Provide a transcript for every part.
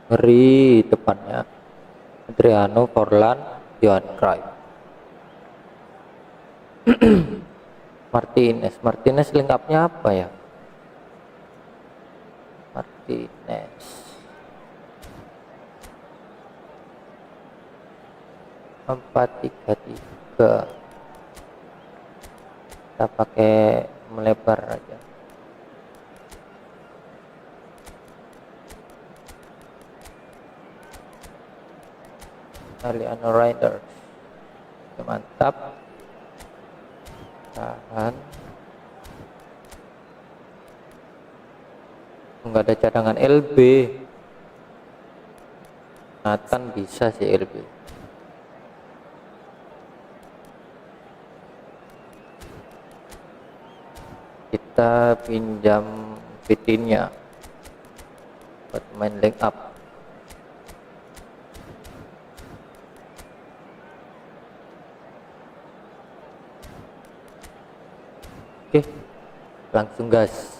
Ngeri depannya. Adriano, Forlan, Johan Cruyff. Martinez link up-nya apa ya? Martinez 4-3-3. Kita pakai melebar aja. Aliano Riders. Mantap. Tahan. Enggak ada cadangan LB. Nathan bisa sih LB. Kita pinjam fitinnya buat main link up. Oke, langsung gas.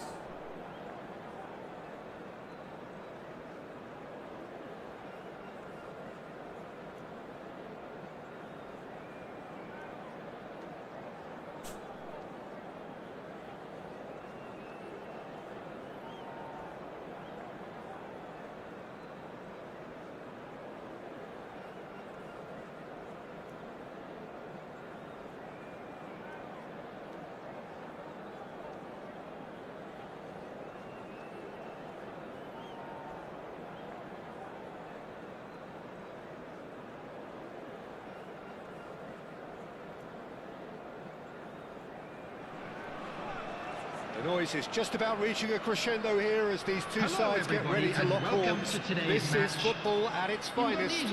The noise is just about reaching a crescendo here as these two sides get ready to lock horns. This is football at its finest.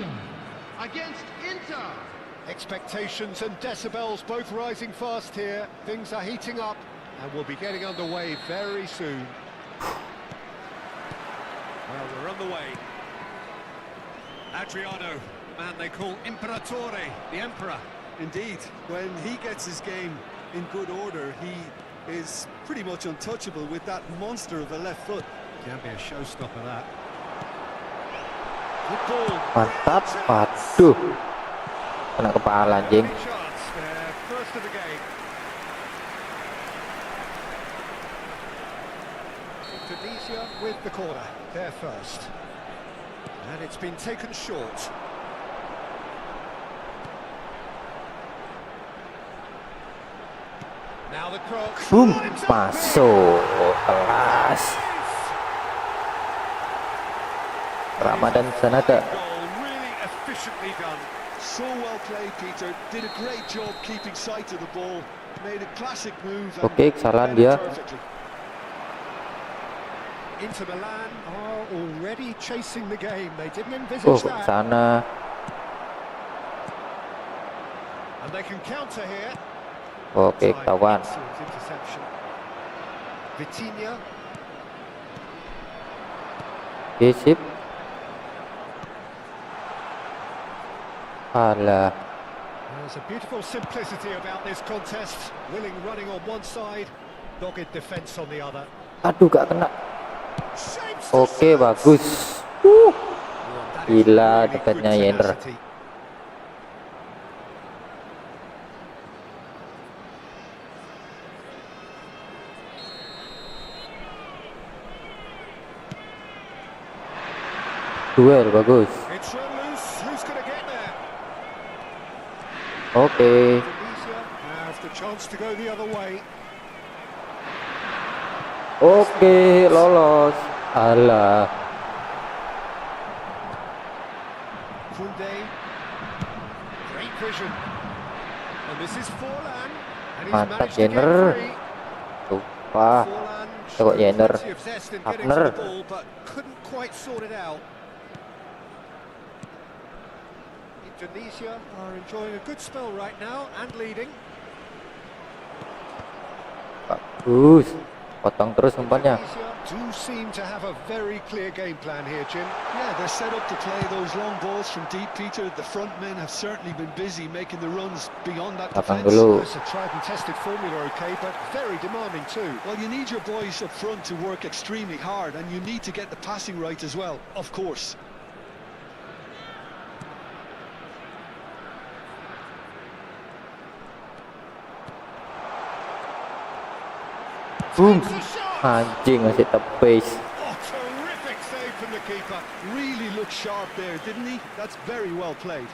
Against Inter. Expectations and decibels both rising fast here. Things are heating up and we'll be getting underway very soon. Well, we're on the way. Adriano, the man they call Imperatore, the Emperor. Indeed, when he gets his game in good order, he is pretty much untouchable with that monster of a left foot. Can't be a showstopper, that. Good ball. Mantap. Aduh, kena kepala anjing. Chance there, first of the game. Tunisia with the corner, there first. And it's been taken short. Now the cross. Boom, masuk kelas. Ramadan Sanada. Goal, really efficiently done. So well played, Peter. Did a great job keeping sight of the ball. Made a classic move. Oke, kesalahan dia. Inter Milan are already chasing the game. They didn't envisage Oh, that. sana. And they can counter here. Oke, kawan. Interception. Vitinha. Oke, sip. Alah. There's a beautiful simplicity about this contest. Willing running on one side, dogged defense on the other. Aduh, gak kena. Shapes to Oke, serve. bagus. That is Gila, really dekatnya good Yender. tenacity. Duel, bagus. It's run loose. Who's going to get there? Oke. Tunisia has the chance to go the other way. Oke, lolos. Alah. Kunde. Great vision. And this is Forlan. And he's Mantap, managed to get Jenner. free. Sumpah. Forlan Tengok showed Jenner. plenty of zest in getting to Partner. the ball, but couldn't quite sort it out. Indonesia are enjoying a good spell right now and leading. Bagus. Potong terus umpannya. Indonesia do seem to have a very clear game plan here, Jim. Yeah, they're set up to play those long balls from deep, Peter. The front men have certainly been busy making the runs beyond that Belakang defence. dulu. It's a tried and tested formula, okay, but very demanding too. Well, you need your boys up front to work extremely hard, and you need to get the passing right as well, of course. Boom. Takes a shot. Anjing ngasih tepis. Oh, terrific save from the keeper. Really looked sharp there, didn't he? That's very well played.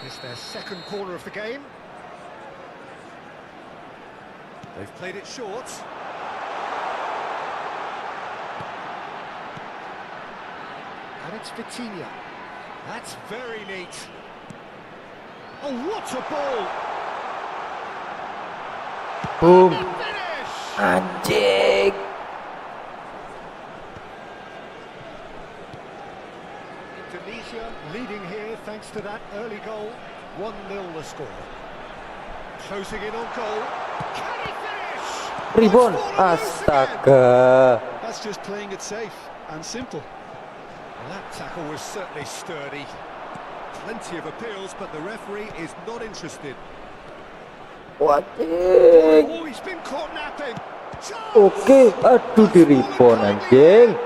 It's their second corner of the game. They've played it short. And it's Vitinha. That's very neat. Oh, what a ball! Boom. And the finish! Anjing. Indonesia leading here thanks to that early goal. 1-0 the score. Closing in on goal. Can he finish? Rebound. It's fallen loose again. Astaga. That's just playing it safe and simple. Well, that tackle was certainly sturdy. Plenty of appeals, but the referee is not interested. Anjing. Oh, he's been caught napping. Chance! Oke, aduh di rebound anjing.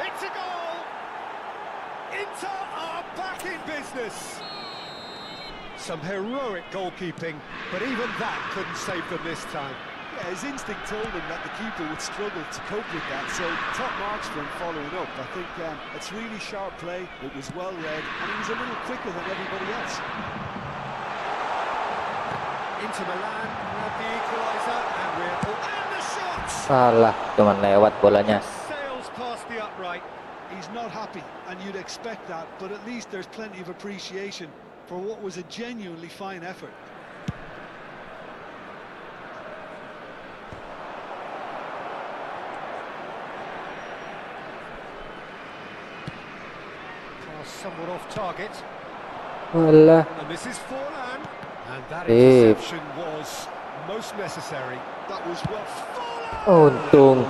It's a goal. Inter are back in business. Some heroic goalkeeping, but even that couldn't save them this time. Yeah, his instinct told him that the keeper would struggle to cope with that, so top marks for him following up. I think it's really sharp play, it was well read, and he was a little quicker than everybody else. Inter Milan have the equaliser, and the shot! Salah, cuman lewat bolanya. Sails past the upright. He's not happy, and you'd expect that, but at least there's plenty of appreciation for what was a genuinely fine effort. Somewhat off target, Walah. and this is Forlan, and that Eh. interception was most necessary. That was well. Untung.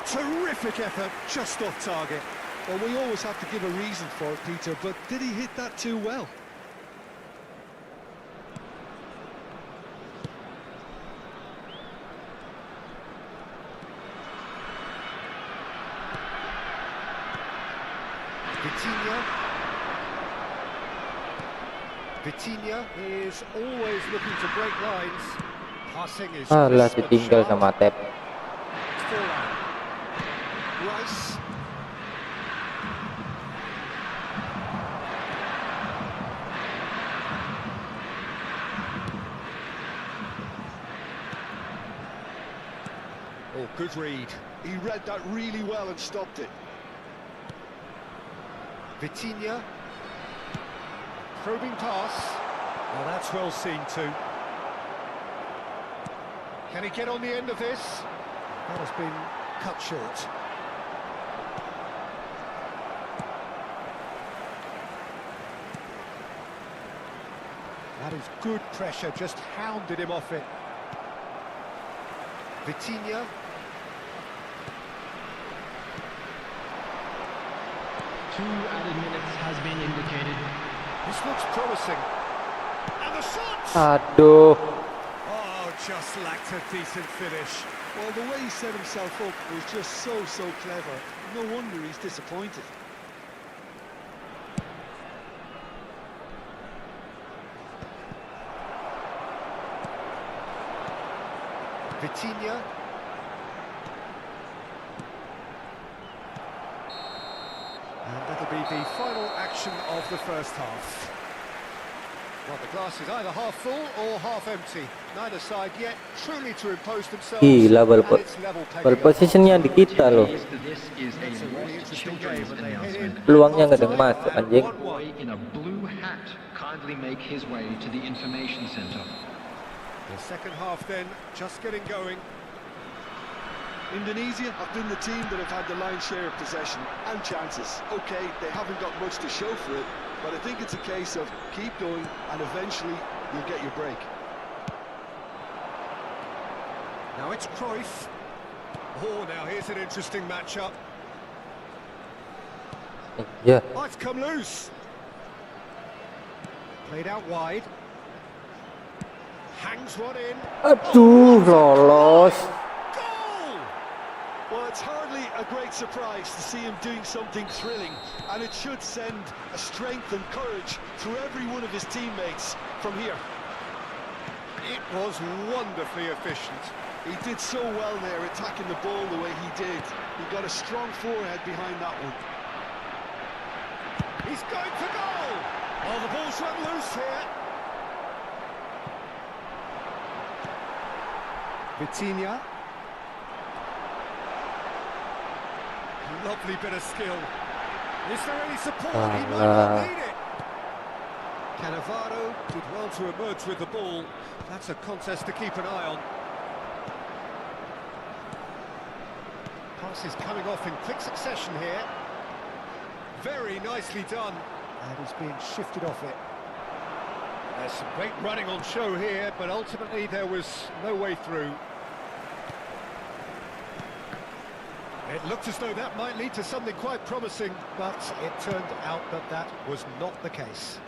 Terrific effort, just off target. Well, we always have to give a reason for it, Peter, but did he hit that too well? Vitinha is always looking to break lines. Passing is Alah, crisp and ditinggal sharp. sama Tep. Forlan. Rice. Oh, good read. He read that really well and stopped it. Vitinha. Probing pass. Well, that's well seen too. Can he get on the end of this? That has been cut short. That is good pressure, just hounded him off it. Vitinha. Two added minutes has been indicated. This looks promising. And the shot! Aduh. Oh, just lacked a decent finish. Well, the way he set himself up was just so clever. No wonder he's disappointed. Vitinha. And that'll be the final action of the first half. Well, the glass is either half full or half empty. Neither side yet truly to impose themselves. Gila, ball and it's level pegging ball up. positionnya di kita loh. This is a It's a really interesting game, and they head in. Peluangnya nggak ada half-time masuk, and anjing. 1-1. boy in a blue hat kindly make his way to the information center. The second half then, just getting going. Indonesia have been the team that have had the lion's share of possession and chances. Okay, they haven't got much to show for it, but I think it's a case of keep going and eventually you'll get your break. Now it's Cruyff. Oh, now here's an interesting matchup. Ya, Oh, it's come loose. Played out wide. Hangs one in. aduh, lolos. Goal! Well, it's hardly a great surprise to see him doing something thrilling, and it should send a strength and courage through every one of his teammates from here. It was wonderfully efficient. He did so well there, attacking the ball the way he did. He got a strong forehead behind that one. He's going for goal! Oh, the ball's run loose here. Vitinha. Lovely bit of skill. Is there any support? He might not need it. Cannavaro did well to emerge with the ball. That's a contest to keep an eye on. Passes coming off in quick succession here. Very nicely done. And he's being shifted off it. There's some great running on show here, but ultimately there was no way through. It looked as though that might lead to something quite promising, but it turned out that that was not the case.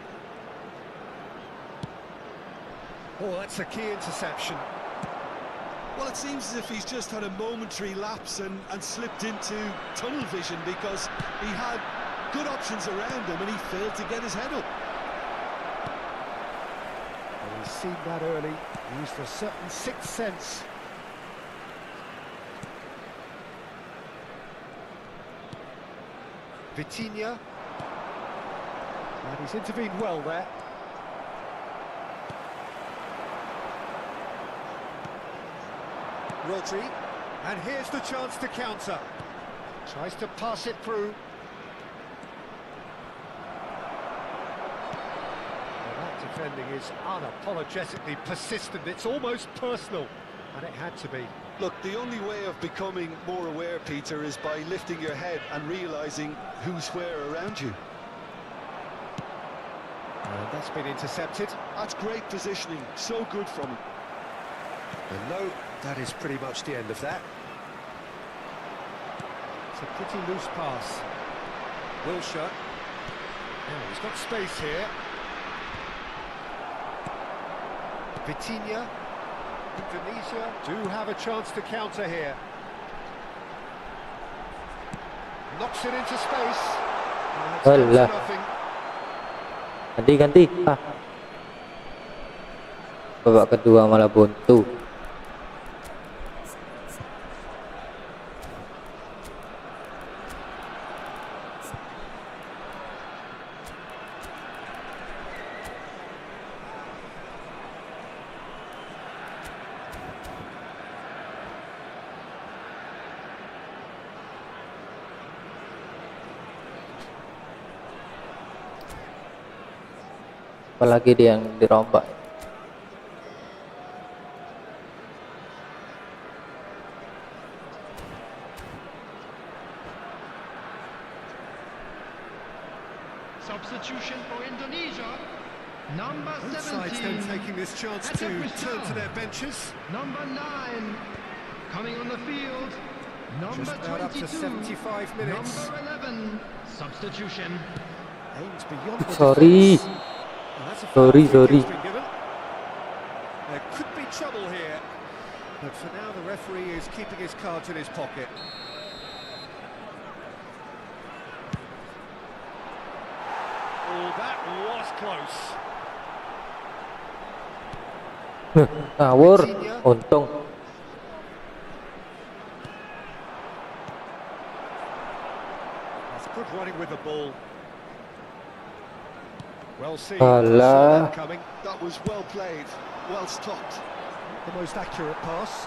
Oh, that's a key interception. Well, it seems as if he's just had a momentary lapse and slipped into tunnel vision, because he had good options around him and he failed to get his head up. Well, he's seen that early. He used a certain sixth sense. Vitinha. And he's intervened well there. Rodri. And here's the chance to counter. Tries to pass it through. Well, that defending is unapologetically persistent. It's almost personal. And it had to be. Look, the only way of becoming more aware, Peter, is by lifting your head and realising who's where around you. And that's been intercepted. That's great positioning, so good from him. And no, that is pretty much the end of that. It's a pretty loose pass. Wilshere. Now he's got space here. Vitinha. Indonesia do have a chance to counter here. Knocks it into space. Alah. Ganti. Babak kedua malah buntu. Apalagi dia yang dirombak. Substitution for Indonesia. Number Both sides then 17. taking this chance to turn to their benches. Number 9 coming on the field. Number Just about up to 22. 75 minutes. Number 11 substitution. Aims beyond the Sorry. defense. And that's a foul Sorry. kick been given. There could be trouble here, but for now the referee is keeping his cards in his pocket. Oh, that was close. Ngawur, untung. That's good running with the ball. Well seen. Alah. Coming. That was well played, well stopped. The most accurate pass.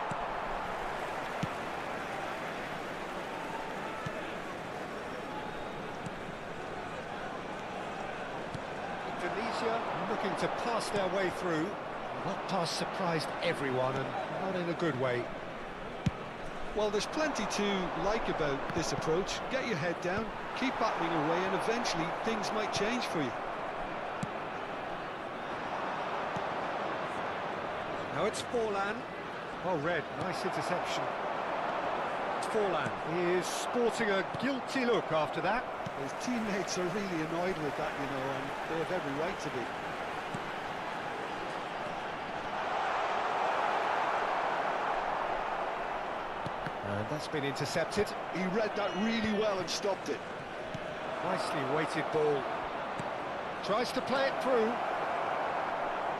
Indonesia looking to pass their way through. That pass surprised everyone, and not in a good way. Well, there's plenty to like about this approach. Get your head down, keep battling away, and eventually things might change for you. Now it's Forlan. Well read, nice interception. It's Forlan. He is sporting a guilty look after that. His teammates are really annoyed with that, you know, and they have every right to be. And that's been intercepted. He read that really well and stopped it. Nicely weighted ball. Tries to play it through.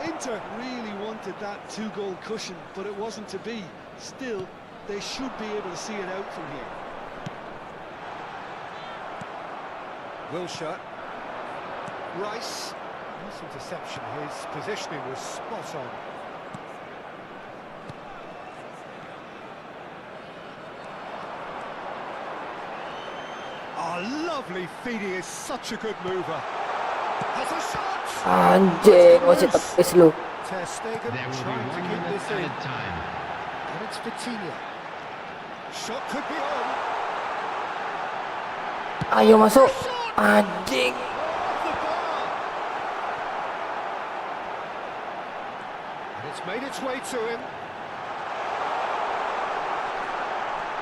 Inter really wanted that 2-goal cushion, but it wasn't to be. Still, they should be able to see it out from here. Wilshire. Rice. Nice interception. His positioning was spot on. Oh, lovely feed. He is such a good mover. Has a shot. Anjing, masih tepis lu. Ter Stegen There will be trying to 1 keep minute this in. added time. And it's Vitinha. Shot could be on. Ayo masuk. Anjing. Off the bar. And it's made its way to him.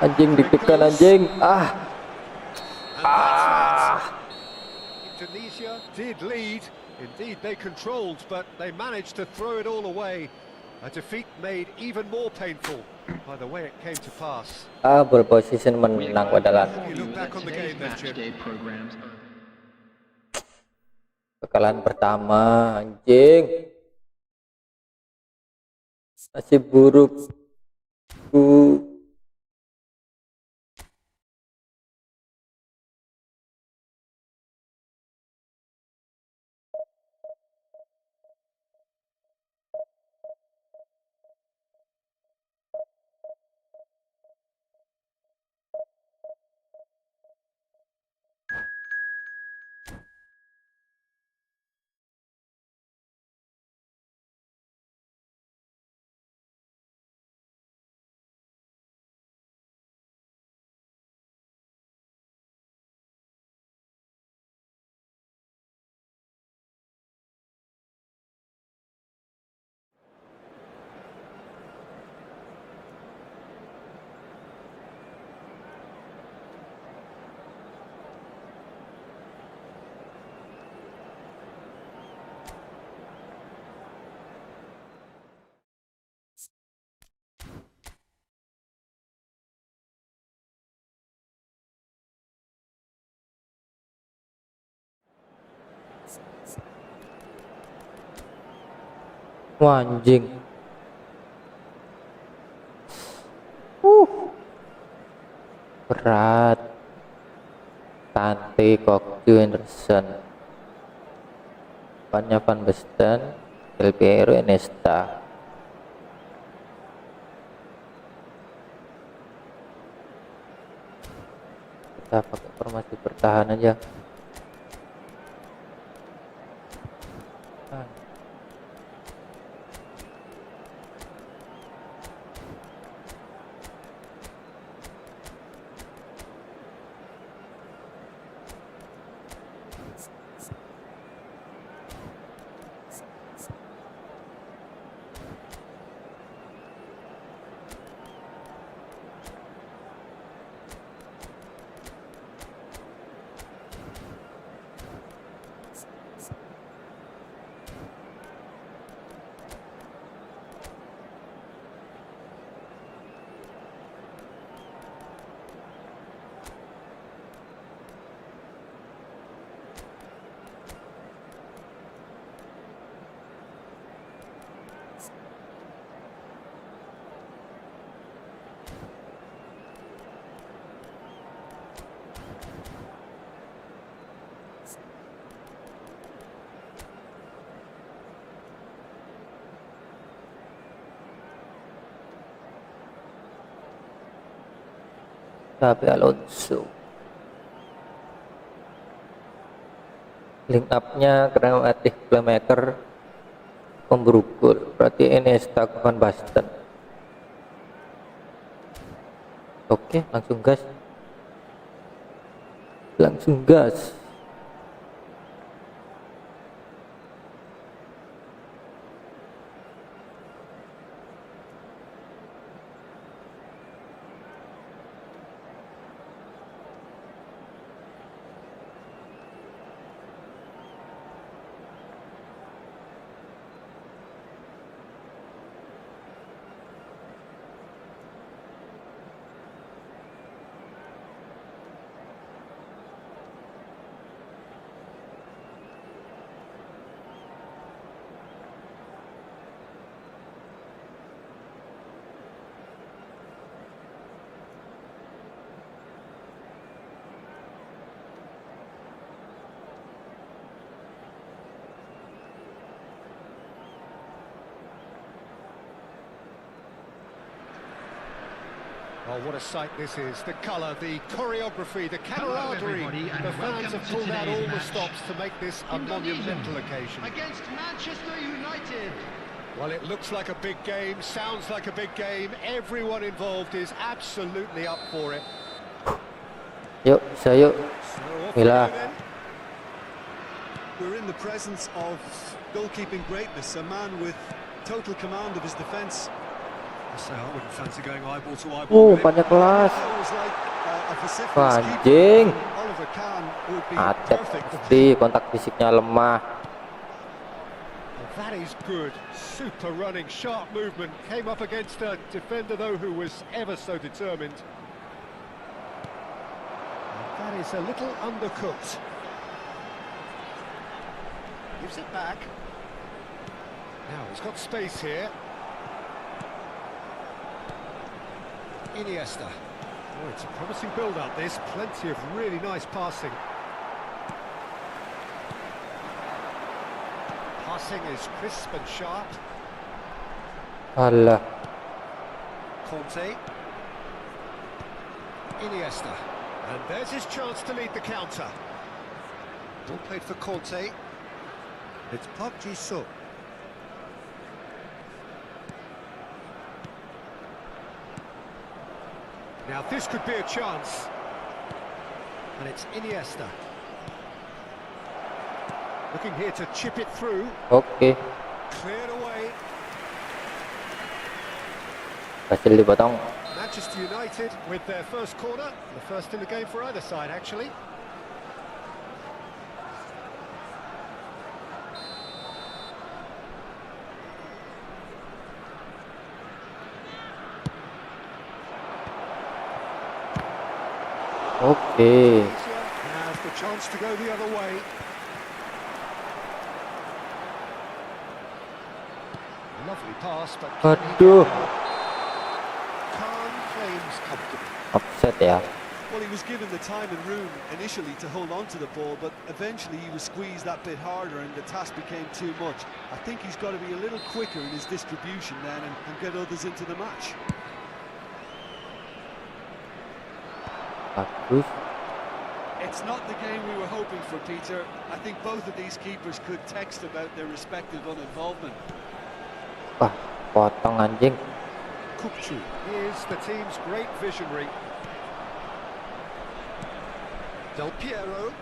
Anjing deg-degan anjing. Ah. And that's that. Indonesia did lead. Indeed, they controlled, but they managed to throw it all away. A defeat made even more painful by the way it came to pass. Ball position menang padahal. You look back on the game then, Match Jim. day programs. Kekalahan pertama, anjing. Masih buruk. Wah, anjing. Berat. Thankyou Anderson. Depannya Van Basten, Del Piero, Iniesta. Kita pakai formasi bertahan aja. Tapi Alonso link up-nya kreatif playmaker pemburu gol, berarti Iniesta Van Basten. Oke, langsung gas. Oh, what a sight this is. The colour, the choreography, the camaraderie. everybody, and The fans welcome have to pulled out today's all the match. stops to make this a monumental occasion. Against Manchester United. Well, it looks like a big game, sounds like a big game. Everyone involved is absolutely up for it. Yuk, bisa yuk. So off we Mila. go then. We're in the presence of goalkeeping greatness, a man with total command of his defence. So I wouldn't fancy going eyeball to eyeball with him. Banyak kelas. That was like a vociferous Wah, keeper. anjing. Oliver Kahn would be Atep perfect. pasti kontak fisiknya lemah. Well, that is good. Super running, sharp movement. Came up against a defender, though, who was ever so determined. And that is a little undercooked. Gives it back. Now he's got space here. Iniesta. Oh, it's a promising build-up, this. Plenty of really nice passing. Passing is crisp and sharp. Alah. Conte. Iniesta. And there's his chance to lead the counter. Ball played for Conte. It's Park Ji-soo. Now this could be a chance. And it's Iniesta. Looking here to chip it through. Oke, Cleared away. berhasil dipotong. Manchester United with their first corner. The first in the game for either side, actually. Oke. Has the chance to go the other way. Lovely pass, but Aduh, Khan claims comfortable. offset ya. Well, he was given the time and room initially to hold on to the ball, but eventually he was squeezed that bit harder and the task became too much. I think he's got to be a little quicker in his distribution then and get others into the match. Bagus. It's not the game we were hoping for, Peter. I think both of these keepers could text about their respective uninvolvement. Wah, potong anjing. Kupchu is the team's great visionary. Del Piero.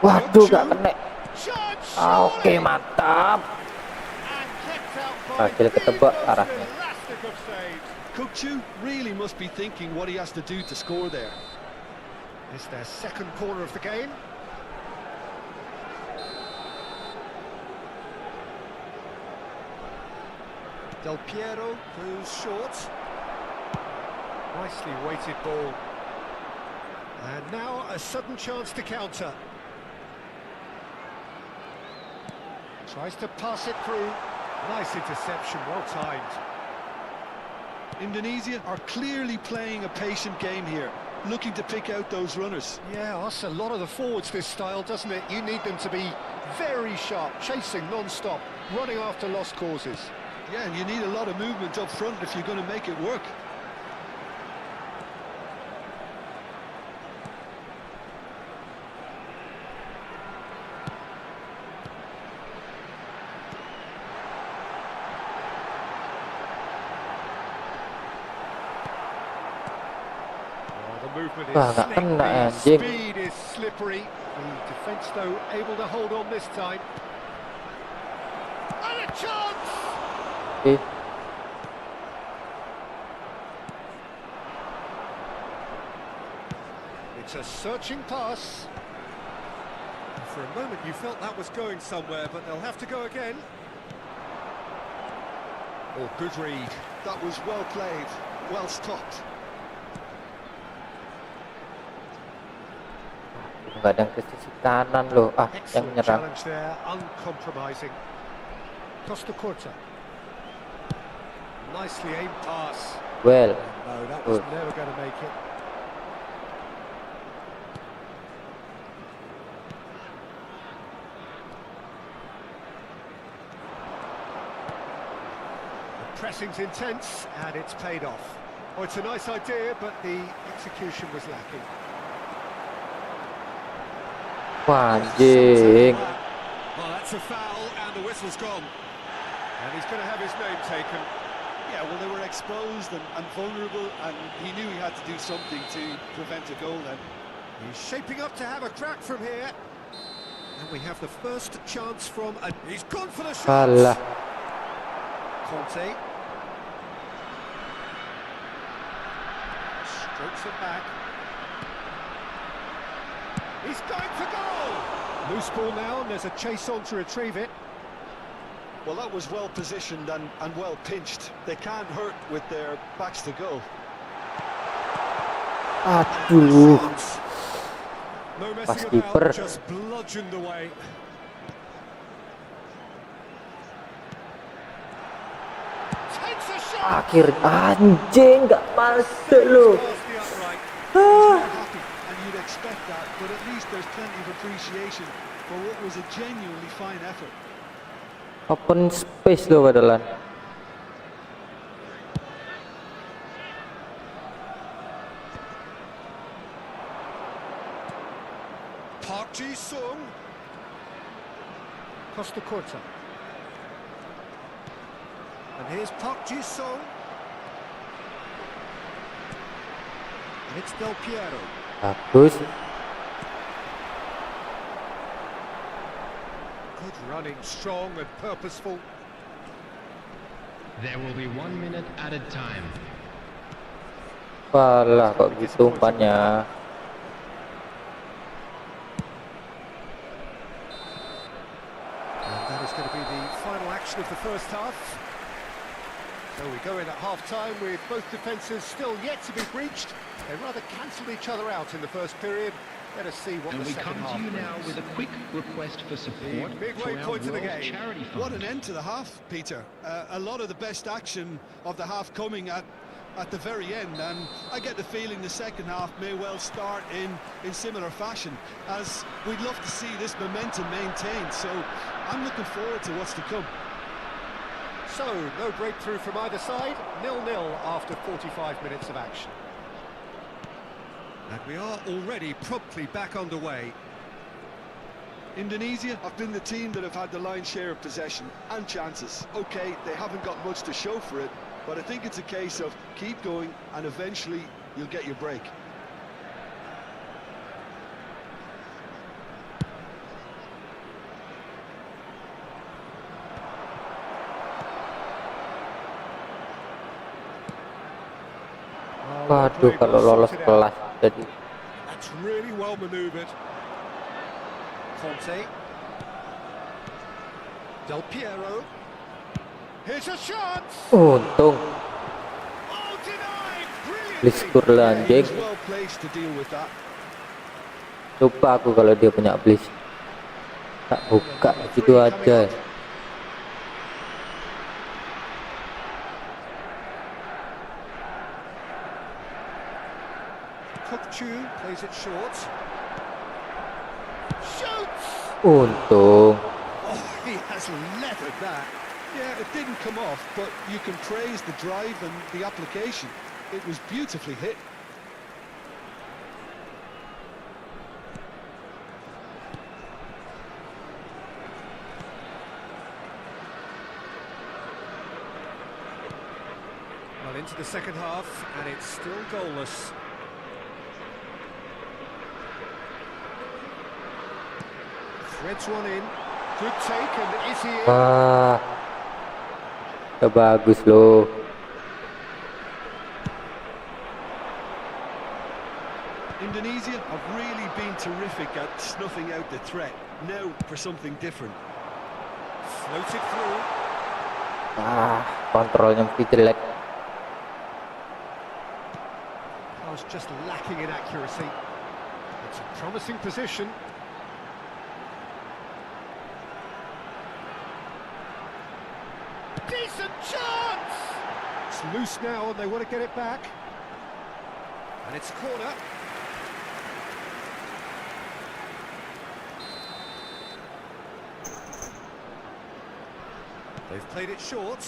Waduh, gak kena. Chance, Oke, surely! mantap. And kept out by Berhasil ketebak the most arahnya. elastic of saves. Kukchu really must be thinking what he has to do to score there. It's their second corner of the game. Del Piero goes short. Nicely weighted ball. And now a sudden chance to counter. Tries to pass it through. Nice interception, well timed. Indonesia are clearly playing a patient game here, looking to pick out those runners. Yeah, that's a lot of the forwards, this style, doesn't it? You need them to be very sharp, chasing non-stop, running after lost causes. Yeah, and you need a lot of movement up front if you're going to make it work. The movement Wah, is nggak slick, kena, the anjing. speed is slippery. The defence, though, able to hold on this time. And a chance! Oke. It's a searching pass. For a moment you felt that was going somewhere, but they'll have to go again. Oh, good read. That was well played, well stopped. Nggak ada yang ke sisi kanan loh. Yang Excellent menyerang. challenge there, uncompromising. Costa Corta. Nicely aimed pass. Well, No, that was good. never going to make it. The pressing's intense, and it's paid off. Oh, it's a nice idea, but the execution was lacking. Wah, anjing. Well, that's a foul, and the whistle's gone. And he's going to have his name taken. Yeah, well, they were exposed and vulnerable, and he knew he had to do something to prevent a goal then. He's shaping up to have a crack from here. And we have the first chance from a... He's gone for the shot! Alah. Conte. Strokes it back. He's going for goal! Loose ball now, and there's a chase on to retrieve it. Well, that was well positioned and well pinched. They can't hurt with their backs to goal. Aduh. No Pas messing kiper. about, just bludgeoned away. Takes a shot! Akhir anjing nggak masuk loh. Past the upright. Not happy, and you'd expect that, but at least there's plenty of appreciation for what was a genuinely fine effort. Open space loh padahal. Park Ji-sung. Costa Corta. And here's Park Ji-sung. And it's Del Piero. Bagus. Good running, strong and purposeful. There will be 1 minute added time. Walah kok gitu umpannya. And that is going to be the final action of the first half. So we go in at half-time with both defences still yet to be breached. They rather cancelled each other out in the first period. Let us see what And the we second come half to you now brings. with a quick request for support The midway for our point of the World game. Charity Fund. What an end to the half, Peter. A lot of the best action of the half coming at the very end, and I get the feeling the second half may well start in similar fashion, as we'd love to see this momentum maintained. So I'm looking forward to what's to come. So, no breakthrough from either side, 0-0 after 45 minutes of action. And we are already promptly back underway. Indonesia have been the team that have had the lion's share of possession and chances. Okay, they haven't got much to show for it, but I think it's a case of keep going and eventually you'll get your break. Waduh kalau lolos kelas jadi. That's really well manoeuvred. Conte. Del Piero. Here's a shot! Untung Oh, denied! please Brilliantly! skur lah anjing. He's well placed to deal with that. Lupa aku kalau dia punya please. Tak buka gitu aja. Thankyou plays it short. Shoots! Untung. Oh, he has leathered that. Yeah, it didn't come off, but you can praise the drive and the application. It was beautifully hit. Well, into the second half, and it's still goalless. Threads one in. Good take, and is he in? Wah. Ya bagus loh. Indonesia have really been terrific at snuffing out the threat. Now for something different. Floated through. Kontrolnya mesti jelek. Pass just lacking in accuracy. It's a promising position. Decent chance! It's loose now, and they want to get it back. And it's a corner. They've played it short.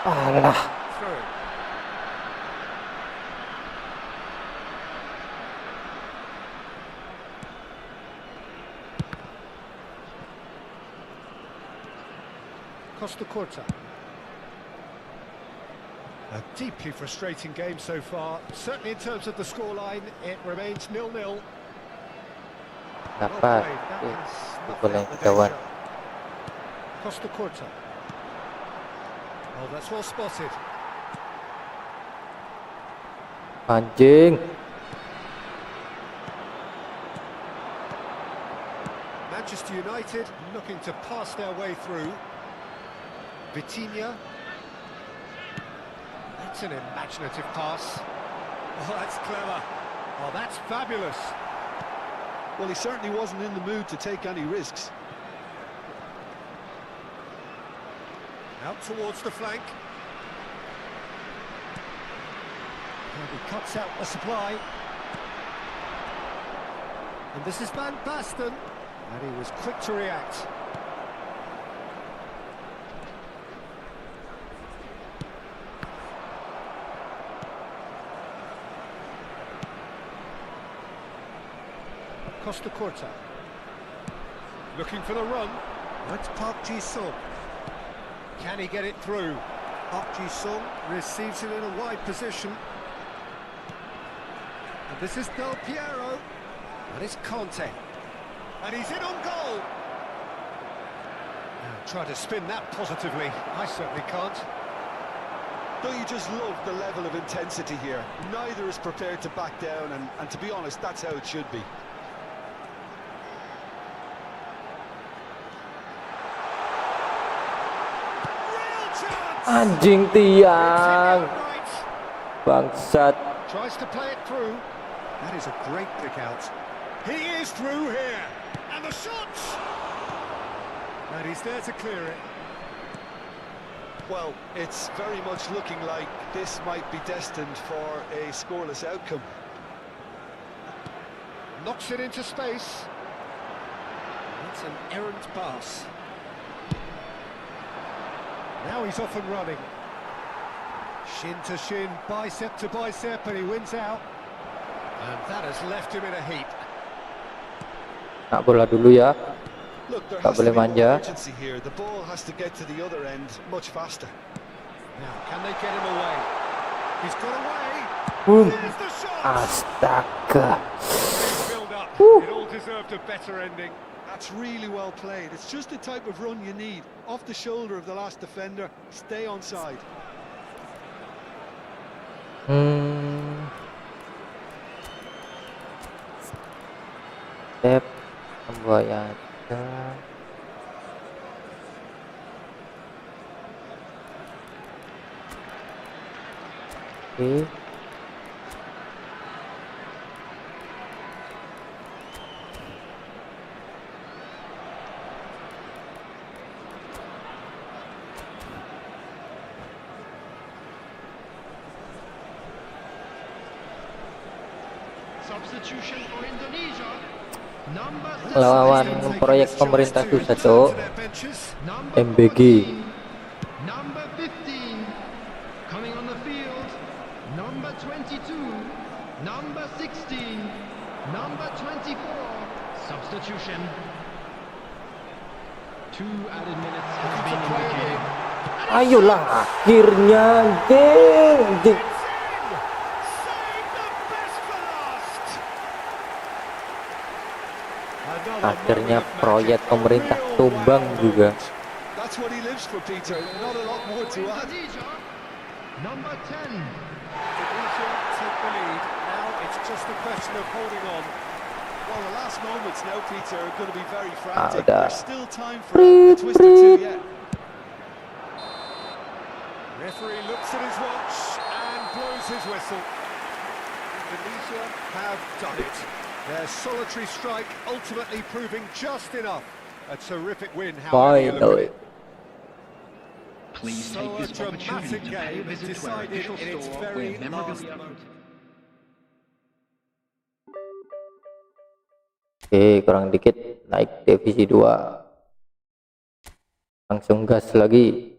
Alah. Through. Costa Corta. A deeply frustrating game so far. Certainly in terms of the scoreline, it remains 0-0. Dapat boleh kawan. Costa Corta. Oh, that's well spotted. Anjing. Manchester United looking to pass their way through. Vitinha. That's an imaginative pass. Oh, that's clever. Oh, that's fabulous. Well, he certainly wasn't in the mood to take any risks. Out towards the flank. And he cuts out the supply. And this is Van Basten. And he was quick to react. Costa Corta. Looking for the run. That's Park Ji-sung. Can he get it through? Park Ji-sung receives it in a wide position. And this is Del Piero. And it's Conte. And he's in on goal. Now, try to spin that positively. I certainly can't. Don't you just love the level of intensity here? Neither is prepared to back down, and to be honest, that's how it should be. Anjing tiang. Bangsat. Tries to play it through. That is a great pick out. He is through here. And the shot! And he's there to clear it. Well, it's very much looking like this might be destined for a scoreless outcome. Knocks it into space. That's an errant pass. Now he's off and running. Shin to shin, bicep to bicep, and he wins out. And that has left him in a heap. Nak bola dulu ya. Look, there Tak has to boleh be more manja. urgency here. The ball has to get to the other end much faster. Now, can they get him away? He's got away. Boom. There's the shot. Astaga. Build up. It all deserved a better ending. That's really well played. It's just the type of run you need. Off the shoulder of the last defender, stay onside. Step pembuayaan. Oke. Substitution for Indonesia. Number Lawan proyek pemerintah susah, Cok. MBG. Number 15 coming on the field. Number 22. Number 16. Number 24. Substitution. 2 added minutes has been indicated. Ayolah, akhirnya, anjing. Akhirnya proyek pemerintah tumbang juga. That's what he lives for, Peter. Not a lot more to add. Number 10. Indonesia take the lead. Now it's just a question of holding on. Well, the last moments now, Peter, are going to be very frantic. Udah. There's still time for a twist or two yet. Referee looks at his watch and blows his whistle. Indonesia have done it. Their solitary strike ultimately proving just enough. A terrific win, however you look at it. Please So take a this opportunity dramatic to pay a game visit to our decided official in its store very where last memorabilia. moment. Oke, kurang dikit naik divisi 2. Langsung gas lagi.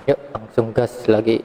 Yuk langsung gas lagi.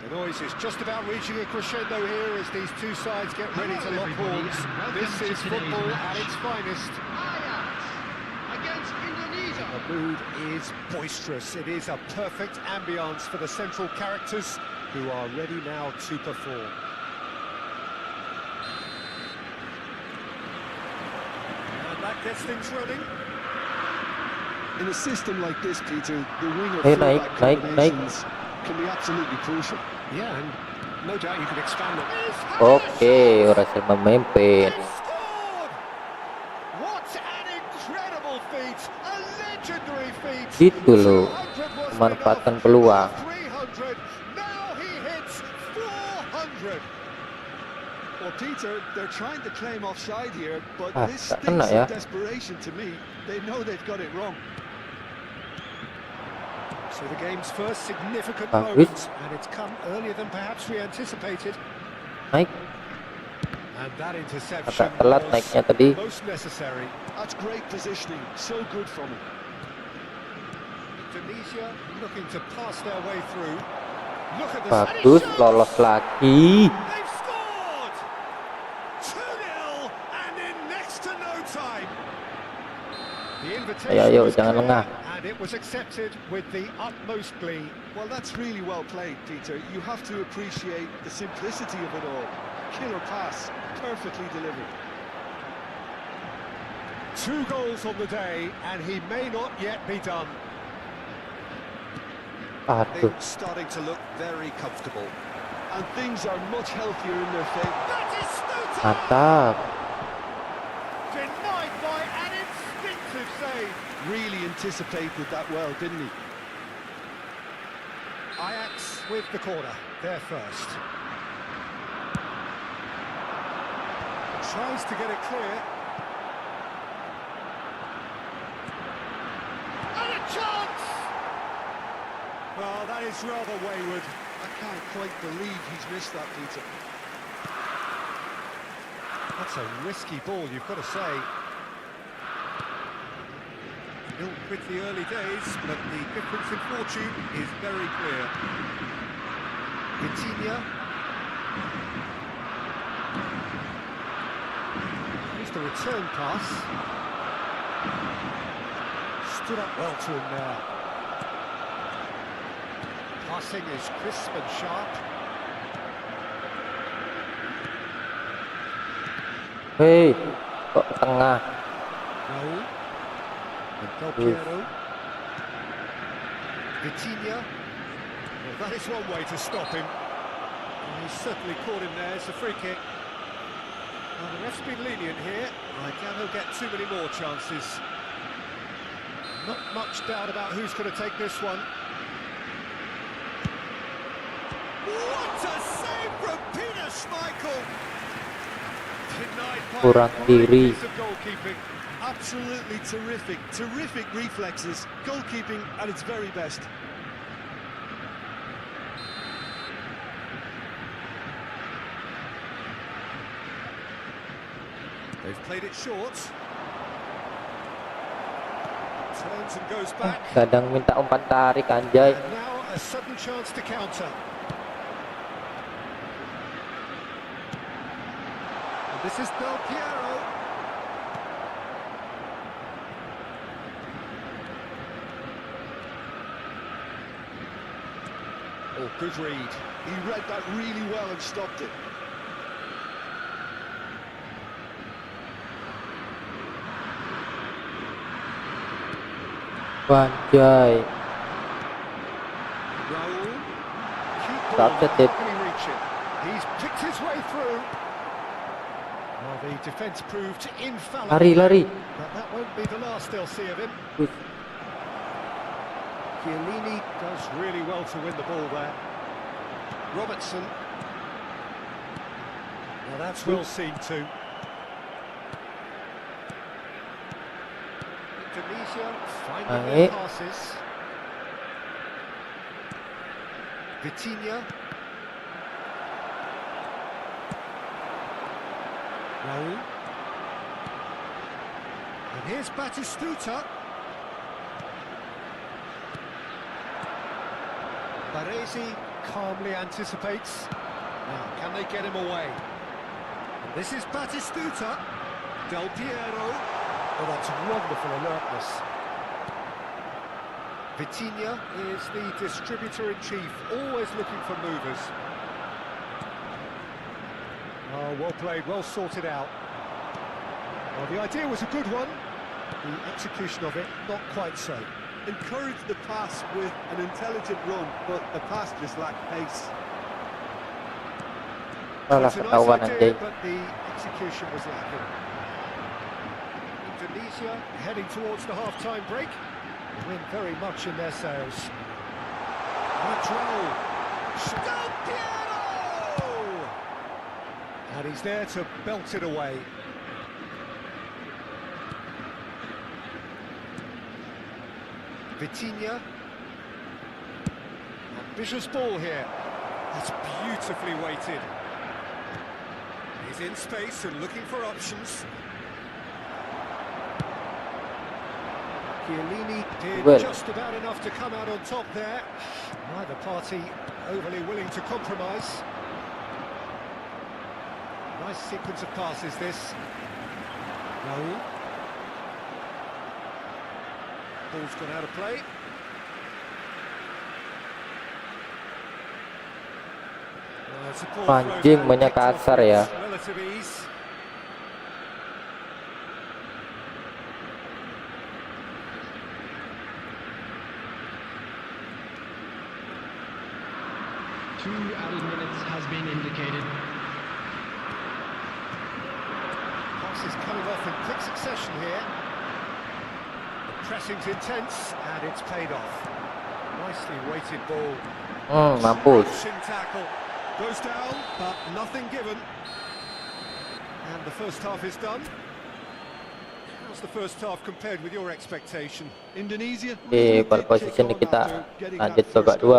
The noise is just about reaching a crescendo here as these two sides get ready to lock horns. This is football at its finest. Against Indonesia. The mood is boisterous. It is a perfect ambience for the central characters who are ready now to perform. And that gets things running. In a system like this, Peter, the winger Hey, fullback naik. combinations can be absolutely crucial. Yeah, and no doubt you can expand it. Oke, berhasil memimpin. They've scored! What an incredible feat! A legendary feat! Gitu loh, 200 was memanfaatkan enough. peluang. 300. Now he hits 400. Well, Peter, they're trying to claim offside here, but Ah, this tak kena stinks ya. of desperation to me. They know they've got it wrong. So the game's first significant Bagus. moment, and it's come earlier than perhaps we anticipated. Naik, And that interception agak telat was naiknya tadi. most necessary. That's great positioning. So good from him. Indonesia looking to pass their way through. Look at this. Bagus, lolos lagi. They've scored! 2-0 and in next to no time. The invitation Ayo, was jangan clear, lengah. and it was accepted with the utmost glee. Well, that's really well played, Peter. You have to appreciate the simplicity of it all. Killer pass, perfectly delivered. 2 goals on the day, and he may not yet be done. Aduh, Starting to look very comfortable. And things are much healthier in their fate. That is Snowden! mantap. Denied by an instinctive save. Really anticipated that well, didn't he? Ajax with the corner, there first. Tries to get it clear. And a chance! Well, that is rather wayward. I can't quite believe he's missed that, Peter. That's a risky ball, you've got to say. Ill with the early days, but the difference in fortune is very clear. Vitinha. Here's the return pass. Stood up well to him there. Passing is crisp and sharp. Hei, kok ke tengah? Raul. Del Piero. Vitinha. Well, that is one way to stop him. And he's certainly caught him there. It's a free kick. Well, the ref's been lenient here. I doubt he'll get too many more chances. Not much doubt about who's going to take this one. What a save from Peter Schmeichel! Denied by Kurang a great kiri. piece of goalkeeping. Absolutely terrific. Terrific reflexes. Goalkeeping at its very best. They've played it short. Turns and goes back. Kadang minta umpan tarik anjay. And now a sudden chance to counter. And this is Del Piero. Oh, good read. He read that really well and stopped it. Anjay. Upset it. Can he reach it? He's picked his way through. Well, the defence proved infallible. Lari. But that won't be the last they'll see of him. Wih, Chiellini does really well to win the ball there. Robertson. Now that's well seen too. Indonesia finding their passes. Vitinha. Raul. And here's Batistuta. Baresi calmly anticipates. Now, can they get him away? And this is Batistuta. Del Piero. Oh, that's wonderful alertness. Vitinha is the distributor-in-chief, always looking for movers. Oh, well played, well sorted out. Well, the idea was a good one. The execution of it, not quite so. Encouraged the pass with an intelligent run, but the pass just lacked pace. malah It's a nice ketahuan idea, anjing. but the execution was lacking. Indonesia heading towards the half-time break. The wind very much in their sails. Vultron. Del Piero! And he's there to belt it away. Vitinha. Ambitious ball here. That's beautifully weighted. He's in space and looking for options. Chiellini did Well. just about enough to come out on top there. Neither party overly willing to compromise. Nice sequence of passes, this. Raul. Ball's gone out of play. It's a ball thrown Anjing, out, banyak picked off kasar ya. with relative ease. Two added minutes has been indicated. Passes coming off in quick succession here. The pressing's intense and it's paid off. Nicely weighted ball. Mampus. Shin tackle. Goes down, but nothing given. And the first half is done. How's the first half compared with your expectation? Indonesia. Di pole position kita lanjut babak 2.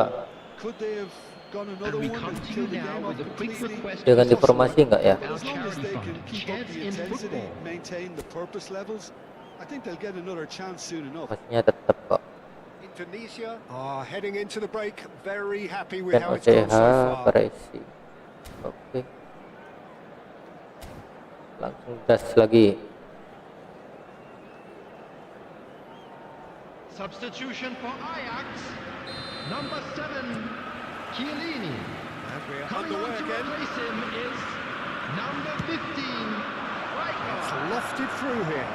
Could they have gone And another we one come and to you killed the now game off with a quick completely? request. Dia ganti formasi enggak ya? But as long as Charity they fund. can keep up Chance the in intensity, football. maintain the purpose levels, I think they'll get another chance soon enough. Formasinya tetap kok. Indonesia are heading into the break, very happy with Dan how it's gone so OCH far. berisi. Oke. Langsung gas lagi. Substitution for Ajax. Number 7, Chiellini. And we are Coming on underway to again. replace him is number 15, It's Rijkaard. lofted through here.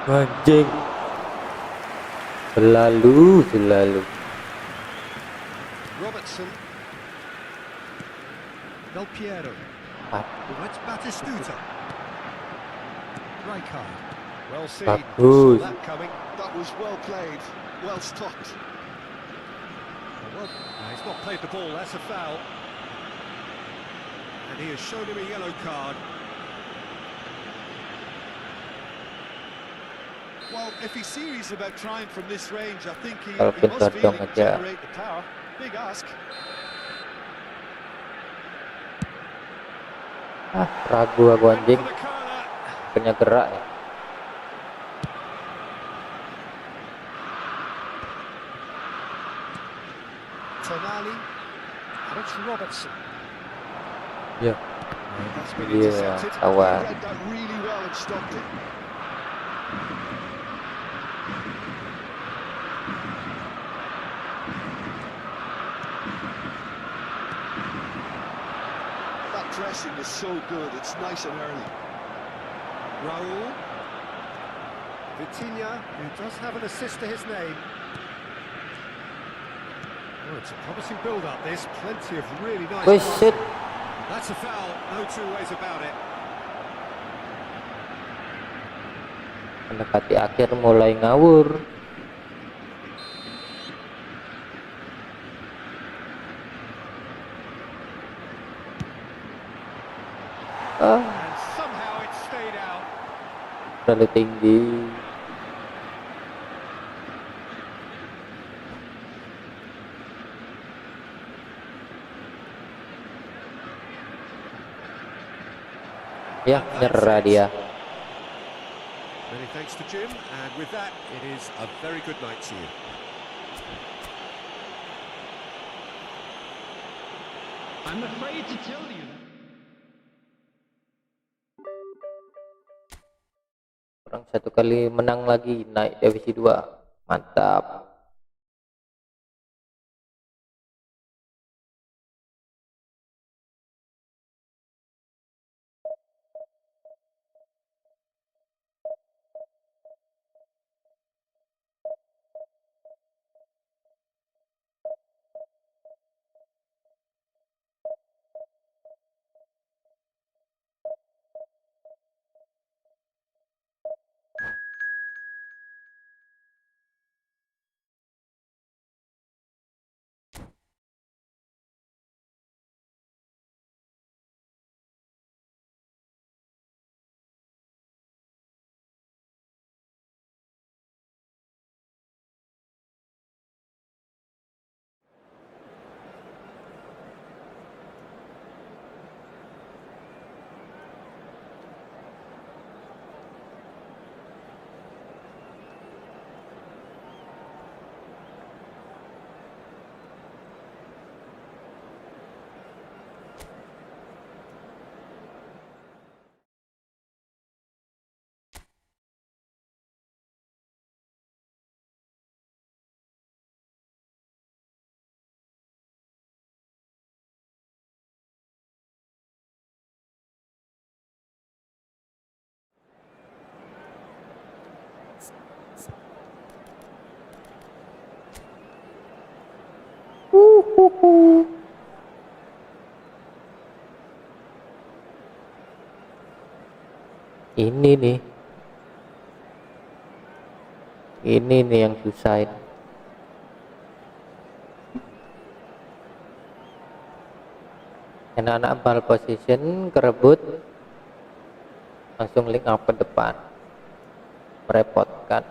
Anjing. Selalu. Robertson. Del Piero. Ah, It's Batistuta. Rijkaard. Well seen. Bagus. Saw that coming. That was well played, well stopped. Well, he's not played the ball, that's a foul. And he has shown him a yellow card. Well, if he's serious about trying from this range, I think he Kalau must pintar really dong aja. generate the power. Big ask. Ragu aku anjing. For the corner. Punya gerak ya. Tonali. And it's Robertson. Ya. That's been Iya, intercepted. kawan. Read that really well and stopped it. That pressing is so good, it's nice and early. Raul. Vitinha, who does have an assist to his name. Well, it's a promising build-up, this. Plenty of really nice... Wih, shit. That's a foul, no two ways about it. Mendekati akhir mulai ngawur. And somehow it stayed out. Terlalu tinggi. Ya, nyerah dia. Many thanks to Jim, and with that, it is a very good night to you. I'm afraid to tell you. Kurang satu kali menang lagi, naik divisi 2. Mantap. Ini nih yang susah ini. Anak-anak ball position kerebut, langsung link up ke depan, merepotkan.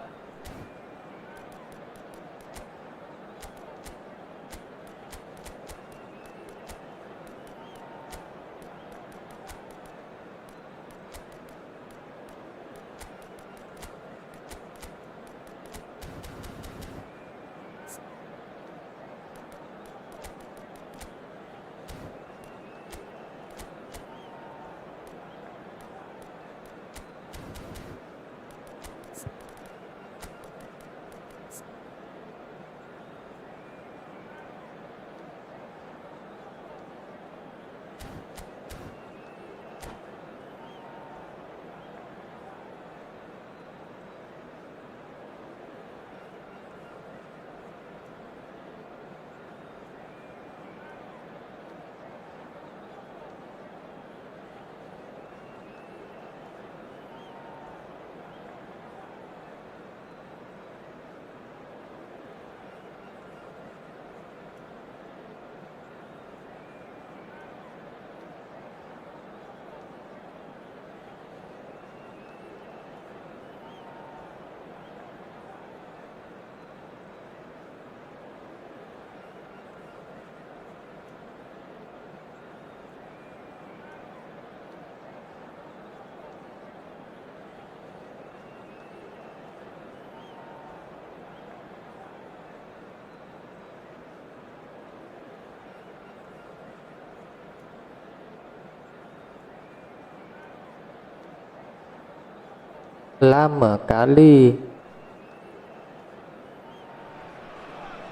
Lama kali.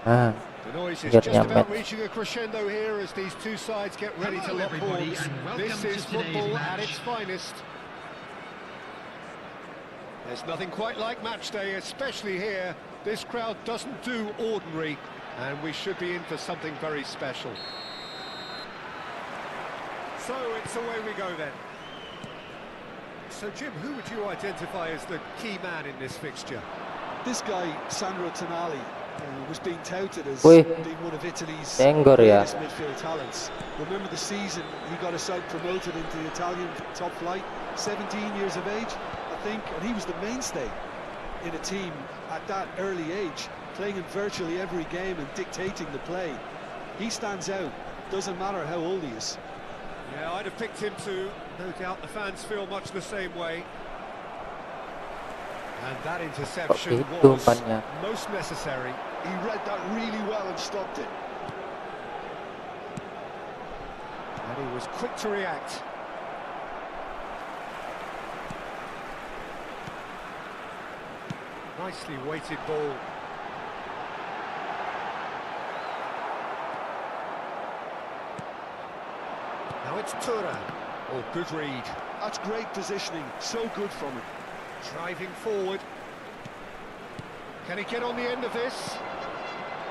The noise is just about reaching a crescendo here as these two sides get ready to lock horns. This is football at its finest. There's nothing quite like match day, especially here This crowd doesn't do ordinary, and we should be in for something very special. So it's away we go then. So Jim, who would you identify as the key man in this fixture? This guy, Sandro Tonali, was being touted as Wih, being one of Italy's Senggor ya. greatest midfield talents. Remember the season he got a side promoted into the Italian top flight, 17 years of age, I think, and he was the mainstay in a team at that early age, playing in virtually every game and dictating the play. He stands out, doesn't matter how old he is. Yeah, I'd have picked him too. No doubt the fans feel much the same way. And that interception Kok gitu was umpannya. most necessary. He read that really well and stopped it. And he was quick to react. Nicely weighted ball. Now it's Tura. Oh, good read. That's great positioning, so good from him. Driving forward. Can he get on the end of this?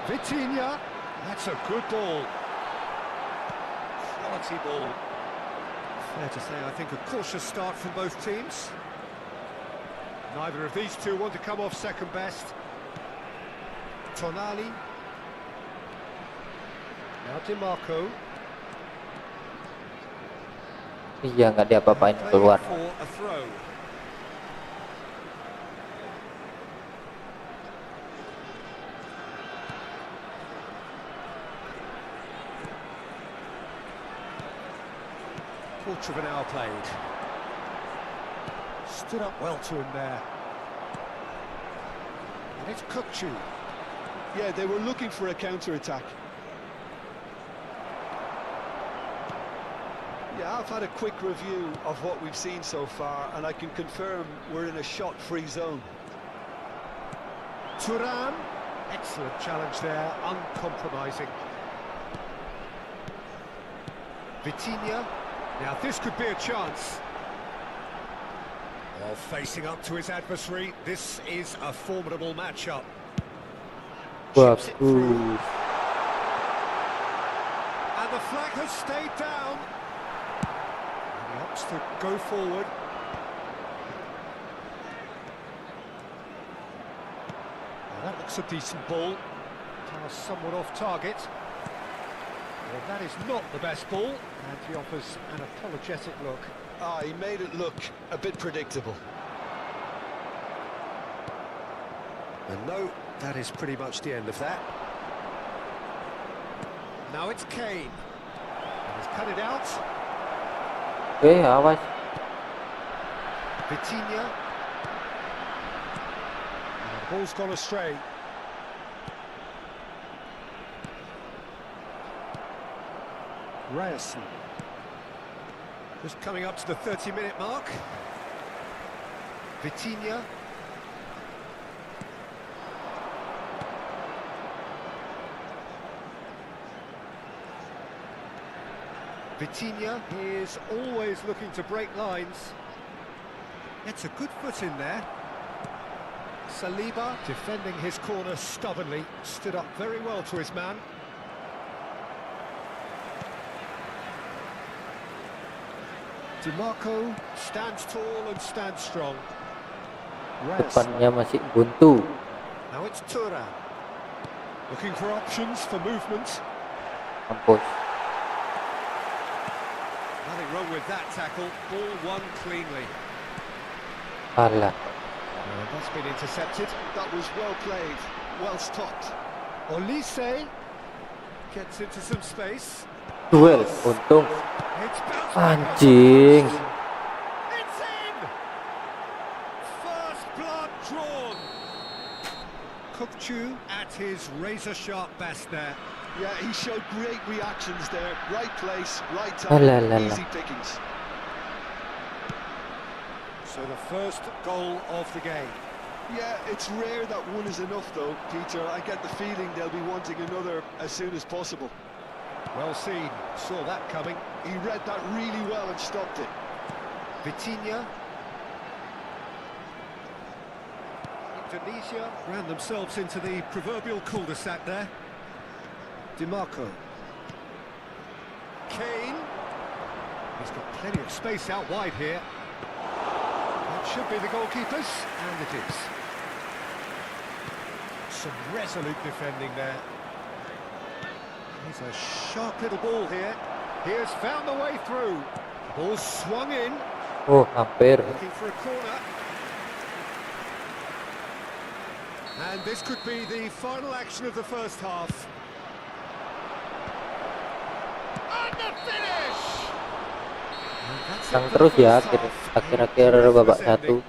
Vitinha. That's a good ball. Quality ball. Fair to say, I think a cautious start from both teams. Neither of these two want to come off second best. Tonali. Now DiMarco. Iya, nggak diapa-apain Playing keluar. for a throw. Quarter of an hour played. Stood up well to him there. And it's Thankyou. Yeah, they were looking for a counter-attack. Yeah, I've had a quick review of what we've seen so far, and I can confirm we're in a shot-free zone. Thuram. Excellent challenge there, uncompromising. Vitinha. Now this could be a chance. Well, facing up to his adversary, this is a formidable matchup. Chips it through. Bagus. And the flag has stayed down. And he opts to go forward. Well, that looks a decent ball. Somewhat off target. Well, that is not the best ball, and he offers an apologetic look. Ah, he made it look a bit predictable. And no, that is pretty much the end of that. Now it's Kane. And he's cut it out. Awas. Vitinha. And the ball's gone astray. Ryerson. Just coming up to the 30-minute mark. Vitinha. Vitinha is always looking to break lines. It's a good foot in there. Saliba defending his corner stubbornly, stood up very well to his man. DiMarco stands tall and stands strong. Depannya masih buntu. Now it's Tura. Looking for options for movement. Mampus. Nothing wrong with that tackle. Ball won cleanly. Alah. That's been intercepted. That was well played, well stopped. Olise gets into some space. Duel. Untung. It's bounced back. Anjing. It's in! First blood drawn. Thankyou at his razor-sharp best there. Yeah, he showed great reactions there. Right place, right Alah, time, alah, easy alah. pickings. So the first goal of the game. Yeah, it's rare that one is enough though, Peter. I get the feeling they'll be wanting another as soon as possible. Well seen, saw that coming. He read that really well and stopped it. Vitinha. Tunisia ran themselves into the proverbial cul-de-sac there. DiMarco. Kane. He's got plenty of space out wide here. That should be the goalkeepers, and it is. Some resolute defending there. He's a sharp little ball here. He has found the way through. Ball swung in. Oh, hampir. Looking for a corner. And this could be the final action of the first half. And the finish! And that's it Sang for the terus ya first half. akhir-akhir babak satu.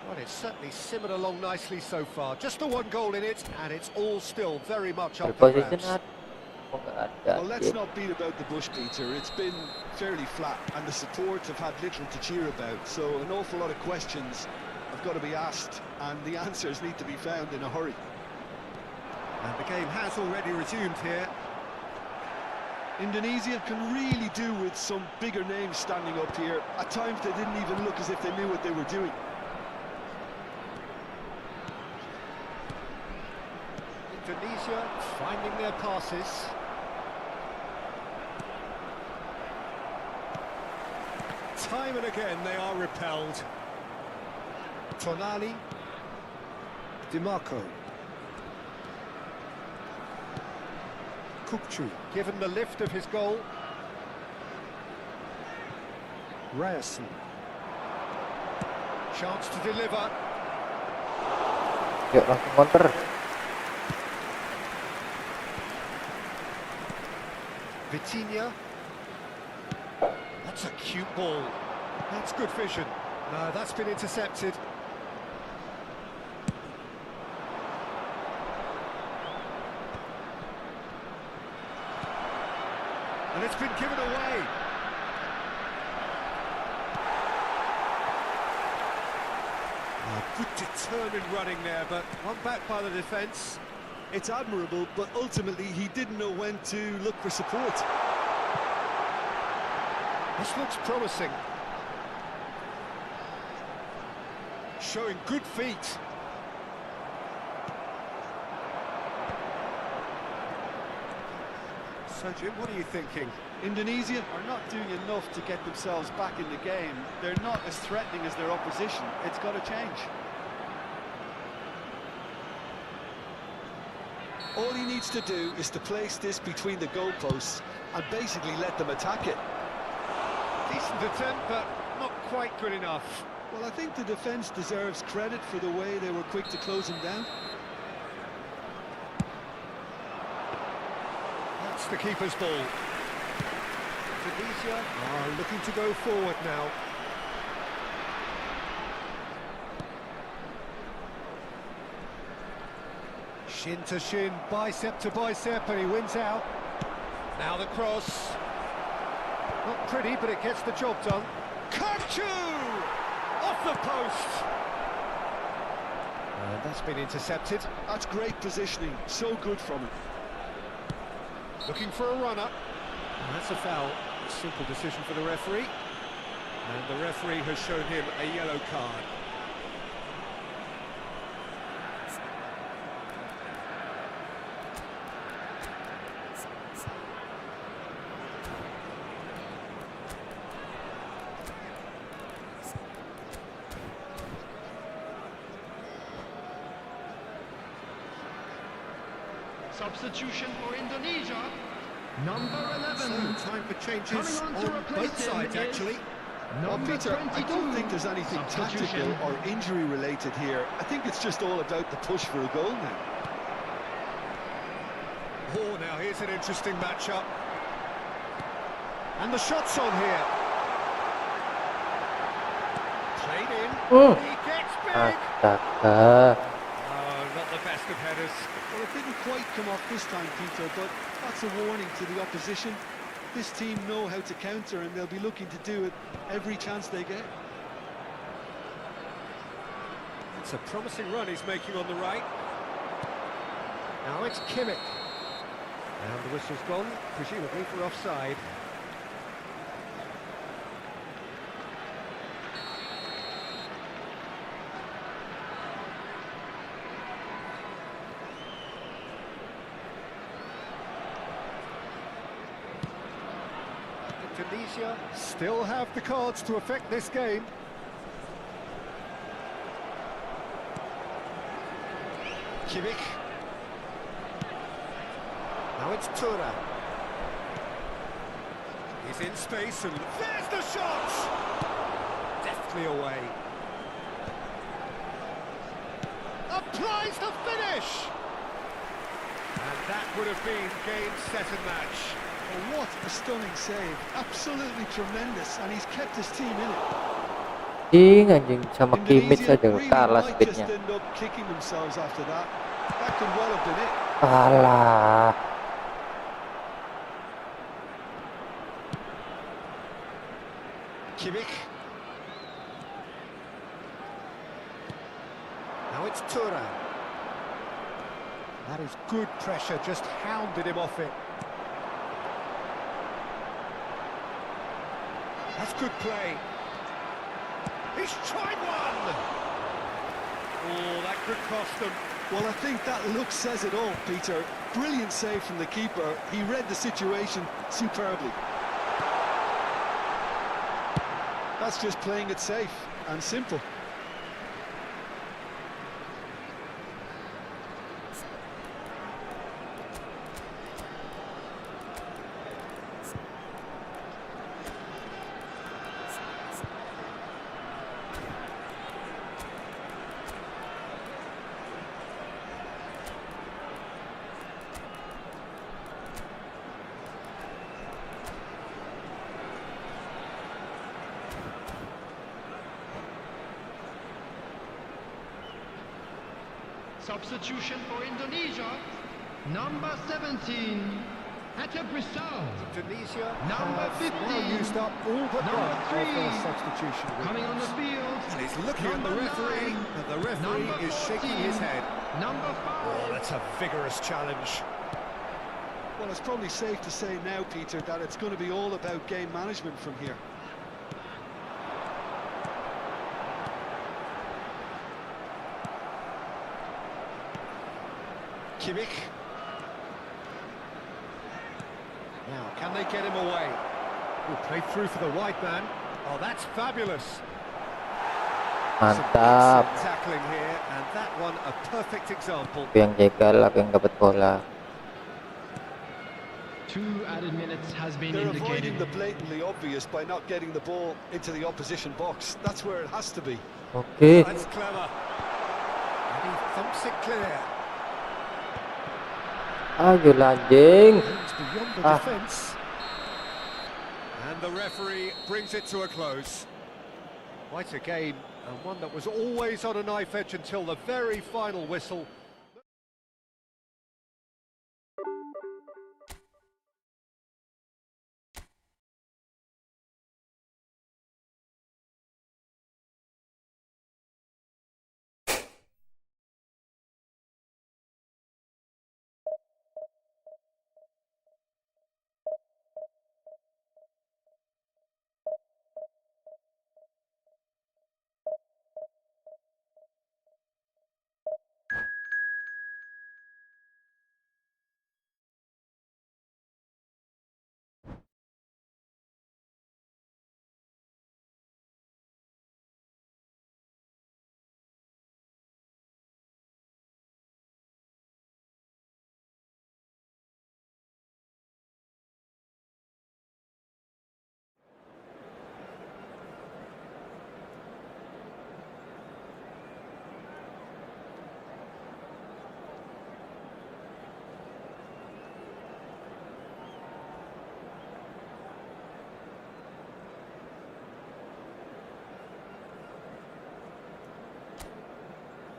Well, it's certainly simmered along nicely so far. Just the one goal in it, and it's all still very much up for Position grabs. oh, nggak ada. Well, let's not beat about the bush, Peter. It's been fairly flat, and the supports have had little to cheer about. So an awful lot of questions have got to be asked, and the answers need to be found in a hurry. And the game has already resumed here. Indonesia can really do with some bigger names standing up here. At times they didn't even look as if they knew what they were doing. Indonesia finding their passes. Time and again they are repelled. Tonali. DiMarco. Kukcu, given the lift of his goal. Ryerson. Chance to deliver. Yuk langsung counter. Vitinha. That's a cute ball. That's good vision. No, that's been intercepted. And it's been given away. Good determined running there, but one back by the defence. It's admirable, but ultimately he didn't know when to look for support. This looks promising. Showing good feet. So Jim, what are you thinking? Indonesia are not doing enough to get themselves back in the game. They're not as threatening as their opposition. It's got to change. All he needs to do is to place this between the goalposts and basically let them attack it. Decent attempt, but not quite good enough. Well, I think the defence deserves credit for the way they were quick to close him down. That's the keeper's ball. Tunisia are looking to go forward now. Shin to shin, bicep to bicep, and he wins out. Now the cross. Not pretty, but it gets the job done. Thankyou! Off the post! And that's been intercepted. That's great positioning, so good from him. Looking for a runner. And that's a foul. A simple decision for the referee. And the referee has shown him a yellow card. Substitution for Indonesia. Number 11. So time for changes Coming on to on replace both him sides, is actually. Well, Number Peter, I 22. don't think there's anything tactical Substitution. or injury related here. I think it's just all about the push for a goal now. Oh, now here's an interesting matchup. And the shot's on here. Played in. He gets big. Astaga. Oh, not the best of headers. Well, it didn't quite come off this time, Peter, but that's a warning to the opposition. This team know how to counter, and they'll be looking to do it every chance they get. It's a promising run he's making on the right. Now it's Kimmich. And the whistle's gone, presumably for offside. Tunisia still have the cards to affect this game. Kimmich. Now it's Tura. He's in space and there's the shot! Deftly away. Applies the finish! And that would have been game, set and match. Oh, what a stunning save. Absolutely tremendous, and he's kept his team in it. Anjing sama Kimmich Indonesia saja really kalah might speednya. just end up kicking themselves after that. That could well have been it. Kalah. Kimmich. Now it's Tura. That is good pressure, just hounded him off it. That's good play. He's tried one! Oh, that could cost them. Well, I think that look says it all, Peter. Brilliant save from the keeper. He read the situation superbly. That's just playing it safe and simple. Substitution for Indonesia, number 17, Bisa. Tunisia Number have 15. now used up all but Number one of 3. their substitution Coming on the windows. field, And he's looking at the number referee, 9. and the referee Number is shaking 14. his head. Number 5. Oh, that's a vigorous challenge. Well, it's probably safe to say now, Peter, that it's going to be all about game management from here. Kimmich. Now, can they get him away? Oh, played through for the wide man. Oh, that's fabulous. Some Mantap. excellent tackling here, and that one a perfect example. Aku yang jegal, aku yang dapat bola. 2 added minutes has been They're indicated. avoiding the blatantly obvious by not getting the ball into the opposition box. That's where it has to be. Oke. That's clever. And he thumps it clear. Ayo anjing. It's beyond the Ah. defence. And the referee brings it to a close. Quite a game, and one that was always on a knife edge until the very final whistle.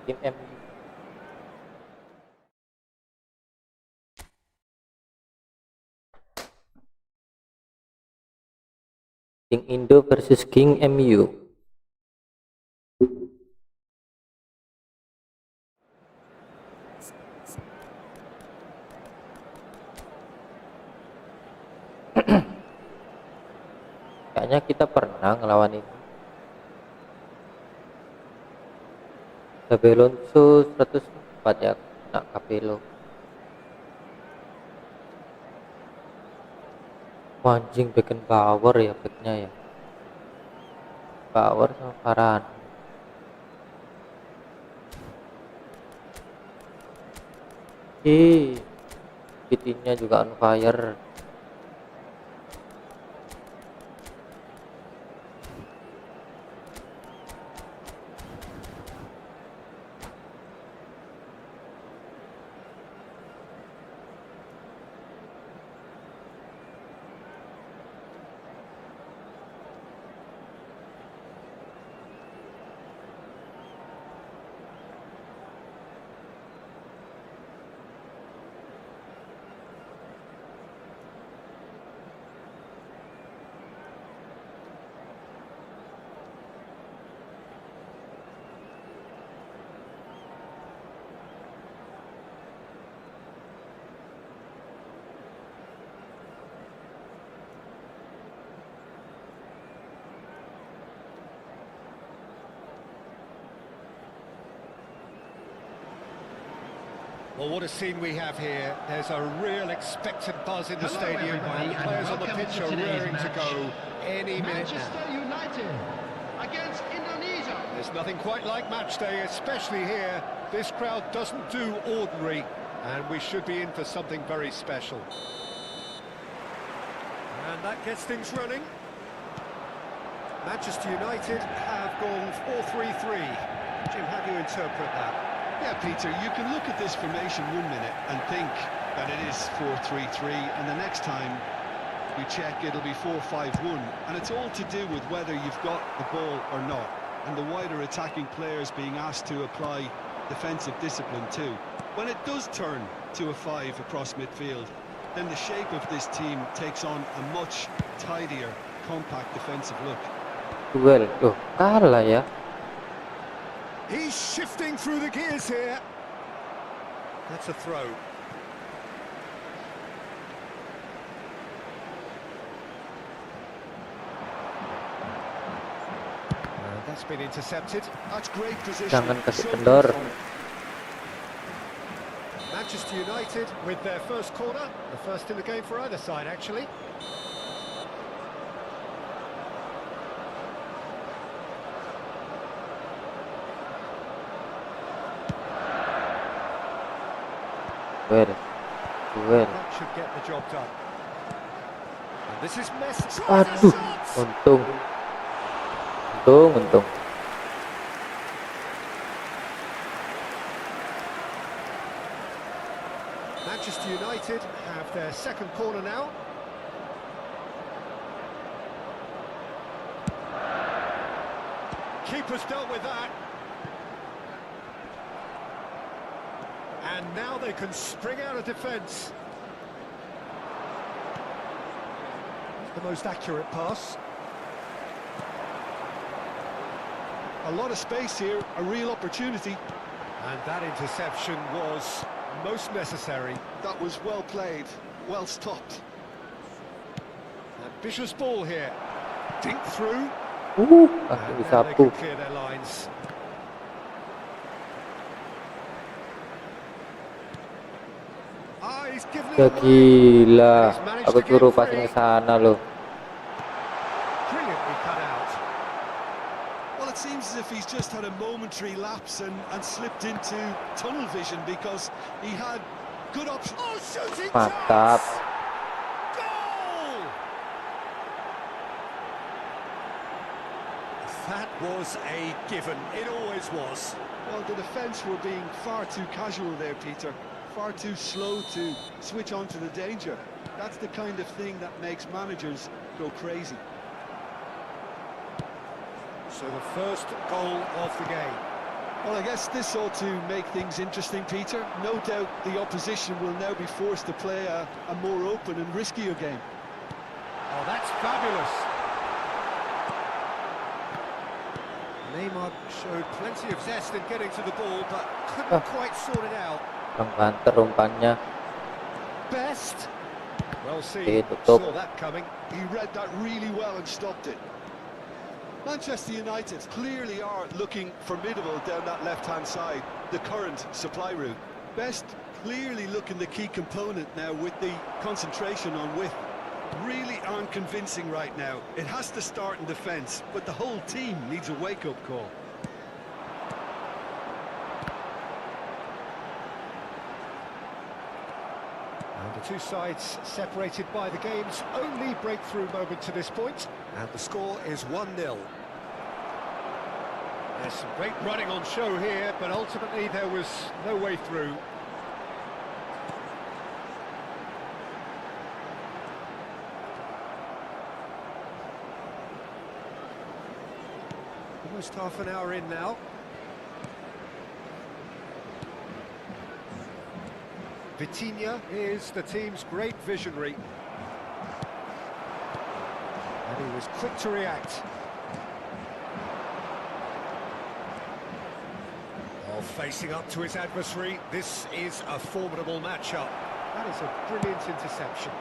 Tim MU. King Indo versus King MU. Kayaknya kita pernah ngelawan ini. Alonso 104 ya, kena Capello. Anjing bikin power ya backnya ya. Power sama Farhan. GT-nya juga on fire. Well, what a scene we have here. There's a real expectant buzz in the stadium, and the players on the pitch are raring to go any minute now. Manchester United against Indonesia. There's nothing quite like match day, especially here. This crowd doesn't do ordinary, and we should be in for something very special. And that gets things running. Manchester United have gone 4-3-3. Jim, how do you interpret that? Yeah, Peter, you can look at this formation 1 minute and think that it is 4-3-3, and the next time you check it'll be 4-5-1, and it's all to do with whether you've got the ball or not, and the wider attacking players being asked to apply defensive discipline too. When it does turn to a 5 across midfield, then the shape of this team takes on a much tidier, compact defensive look. Duel, kalah ya. He's shifting through the gears here. That's a throw. That's been intercepted. That's great position. Jangan kasih kendor. Manchester United with their first corner, the first in the game for either side actually. Duel. That should get the job done. And this is Messi. Aduh, untung. Manchester United have their second corner now. Keeper's dealt with that. And now they can spring out of defence. The most accurate pass. A lot of space here, a real opportunity. And that interception was most necessary. That was well played, well stopped. Ambitious ball here. Dink through. Kaki And now they sapu. can clear their lines. He's given it Ya away. gila, He's managed aku to get suruh free. passing ke sana loh. Brilliantly cut out. Well, it seems as if he's just had a momentary lapse and slipped into tunnel vision, because he had good options. Oh, shooting Mantap. chance! Goal! That was a given. It always was. Well, the defence were being far too casual there, Peter. Far too slow to switch on to the danger. That's the kind of thing that makes managers go crazy. So the first goal of the game. Well, I guess this ought to make things interesting, Peter. No doubt the opposition will now be forced to play a more open and riskier game. Oh, that's fabulous. Neymar showed plenty of zest in getting to the ball, but couldn't quite sort it out. Kurang banter umpannya. Best. Well seen. Tutup. Saw that coming. He read that really well and stopped it. Manchester United clearly are looking formidable down that left-hand side, the current supply route. Best clearly looking the key component now with the concentration on width. really aren't convincing right now. It has to start in defence, but the whole team needs a wake-up call. And the two sides separated by the game's only breakthrough moment to this point. And the score is 1-0. There's some great running on show here, but ultimately there was no way through. Almost half an hour in now. Vitinha is the team's great visionary. And he was quick to react. Oh, facing up to his adversary, this is a formidable matchup. That is a brilliant interception.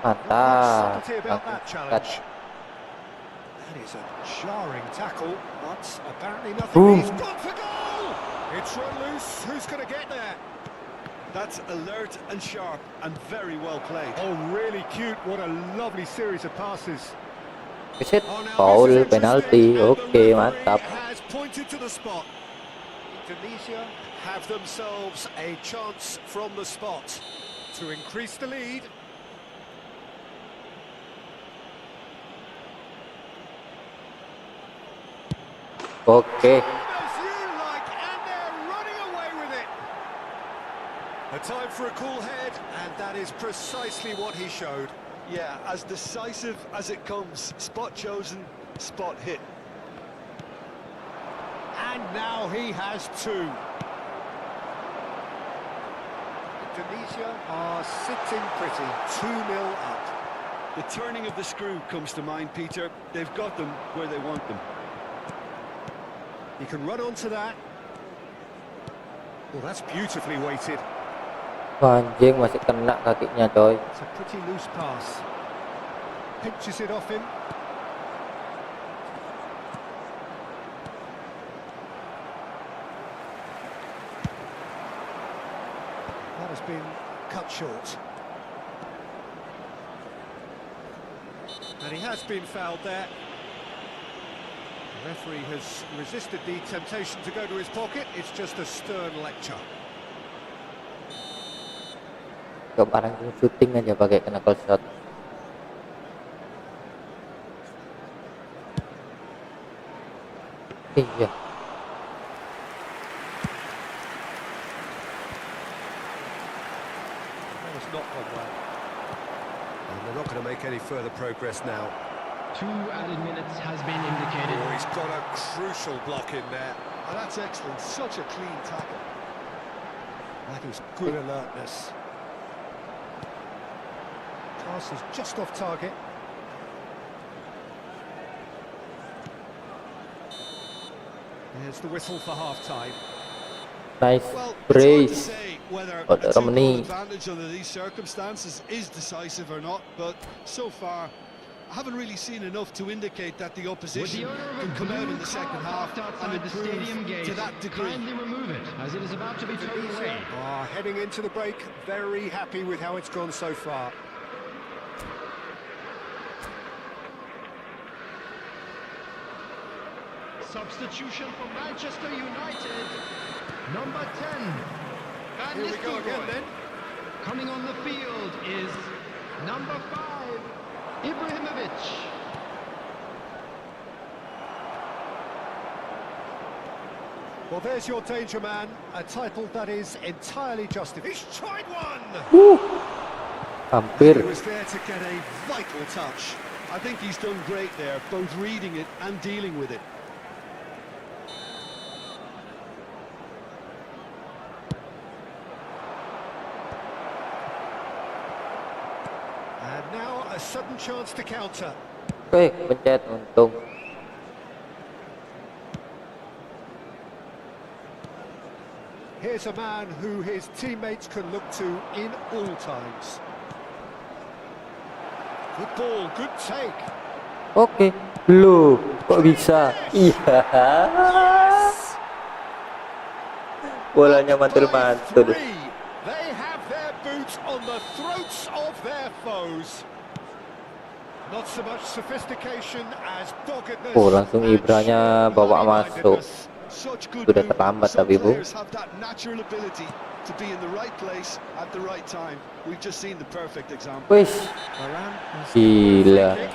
Mantap. Subtlety about that challenge. That is a jarring tackle, but apparently nothing. Boom. He's gone for goal! It's run loose. Who's going to get there? That's alert and sharp and very well played. Oh, really cute. What a lovely series of passes. Keset, Oh, now foul, this is penalti. interesting, and Oke, the referee mantap. has pointed to the spot. Indonesia have themselves a chance from the spot to increase the lead. Oke. As you like, and they're running away with it. A time for a cool head, and that is precisely what he showed. Yeah, as decisive as it comes. Spot chosen, spot hit. And now he has two. Indonesia are sitting pretty, 2-0 up. The turning of the screw comes to mind, Peter. They've got them where they want them. He can run onto that. Well, that's beautifully weighted. Wah, anjing masih kena kakinya coy. It's a pretty loose pass. Pinches it off him. That has been cut short. And he has been fouled there. The referee has resisted the temptation to go to his pocket. It's just a stern lecture. Coba langsung shooting aja pakai knuckle shot. Iya. That has not gone well. And they're not going to make any further progress now. 2 added minutes has been indicated. Oh, he's got a crucial block in there. Oh, that's excellent. Such a clean tackle. That is good alertness. Pass is just off target. There's the whistle for half-time. Nice Well, it's hard to brace. say whether Oh, a the two-goal Romani. advantage under these circumstances is decisive or not, but so far I haven't really seen enough to indicate that the With opposition the owner of can a come out blue in the car second half parked and outside the stadium improve gate, to that degree. kindly remove it, as it is about to be towed away. Heading into the break, very happy with how it's gone so far. Substitution for Manchester United, number 10. Van Here we go again Nistelrooy. then. Coming on the field is number 5, Ibrahimovic. Well, there's your danger man, a title that is entirely justified. He's tried one! Hampir. He was there to get a vital touch. I think he's done great there, both reading it and dealing with it. And now a sudden chance to counter. Oke, pencet untung. Here's a man who his teammates can look to in all times. Good ball, good take. Oke, loh, kok bisa? Iya. Bolanya mantul-mantul. They have their boot on the throats of their foes. Not so much sophistication as doggedness. Oh, langsung Ibranya bawa masuk. Such good Sudah movement. terlambat Some tapi Bu. players have that natural ability to be in the right place at the right time. We've just seen the perfect example. Wih, Varane has gila. free kick.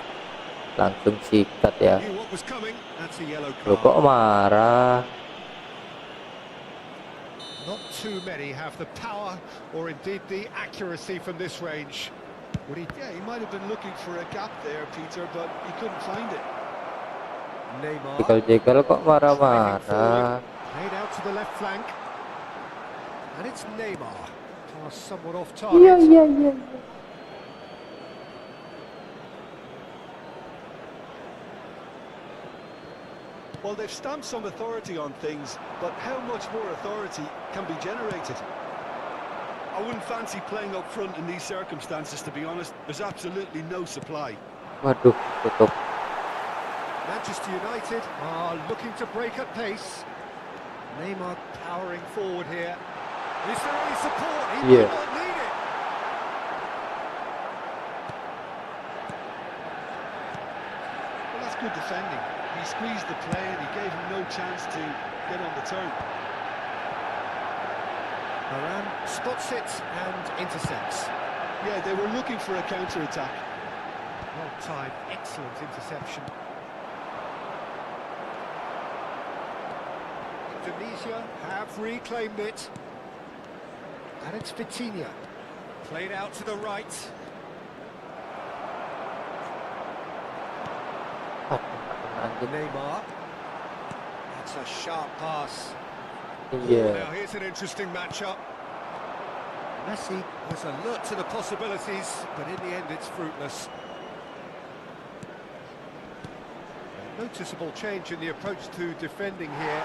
Langsung sikat ya. Knew what was coming. That's a yellow Loh, kok card. marah? Not too many have the power or indeed the accuracy from this range. Would he? Yeah, he might have been looking for a gap there, Peter, but he couldn't find it. Neymar. Jegal kok marah-marah? Played out to the left flank. And it's Neymar. Pass somewhat off Iya, target. iya, iya. Well, they've stamped some authority on things, but how much more authority can be generated? I wouldn't fancy playing up front in these circumstances, to be honest. There's absolutely no supply. Waduh, tutup. Manchester United are looking to break at pace. Neymar powering forward here. Is there any support? He Yeah. will not need it. Well, that's good defending. He squeezed the play and he gave him no chance to get on the turn. Varane spots it and intercepts. Yeah, they were looking for a counter-attack. Well timed, excellent interception. Indonesia have reclaimed it. And it's Vitinha. Played out to the right. Neymar. That's a sharp pass. Iya. Now here's an interesting matchup. Messi was alert to the possibilities, but in the end it's fruitless. A noticeable change in the approach to defending here.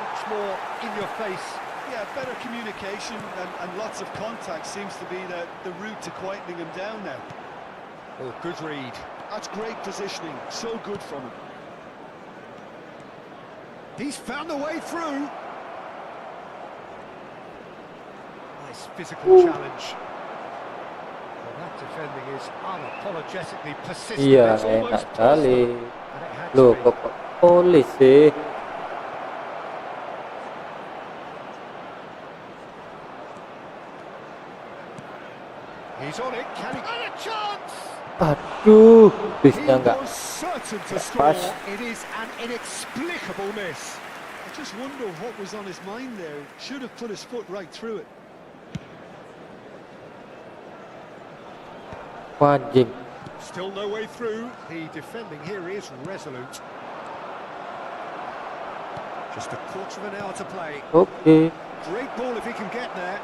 Much more in your face. Yeah, better communication and lots of contact seems to be the route to quietening him down now. Oh, good read. That's great positioning, so good from him. He's found the way through. Nice physical challenge. Well, that defending is unapologetically persistent. Iya, It's enak almost kali. personal, and it had to Loh, be. kok polis sih? He's on it. Can he? And a chance! Aduh, He bisnya nggak was certain to pas. score. It is an inexplicable miss. I just wonder what was on his mind there. Should have put his foot right through it. Anjing. Still no way through. The defending here is resolute. Just a quarter of an hour to play. Oke. Great ball if he can get there.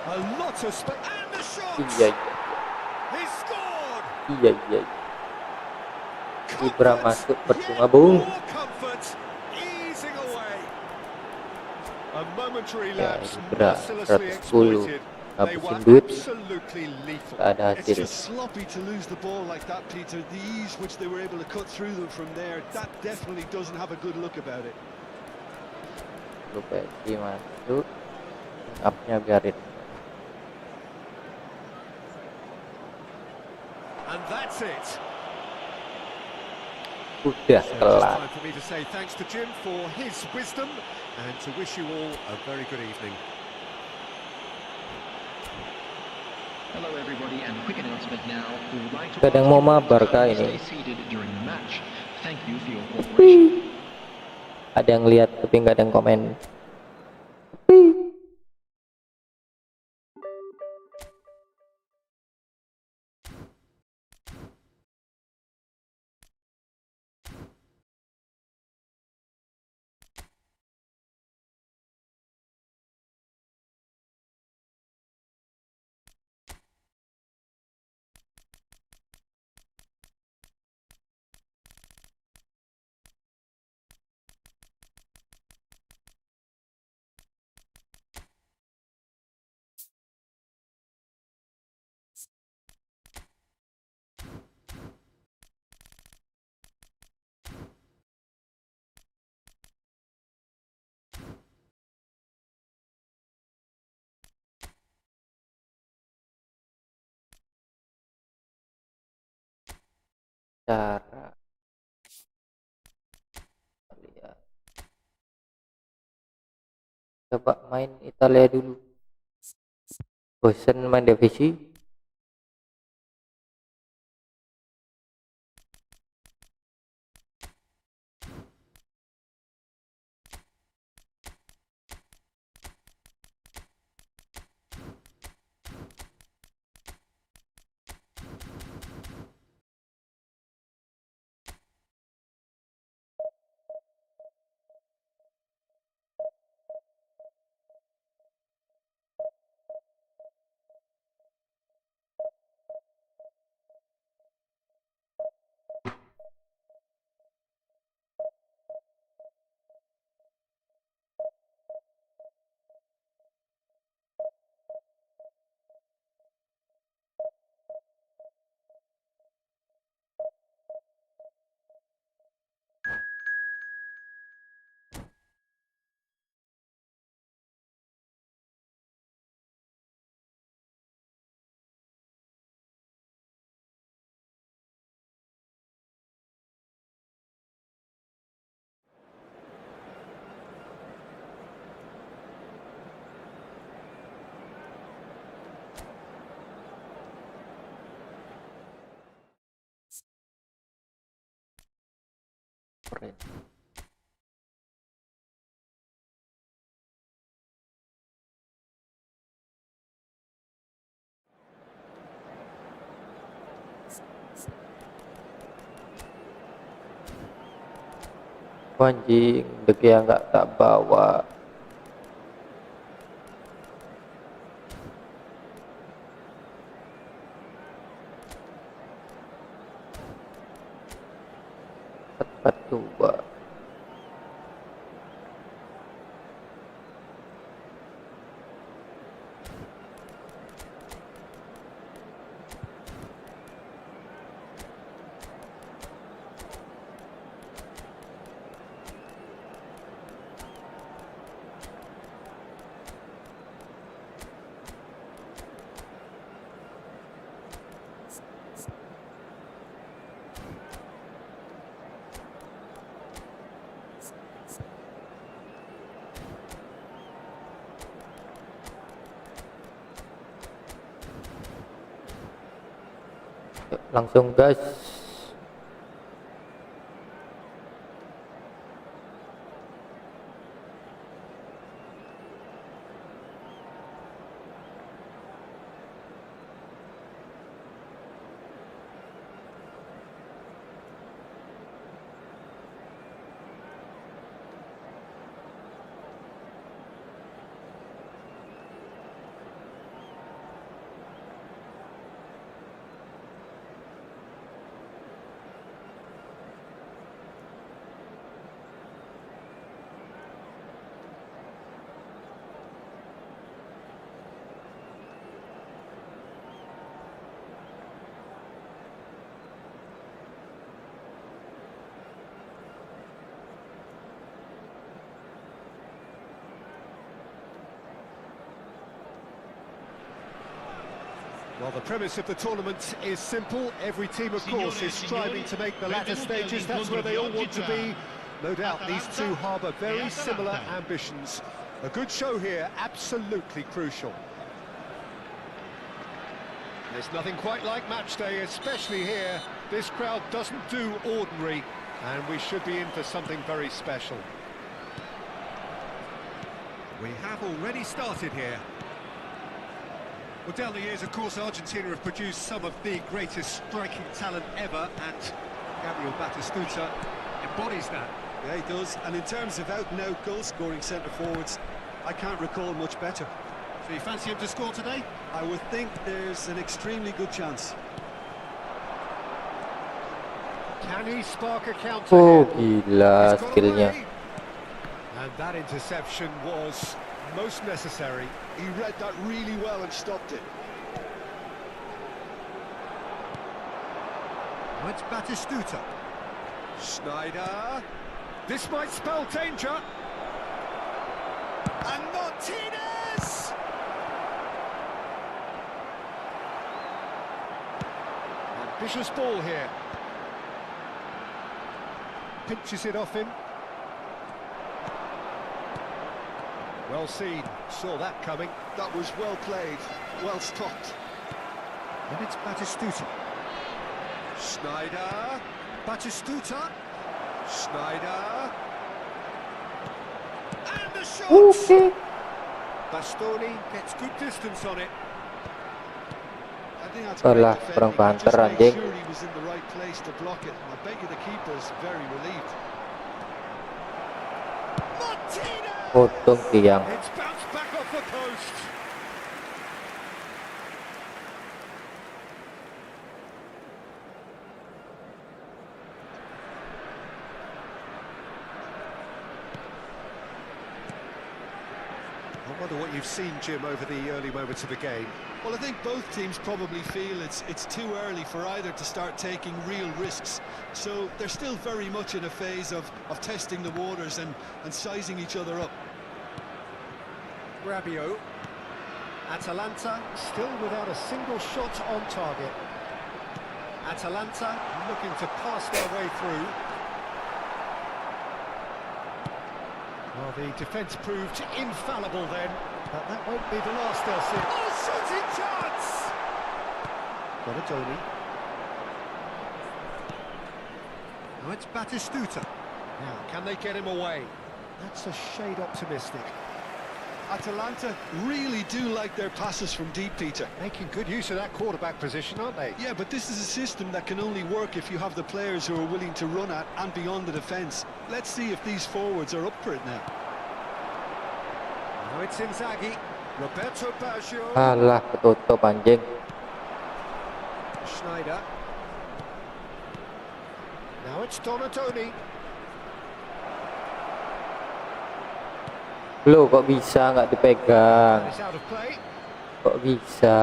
A lot of space. And the shot! Iya, He scored! iya, iya. Ibra Comfort, masuk percuma, yet Bung. more comfort, easing away. A momentary Ya, lapse Ibra mercilessly 110 exploited. They were habisin duit, absolutely lethal. nggak ada It's hasil. just sloppy to lose the ball like that, Peter. The ease which they were able to cut through them from there, that definitely doesn't have a good look about it. Pesi masuk, upnya biarin. And that's it. Udah So just kelar. time for me to say thanks to Jim for his wisdom and to wish you all a very good evening. Hello everybody, and a quick announcement now. We would like to Ada yang mau mabar kah ini? stay seated during the match. Thank you for your cooperation. Ada yang lihat tapi nggak ada yang komen. cara lihat. Coba main Italia dulu, bosen main divisi. Keren. Anjing, degi nggak tak bawa. Tepat coba. Langsung gas. Well, the premise of the tournament is simple. Every team, of course, is striving to make the latter stages. That's where they all want to be. No doubt these two harbour very similar ambitions. A good show here, absolutely crucial. There's nothing quite like match day, especially here. This crowd doesn't do ordinary, and we should be in for something very special. We have already started here. Well, down the years, of course, Argentina have produced some of the greatest striking talent ever, and Gabriel Batistuta embodies that. Yeah, he does. And in terms of out-and-out goal-scoring centre-forwards, I can't recall much better. So you fancy him to score today? I would think there's an extremely good chance. Can he spark a counter Oh, here? gila He's got skillnya. away. And that interception was most necessary. He read that really well and stopped it. Well, it's Batistuta. Schneider. This might spell danger. And Martinez! Ambitious ball here. Pinches it off him. Well seen, saw that coming. That was well played, well stopped. And it's Batistuta. Schneider. Batistuta. Schneider. And the shot! Okay. Bastoni gets good distance on it. I think that's Alah, great kurang defending. He banter, just made anjing. sure he was in the right place to block it. I bet you the keeper's very relieved. Martina! Potong tiang. It's bounced back off the post. I wonder what you've seen, Jim, over the early moments of the game. Well, I think both teams probably feel it's too early for either to start taking real risks. So they're still very much in a phase of testing the waters and sizing each other up. Rabiot. Atalanta still without a single shot on target. Atalanta looking to pass their way through. Well, the defence proved infallible then, but that won't be the last they'll see. Oh, shooting chance! Donati. Now it's Batistuta. Now, can they get him away? That's a shade optimistic. Atalanta really do like their passes from deep, Peter. Making good use of that quarterback position, aren't they? Yeah, but this is a system that can only work if you have the players who are willing to run at and beyond the defence. Let's see if these forwards are up for it now. Now it's Inzaghi. Roberto Baggio. Alah, ketutup anjing. Schneider. Now it's Donati. Loh, kok bisa nggak dipegang? That is out of play. Kok bisa?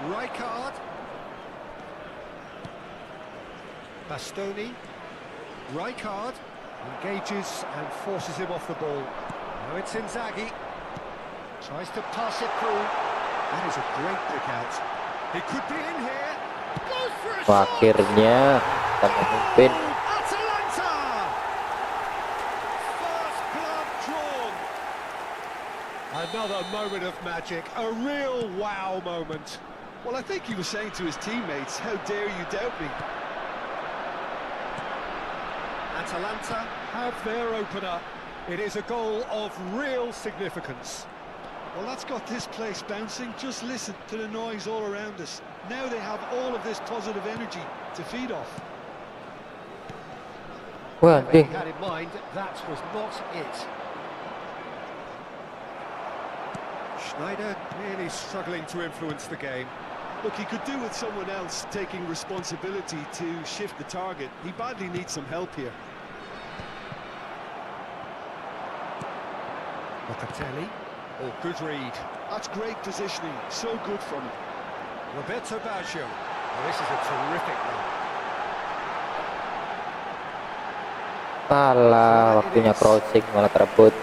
Rijkaard. Bastoni. Rijkaard engages and forces him off the ball. Now it's Inzaghi. Tries to pass it through. That is a great pick out. He could be in here. Goes for a Wah, shot. akhirnya kita memimpin. Atalanta! First blood drawn. Another moment of magic. A real wow moment. Well, I think he was saying to his teammates, how dare you doubt me? Atalanta have their opener. It is a goal of real significance. Well, that's got this place bouncing. Just listen to the noise all around us. Now they have all of this positive energy to feed off. Wah, He ding. had in mind that was not it. Schneider really struggling to influence the game. Look, he could do with someone else taking responsibility to shift the target. He badly needs some help here. Locatelli. Oh, good read. That's great positioning. So good from him. Roberto Baggio. Oh, this is a terrific run. Alah, waktunya crossing malah terebut.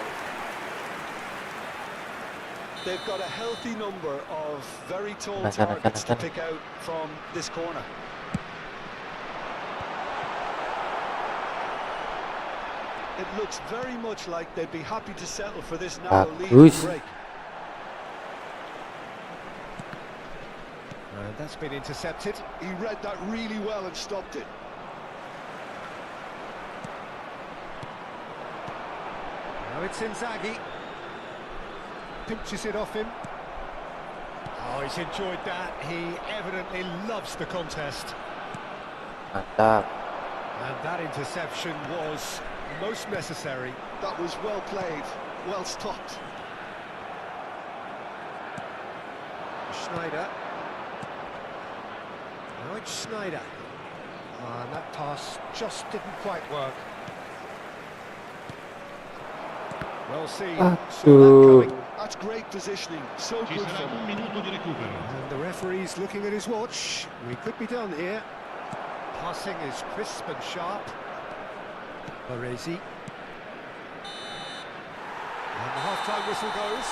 They've got a healthy number of very tall Sana, targets to sana. pick out from this corner. It looks very much like they'd be happy to settle for this narrow lead Bagus. and break. And that's been intercepted. He read that really well and stopped it. Now it's Inzaghi. Pinches it off him. Oh, he's enjoyed that. He evidently loves the contest. Mantap. And that interception was most necessary. That was well played, well stopped. Schneider. Now it's Schneider. And that pass just didn't quite work. Well seen. Saw that Aduh. coming. That's great positioning, so Ci good sarà from un him. minuto di recupero. And the referee's looking at his watch. We could be done here. Passing is crisp and sharp. Baresi. And the half-time whistle goes.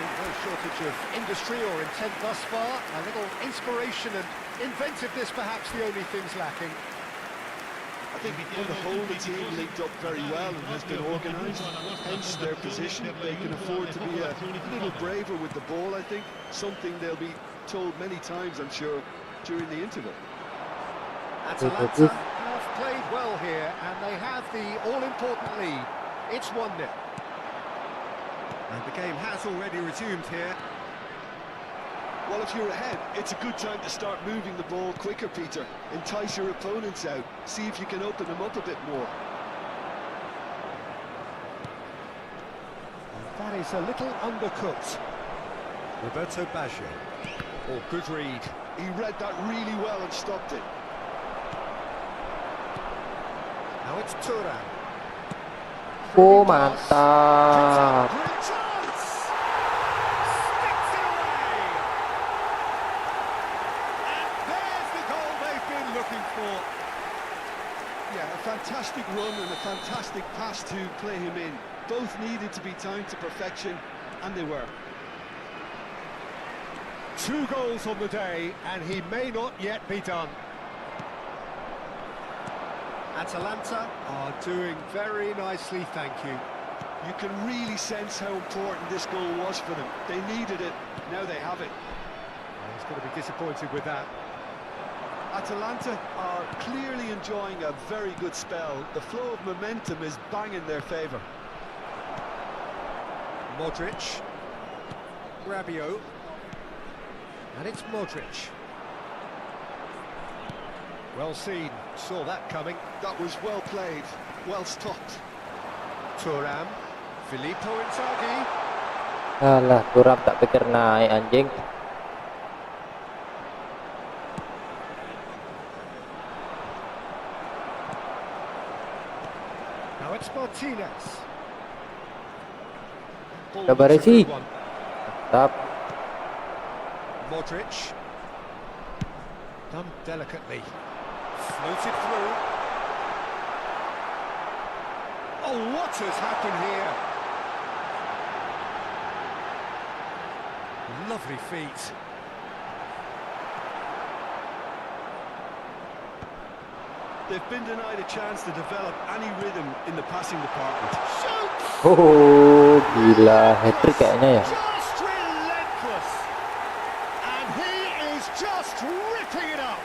been no shortage of industry or intent thus far. A little inspiration and inventiveness, perhaps the only things lacking. I think on the whole the team linked up very well and has been organised, hence their position. They can afford to be a little braver with the ball, I think, something they'll be told many times, I'm sure, during the interval. Atalanta have played well here, and they have the all-important lead. It's 1-0. And the game has already resumed here. Well, if you're ahead, it's a good time to start moving the ball quicker, Peter. Entice your opponents out. See if you can open them up a bit more. And that is a little undercooked. Roberto Baggio. Oh, good read. He read that really well and stopped it. Now it's Thuram. Oh, mantap. Great chance! Sticks it away! And there's the goal they've been looking for. Yeah, a fantastic run and a fantastic pass to play him in. Both needed to be timed to perfection, and they were. 2 goals on the day, and he may not yet be done. Atalanta are doing very nicely, thank you. You can really sense how important this goal was for them. They needed it, now they have it. He's going to be disappointed with that. Atalanta are clearly enjoying a very good spell. The flow of momentum is bang in their favour. Modric. Rabiot. And it's Modric. Well seen, saw that coming. That was well played, well stopped. Thuram. Filippo Inzaghi. Alah, Thuram tak pikir naik anjing. Now it's Martinez. Ball Sabar was a sih. good one. Mantap. Modric. Done delicately. Floated through. Oh, what has happened here? Lovely feet. They've been denied a chance to develop any rhythm in the passing department. Shoots! Oh, gila, hat-trick kayaknya ya. Just relentless. And he is just ripping it up.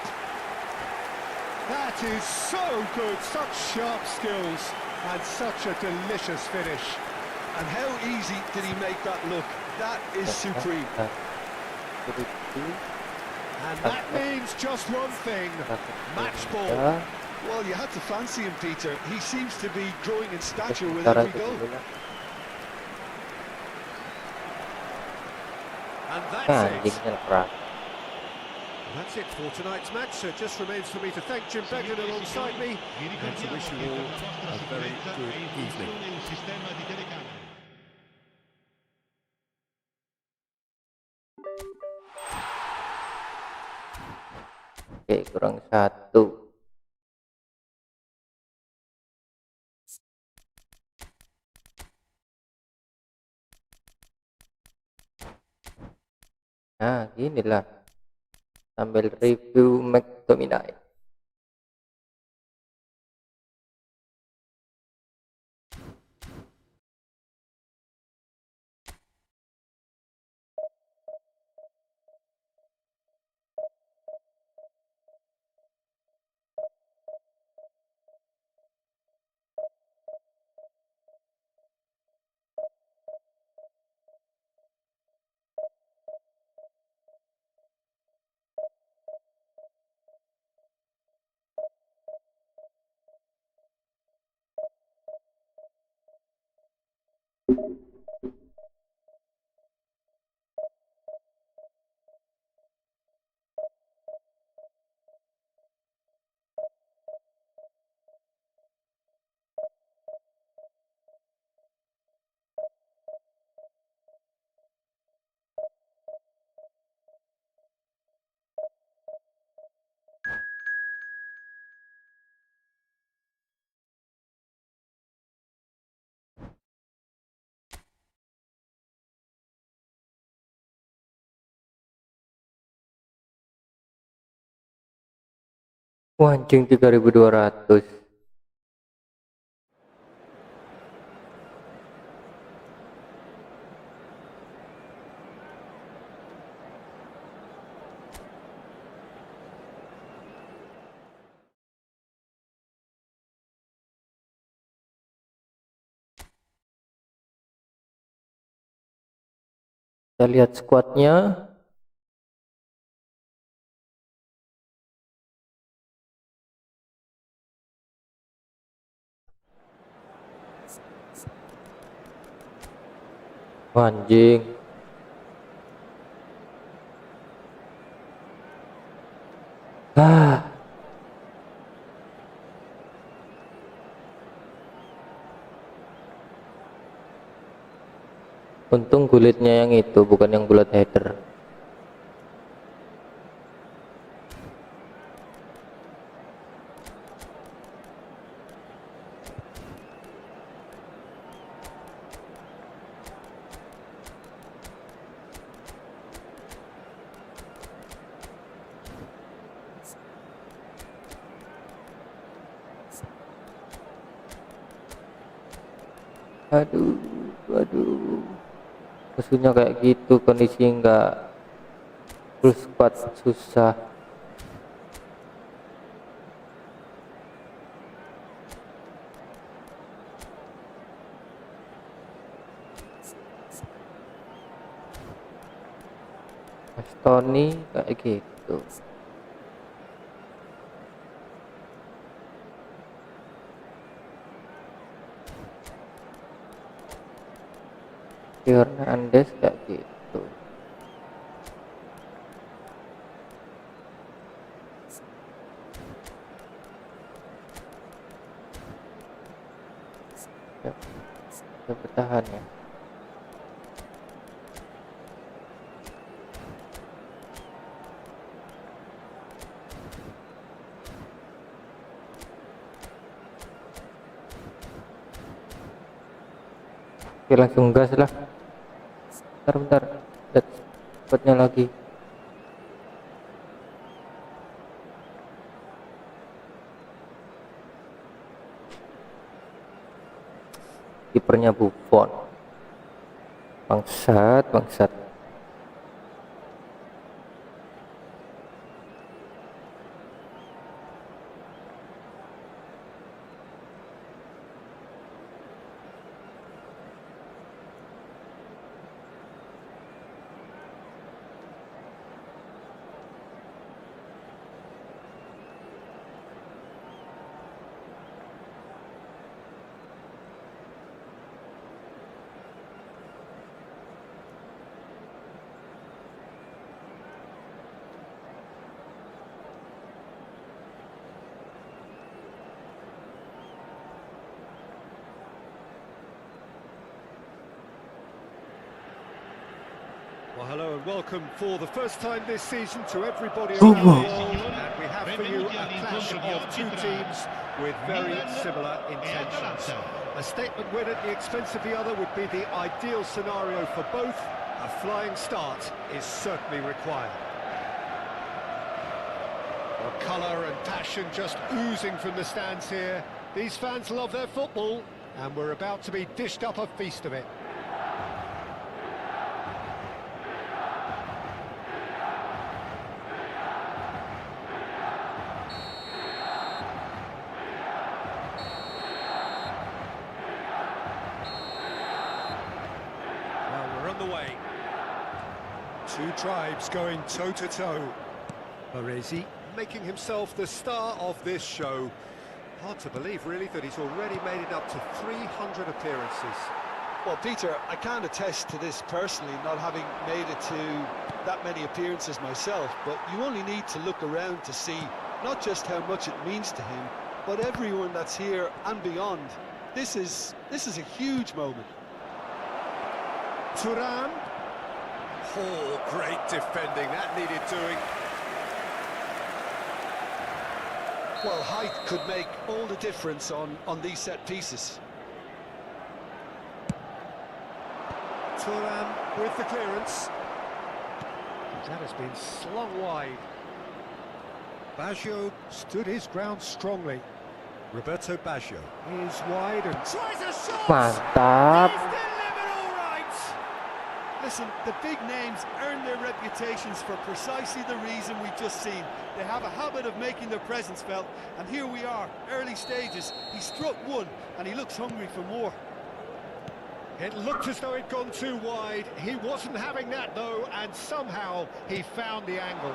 That is so good, such sharp skills and such a delicious finish. And how easy did he make that look? That is supreme. And that means just one thing, match ball. Well, you had to fancy him, Peter. He seems to be growing in stature with every goal. And that's it. Anjingnya keras. That's it for tonight's match. So it just remains for me to thank Jim Beggan alongside me and to wish you all a very good evening. Oke, kurang 1. Nah, ginilah sambil review McTominay. Wah, anjing 3200. Kita lihat squadnya. Anjing. Untung kulitnya yang itu, bukan yang bulat header. Aduh, musuhnya kayak gitu, kondisi nggak full squad susah. Mas Tony kayak gitu. Andes kayak gitu. Ya, bertahan ya. Oke, langsung gas lah. Bentar, lihat spotnya lagi. Kipernya Buffon. Bangsat. Well, hello and welcome for the first time this season to everybody around the world, and we have for you a clash of two teams with very similar intentions. A statement win at the expense of the other would be the ideal scenario for both. A flying start is certainly required. Well, colour and passion just oozing from the stands here. These fans love their football, and we're about to be dished up a feast of it. Two tribes going toe-to-toe. Baresi making himself the star of this show. Hard to believe, really, that he's already made it up to 300 appearances. Well, Peter, I can't attest to this personally, not having made it to that many appearances myself, but you only need to look around to see not just how much it means to him, but everyone that's here and beyond. This is a huge moment. Thuram. Oh, great defending, that needed doing. Well, height could make all the difference on these set pieces. Thuram with the clearance. That has been slung wide. Baggio stood his ground strongly. Roberto Baggio is wide and tries a shot. Mantap. He's delivered all right. Listen, the big names earn their reputations for precisely the reason we've just seen. They have a habit of making their presence felt, and here we are, early stages. He struck one, and he looks hungry for more. It looked as though it'd gone too wide. He wasn't having that though, and somehow he found the angle.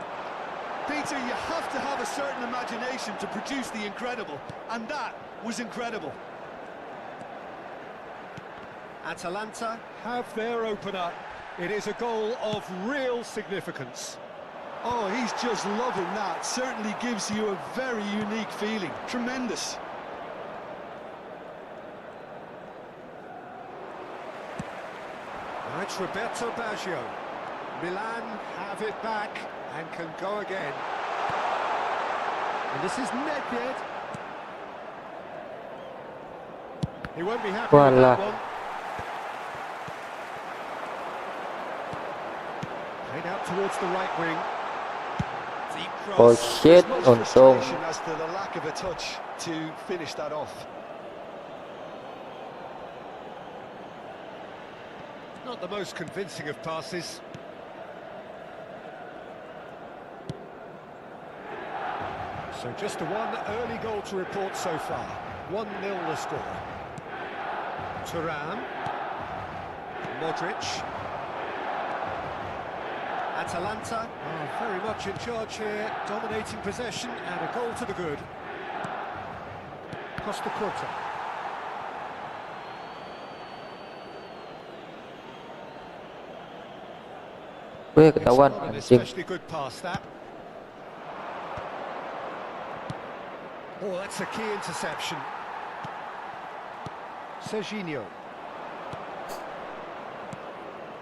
Peter, you have to have a certain imagination to produce the incredible, and that was incredible. Atalanta have their opener. It is a goal of real significance. Oh, he's just loving that. Certainly gives you a very unique feeling. Tremendous. Now it's Roberto Baggio. Milan have it back and can go again. And this is Nedved. He won't be happy with that one. Played out towards the right wing. Deep cross. Oh shit, Much untung. frustration as to the lack of a touch to finish that off. Not the most convincing of passes. So just a one early goal to report so far. 1-0 the score. Thuram. Modric. Atalanta are very much in charge here, dominating possession and a goal to the good. Costa Curta. Weh, It's ketahuan not an anjing. especially good pass, that. Oh, that's a key interception. Serginho.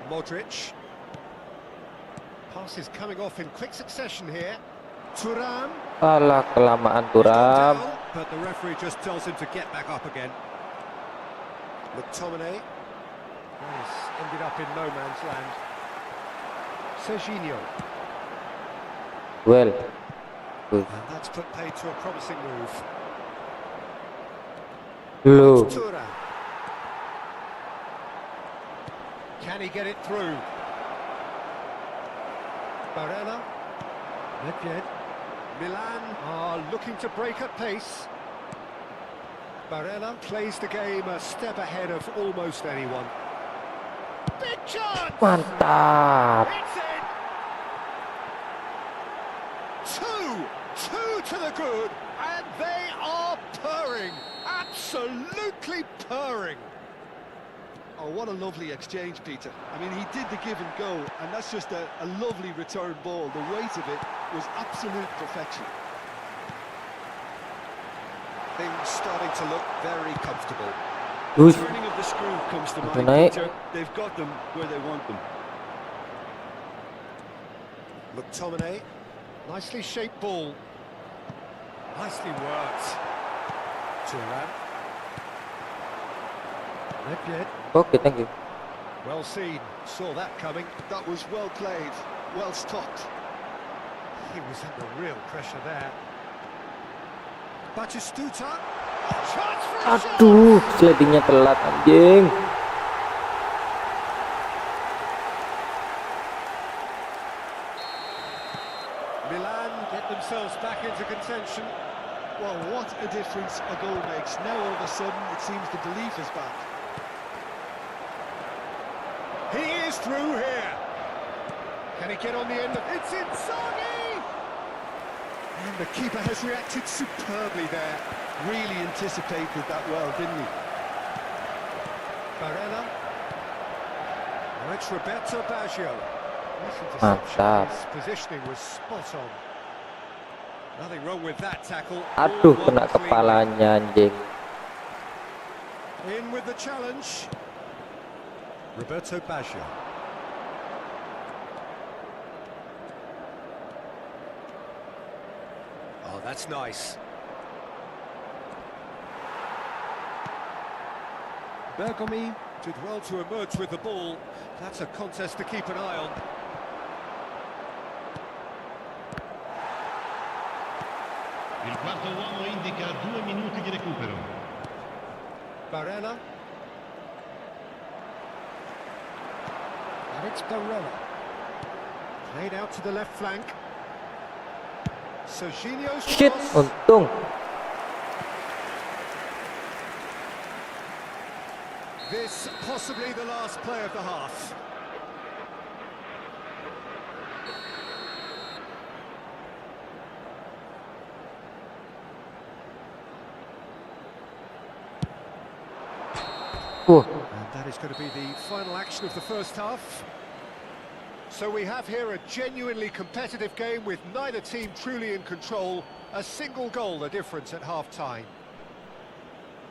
Modric. Pass is coming off in quick succession here. Thuram. Alah, kelamaan He's gone Thuram. down, but the referee just tells him to get back up again. McTominay. He's ended up in no man's land. Serginho. Well, good. And that's put paid to a promising move. Lu. Thuram. Can he get it through? Barella. Nedved. Milan are looking to break at pace. Barella plays the game a step ahead of almost anyone. Big chance! Mantap. It's in! Two to the good, and they are purring. Absolutely purring. Oh, what a lovely exchange, Peter. I mean, he did the give and go, and that's just a lovely return ball. The weight of it was absolute perfection. Things starting to look very comfortable. Ush. Turning of the screw comes to mind, Naik. Peter. They've got them where they want them. McTominay. Nicely shaped ball. Nicely worked. Thuram. Nedved. Okay, thank you. Well seen. Saw that coming. That was well played, well stopped. He was under real pressure there. Batistuta. Chance for a shot. Aduh, slidingnya telat anjing. Milan get themselves back into contention. Well, what a difference a goal makes. Now all of a sudden it seems the belief is back. He is through here. Can he get on the end of it? It's Inzaghi! And the keeper has reacted superbly there. Really anticipated that well, didn't he? Barella. Now it's Roberto Baggio. Mantap. His positioning was spot on. Nothing wrong with that tackle. Aduh, All kena one clean. kepalanya anjing. In with the challenge. Roberto Baggio. Oh, that's nice. Bergomi did well to emerge with the ball. That's a contest to keep an eye on. Il quarto uomo indica 2 minuti di recupero. Barella. And it's Barella. Played out to the left flank. Serginho's Shit, cross. untung. This possibly the last play of the half. And that is going to be the final action of the first half. So we have here a genuinely competitive game with neither team truly in control. A single goal the difference at half-time.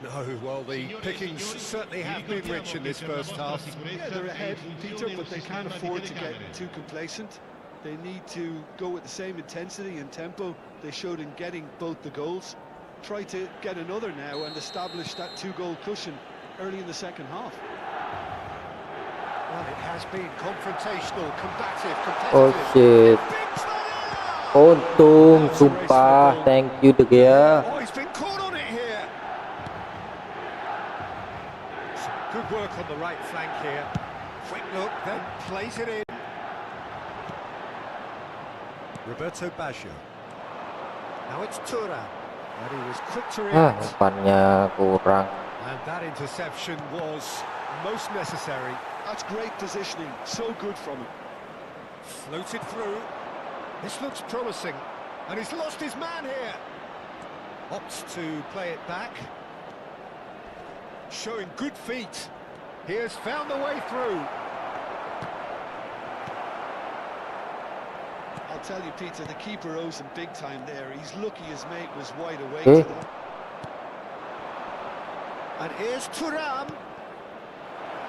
No, well, the pickings certainly have been rich in this first half. Yeah, they're ahead, Peter, but they can't afford to get too complacent. They need to go with the same intensity and tempo they showed in getting both the goals. Try to get another now and establish that 2-goal cushion early in the second half. Well, it has been confrontational, combative, Oh competitive. shit. Untung, sumpah. Thank you, De Gea. Oh, he's been caught on it here. Some good work on the right flank here. Quick look, then plays it in. Roberto Baggio. Now it's Thuram. And he was quick to react. Umpannya kurang. And that interception was most necessary. That's great positioning, so good from him. Floated through. This looks promising. And he's lost his man here. Opts to play it back. Showing good feet. He has found the way through. I'll tell you, Peter, the keeper owes him big time there. He's lucky his mate was wide awake Okay. to that. And here's Thuram.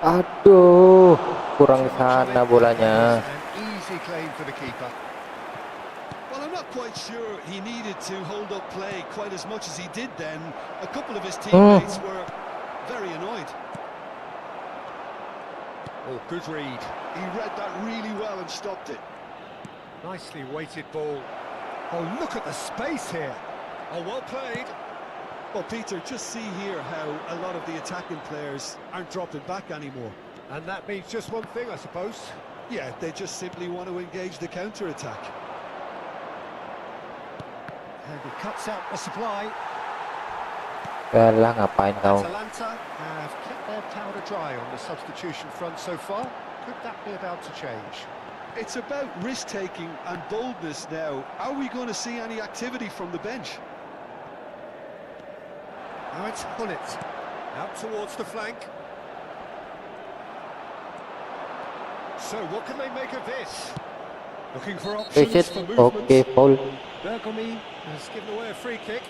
Aduh, kurang sana bolanya. An easy claim for the keeper. Well, I'm not quite sure he needed to hold up play quite as much as he did then. A couple of his teammates were very annoyed. Oh, good read. He read that really well and stopped it. Nicely weighted ball. Oh, look at the space here. Oh, well played. Well, Peter, just see here how a lot of the attacking players aren't dropping back anymore. And that means just one thing, I suppose. Yeah, they just simply want to engage the counter-attack. And he cuts out the supply. Yalah, ngapain kau? Atalanta have kept their powder dry on the substitution front so far. Could that be about to change? It's about risk-taking and boldness now. Are we going to see any activity from the bench? Now it's Hullet. Out towards the flank. So what can they make of this? Looking for Okay, options shit. for movement. Okay, foul. Bergomi has given away a free kick.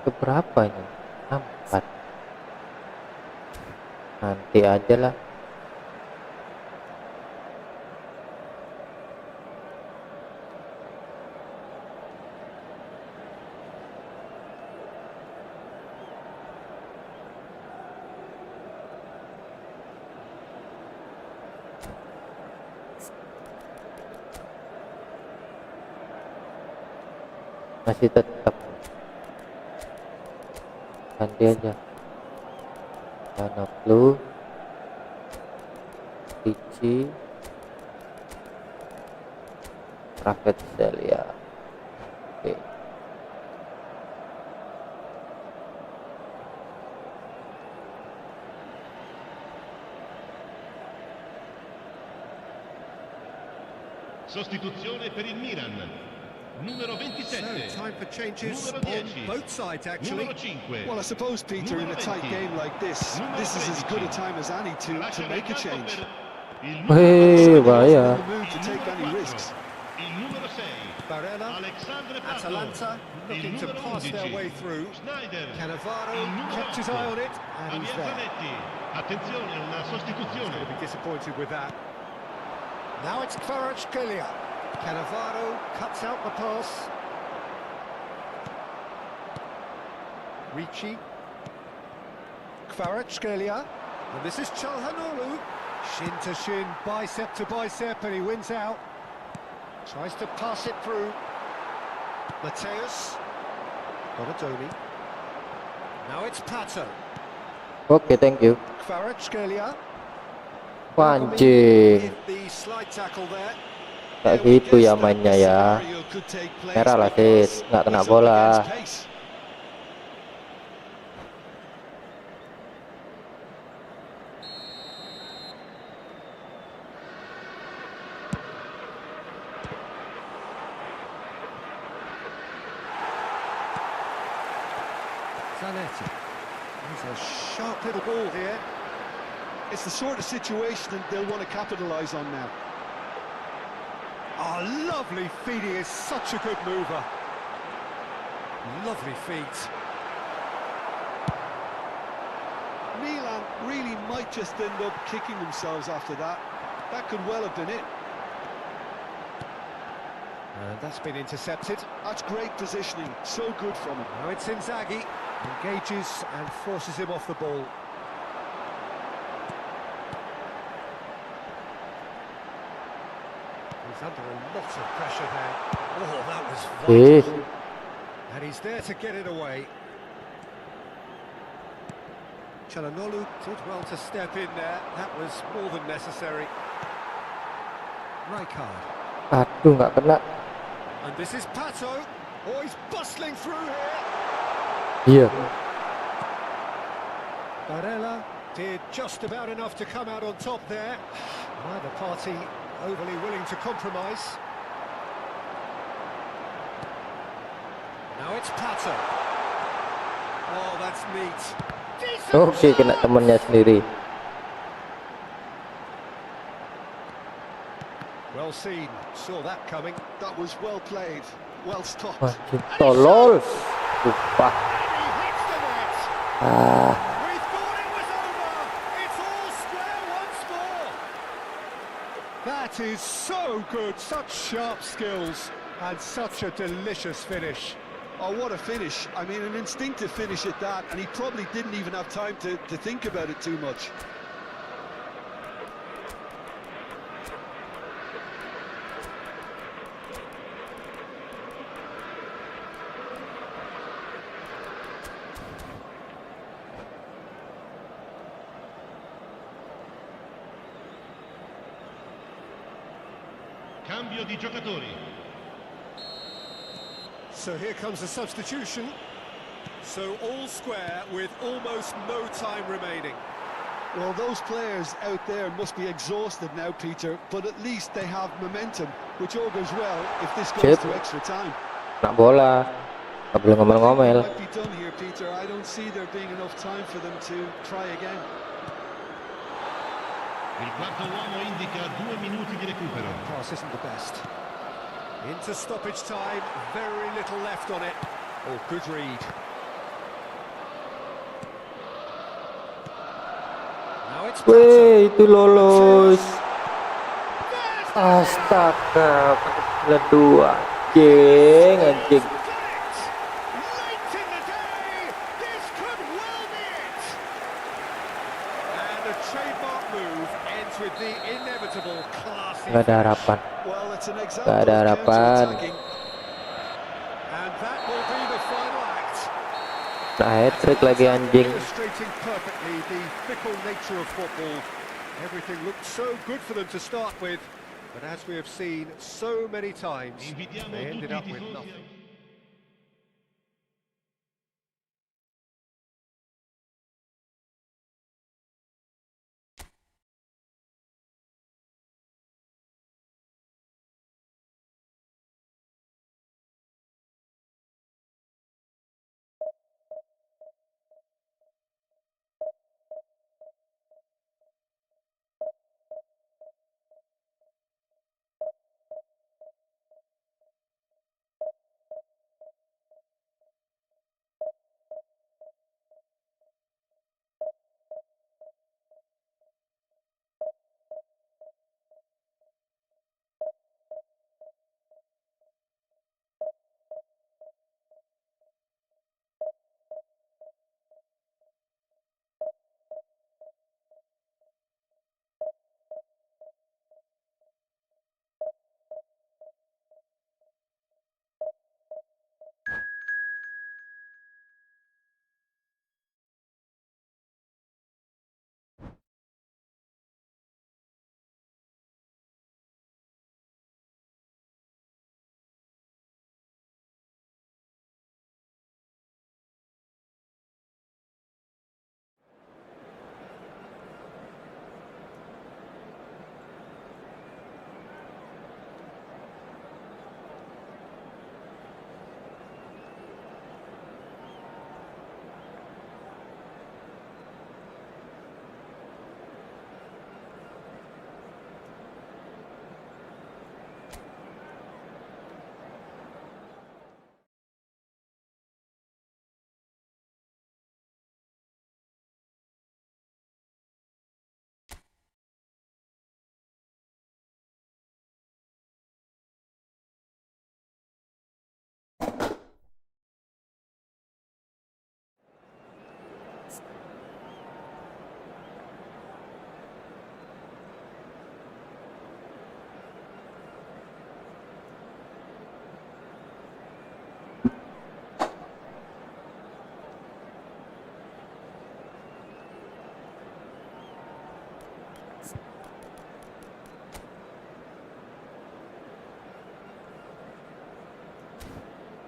Keberapa ini? 4. Nanti aja lah. Masih tetap ganti aja. Bantu, Bisa, Raket Celia. Oke. Sostituzione per il Milan. Numero 27. So, time for changes Numero on 10. both sides, actually. Numero 5. Well, I suppose, Peter, in a tight game like this is as good a time as any to make a change. Weh, bahaya. In the mood to take any risks. Il numero 6. Barella, Alexandre Pato. Atalanta looking to pass their way through. Schneider. Cannavaro Il numero kept his 8. eye on it, and he's there. Zanetti. Attenzione, una He's sostituzione. going to be disappointed with that. Now it's Kvaratskhelia. Cannavaro cuts out the pass. Ricci. Kvaratskhelia. And this is Çalhanoğlu. Shin to shin, bicep to bicep, and he wins out. Tries to pass it through. Mateus. Donasi. Now it's Pato. Oke, thank you. Kvaratskhelia. Anjing, The slide tackle there. kayak gitu ya mainnya ya. Merah lah sis, nggak kena bola. Zanetti. He's a sharp little ball here. It's the sort of situation that they'll want to capitalise on now. Oh, lovely feet. He is such a good mover. Lovely feet. Milan really might just end up kicking themselves after that. That could well have been it. And that's been intercepted. That's great positioning. So good from him. Now it's Inzaghi. Engages and forces him off the ball. He's under a lot of pressure there. Oh, that was vital. And he's there to get it away. Çalhanoğlu did well to step in there. That was more than necessary. Rijkaard. Aduh, nggak kena. And this is Pato. Oh, he's bustling through here. Iya. Barella did just about enough to come out on top there. Neither party overly willing to compromise. Now it's Pato. Oh, that's neat. Oke, kena temennya sendiri. Well seen. Saw that coming. That was well played. Well stopped. Anjing, tolol. Sumpah. And he hits the net. Ah, We thought it was over. It's all square once more. That is so good. Such sharp skills and such a delicious finish. Oh, what a finish. I mean, an instinctive finish at that, and he probably didn't even have time to think about it too much. Cambio di giocatori. So here comes a substitution. So all square with almost no time remaining. Well, those players out there must be exhausted now, Peter, but at least they have momentum, which all goes well if this goes to extra time. kena bola. Nggak boleh ngomel-ngomel. Might be done here, Peter. I don't see there being enough time for them to try again. Il quarto uomo indica 2 minuti di recupero. Pass isn't the best. Into stoppage time, very little left on it. Oh, good read. Now it's Weh, itu lolos. Astaga, benar dua. Anjing, anjing. Late in the day, this could well be it. And the trademark move ends with the inevitable classy Nggak ada finish. harapan. Well, it's an Nggak example ada of harapan. counter-attacking. And that will be the final act. Nah, hat-trick lagi anjing. Illustrating perfectly the fickle nature of football. Everything looked so good for them to start with, but as we have seen so many times, Invitiamo they tutti ended i up with tifosi nothing. a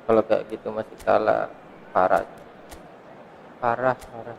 Kalau kayak gitu masih kalah, parah, parah, parah.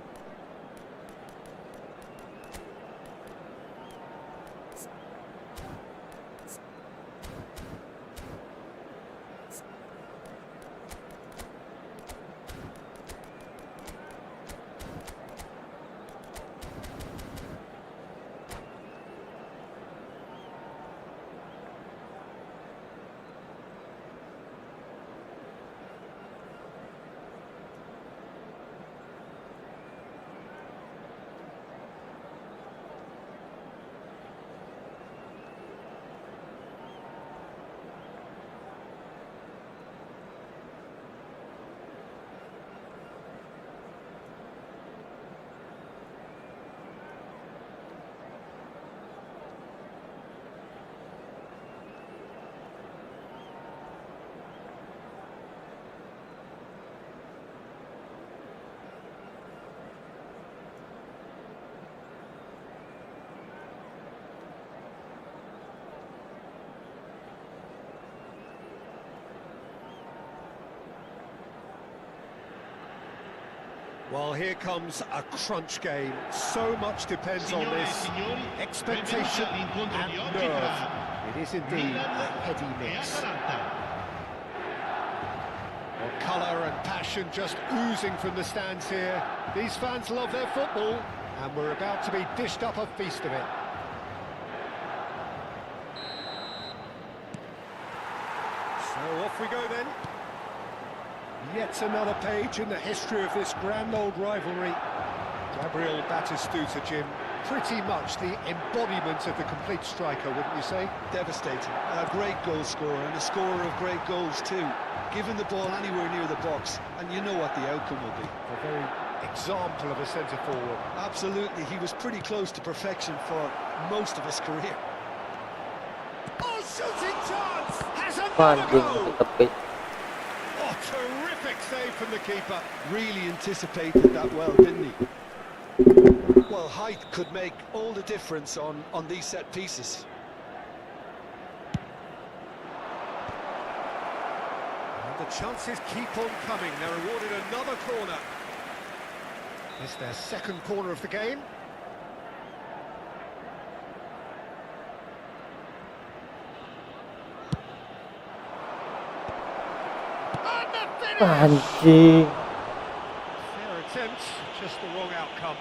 Well, here comes a crunch game. So much depends on Signore e this signori, expectation benvenuti all'incontro and di oggi nerve. tra It is indeed a heady Milan e mix. Atalanta. Well, colour and passion just oozing from the stands here. These fans love their football, and we're about to be dished up a feast of it. So off we go then. Yet another page in the history of this grand old rivalry. Gabriel Batistuta, Jim, pretty much the embodiment of the complete striker, wouldn't you say? Devastating. A great goal scorer and a scorer of great goals too. Giving the ball anywhere near the box, and you know what the outcome will be. A very example of a centre-forward. Absolutely, he was pretty close to perfection for most of his career. Oh, shooting chance! Has another Anjing, goal! tepis. Oh, terrific save from the keeper. Really anticipated that well, didn't he? Well, height could make all the difference on these set pieces. And the chances keep on coming. They're awarded another corner. It's their second corner of the game. And the finish! Anjing. Fair attempt, just the wrong outcome.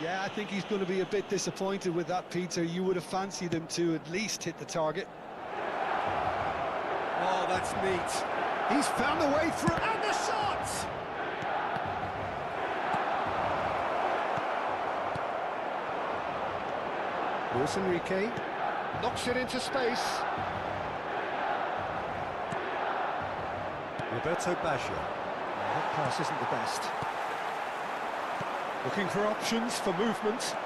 Yeah, I think he's going to be a bit disappointed with that, Peter. You would have fancied him to at least hit the target. Oh, that's neat. He's found a way through, and the shot! Luis Enrique knocks it into space. Roberto Baggio. That pass isn't the best. Looking for options for movement.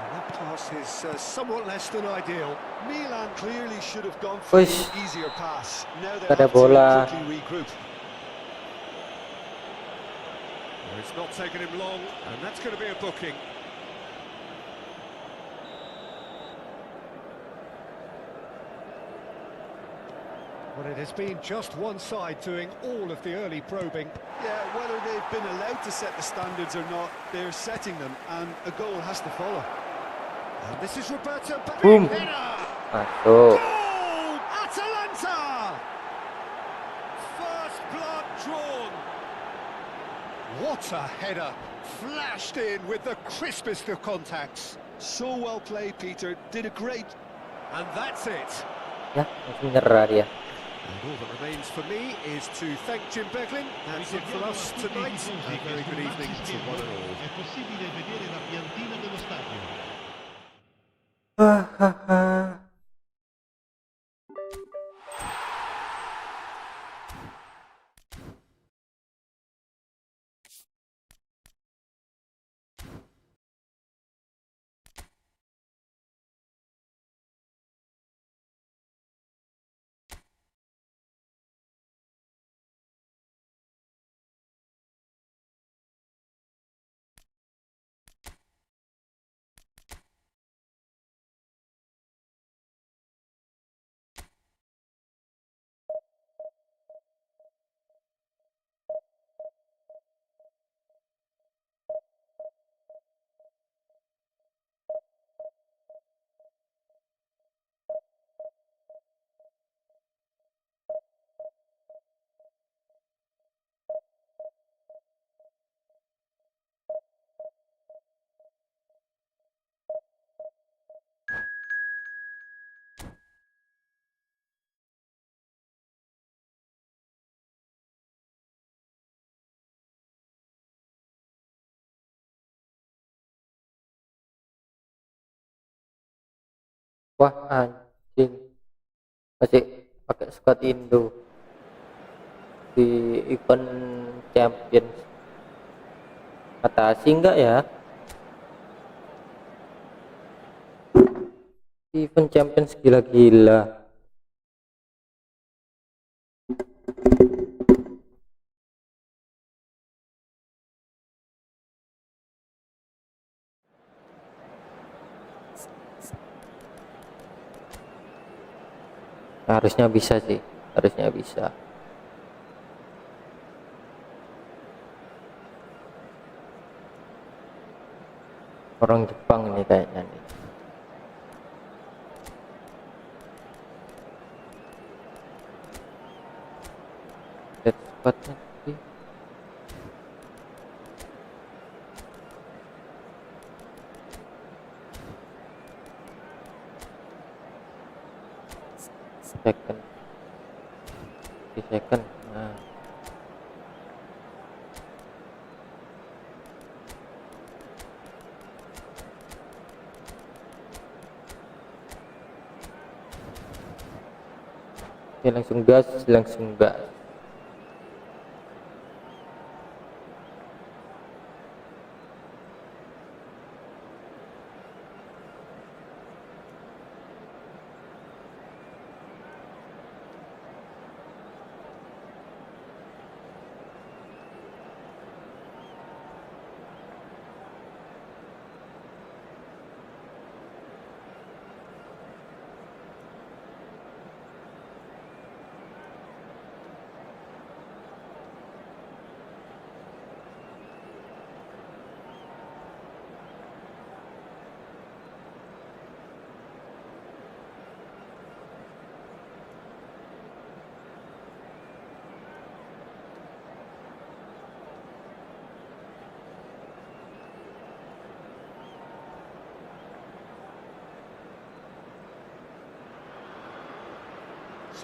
And that pass is somewhat less than ideal. Milan clearly should have gone for Push. an easier pass. Now they Ada have bola. to quickly regroup. Well, it's not taken him long, and that's going to be a booking. Well, it has been just one side doing all of the early probing. Yeah, whether they've been allowed to set the standards or not, they're setting them, and a goal has to follow. And this is Roberto Baggio. Boom. Header! Masuk. Goal! Atalanta! First blood drawn. What a header! Flashed in with the crispest of contacts. So well played, Peter. Did a great... And that's it. Ya, masih nyerah dia. And all that remains for me is to thank Jim Beglin. That's it for us tonight. A very good evening to one and all. È possibile vedere la piantina dello stadio. Hahaha. Wah anjing, masih pakai squad Indo di event Champions. Atasi enggak ya? Event Champions gila-gila. Harusnya bisa sih, harusnya bisa. Orang Jepang ini kayaknya nih. Lihat spotnya sih. Second. Di second. Nah. Oke, langsung gas.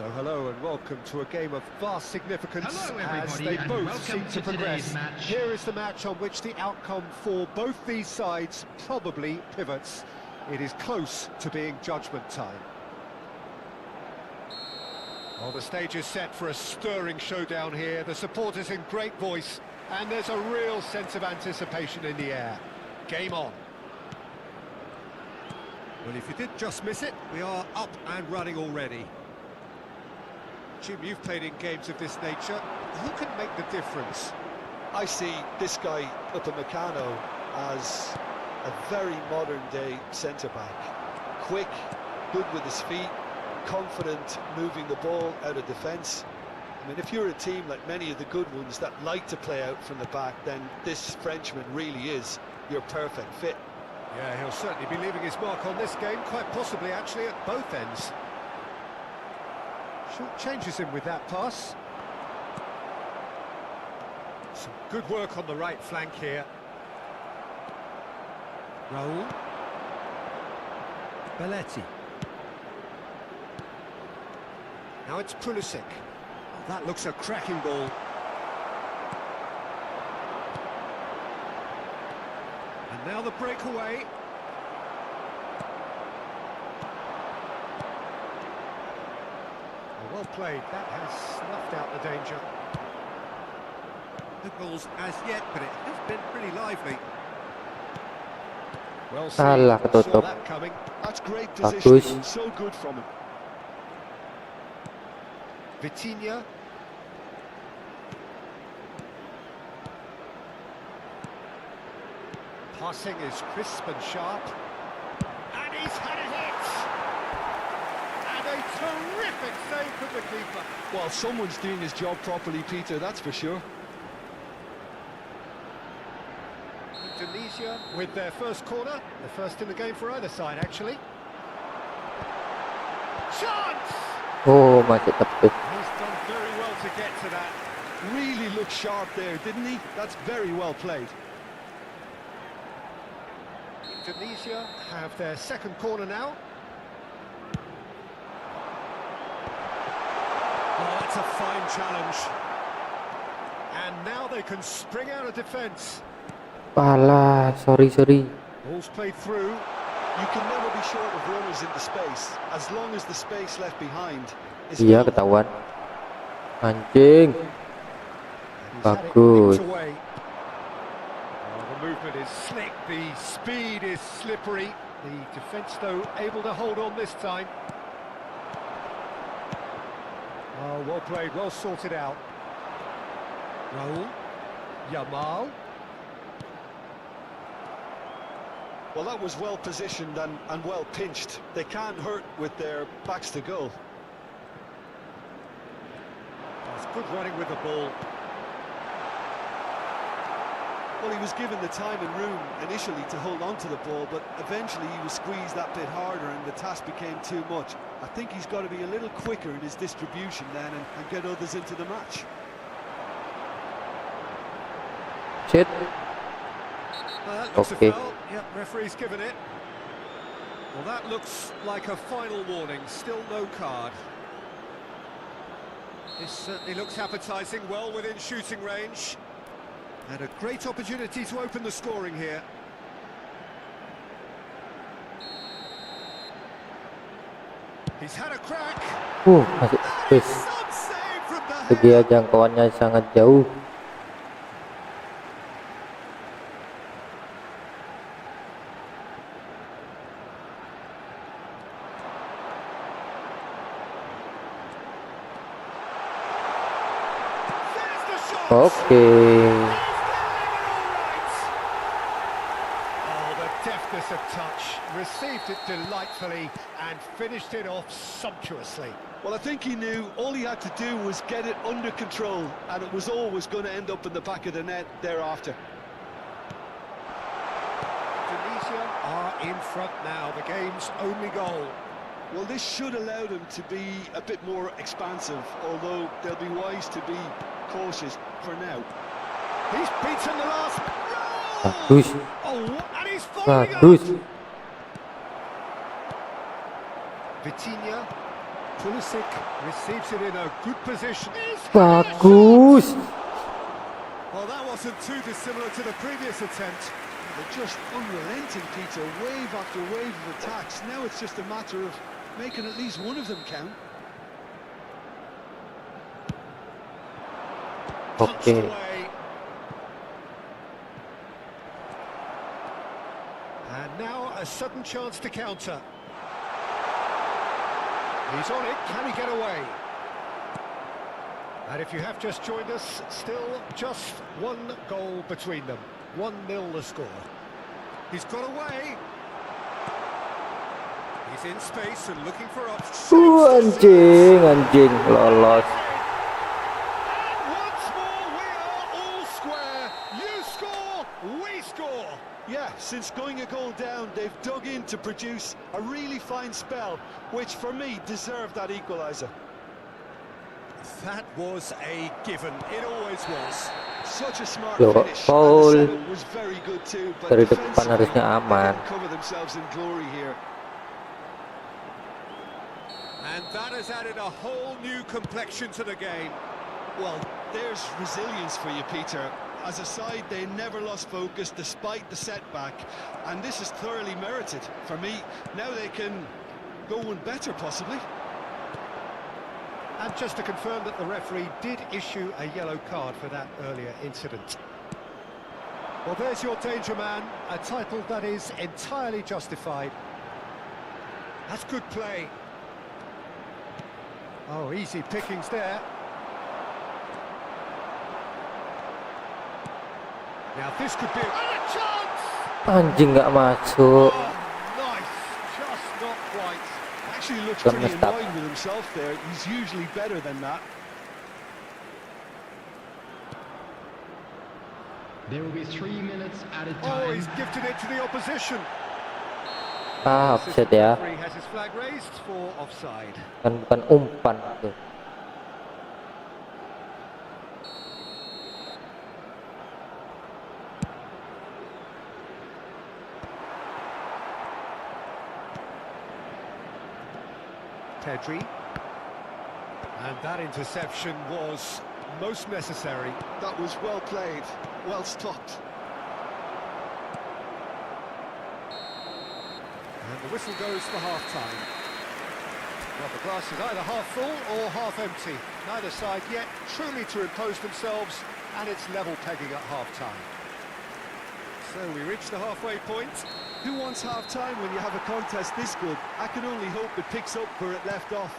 So hello and welcome to a game of vast significance Hello, as everybody, they and both welcome seem to to today's progress. match. Here is the match on which the outcome for both these sides probably pivots. It is close to being judgment time. Well, the stage is set for a stirring showdown here. The supporters in great voice, and there's a real sense of anticipation in the air. Game on. Well, if you did just miss it, we are up and running already. Jim, you've played in games of this nature. Who can make the difference? I see this guy Upamecano as a very modern-day centre-back. Quick, good with his feet, confident moving the ball out of defence. I mean, if you're a team like many of the good ones that like to play out from the back, then this Frenchman really is your perfect fit. Yeah, he'll certainly be leaving his mark on this game, quite possibly actually at both ends. Short changes him with that pass. Some good work on the right flank here. Raul. Belletti. Now it's Pulisic. Oh, that looks a cracking ball. And now the breakaway. Well played, that has snuffed out the danger. No goals as yet, but it has been pretty lively. Well Salah seen, saw ketutup. that coming. That's great Bagus. positioning, so good from him. Vitinha. Passing is crisp and sharp. And he's had it hit! And a terrific save from the keeper. Well, someone's doing his job properly, Peter, that's for sure. Indonesia with their first corner, the first in the game for either side actually. Chance! Oh, masih tepis. He's done very well to get to that. Really looked sharp there, didn't he? That's very well played. Indonesia have their second corner now. Oh, that's a fine challenge. And now they can spring out of defence. Alah, sorry. Ball's played through. You can never be short of runners into space, as long as the space left behind is Iya, full. ketahuan. Anjing. He's had it Bagus. nicked away. Oh, the movement is slick, the speed is slippery. The defence, though, able to hold on this time. Oh, well played, well sorted out. Raul, Yamal. Well, that was well positioned and well pinched. They can't hurt with their backs to goal. That's good running with the ball. Well, he was given the time and room initially to hold on to the ball, but eventually he was squeezed that bit harder and the task became too much. I think he's got to be a little quicker in his distribution then and get others into the match. Shit. That looks Okay. a foul. Yep, referee's given it. Well, that looks like a final warning. Still no card. This certainly looks appetising, well within shooting range. And a great opportunity to open the scoring here. He's had a crack. Masih wis. Some save from the VGA jangkauannya sangat jauh. There's the shot. Oke. Oh, the deftness of touch. Received it delightfully and finished it off sumptuously. Well, I think he knew all he had to do was get it under control, and it was always going to end up in the back of the net thereafter. Tunisia are in front now, the game's only goal. Well, this should allow them to be a bit more expansive, although they'll be wise to be cautious for now. He's beaten the last. Bagus. Oh, and he's following Bagus. up. Vitinha, Pulisic receives it in a good position. Bagus. Well, that wasn't too dissimilar to the previous attempt. They're just unrelenting, Peter, wave after wave of attacks. Now it's just a matter of making at least one of them count. Punched Oke. away. And now a sudden chance to counter. He's on it, can he get away? And if you have just joined us, still just one goal between them. 1-0 the score. He's got away. He's in space and looking for options. Anjing, lolos. And once more we are all square. You score, we score. Yeah, since going a goal down, they've dug in to produce a really fine spell, which for me deserved that equaliser. That was a given. It always was. Such a smart Yo, finish. foul. And the setup was very good too, but Dari depan defensively, harusnya they aman. didn't cover themselves in glory here. And that has added a whole new complexion to the game. Well, there's resilience for you, Peter. As a side, they never lost focus despite the setback, and this is thoroughly merited. For me, now they can go one better, possibly. And just to confirm that the referee did issue a yellow card for that earlier incident. Well, there's your danger man, a title that is entirely justified. That's good play. Oh, easy pickings there. Now this could be a chance! Anjing nggak masuk. Oh, nice, just not quite. Actually looks Got pretty messed up. annoyed with himself there. He's usually better than that. There will be 3 minutes added Oh, time. he's gifted it to the opposition. Offset ya. Referee has his flag raised for offside. Kan bukan umpan tuh. Pedri. And that interception was most necessary. That was well played, well stopped. And the whistle goes for half-time. Well, the glass is either half full or half empty. Neither side yet truly to impose themselves, and it's level pegging at half-time. So we reach the halfway point. Who wants half-time when you have a contest this good? I can only hope it picks up where it left off.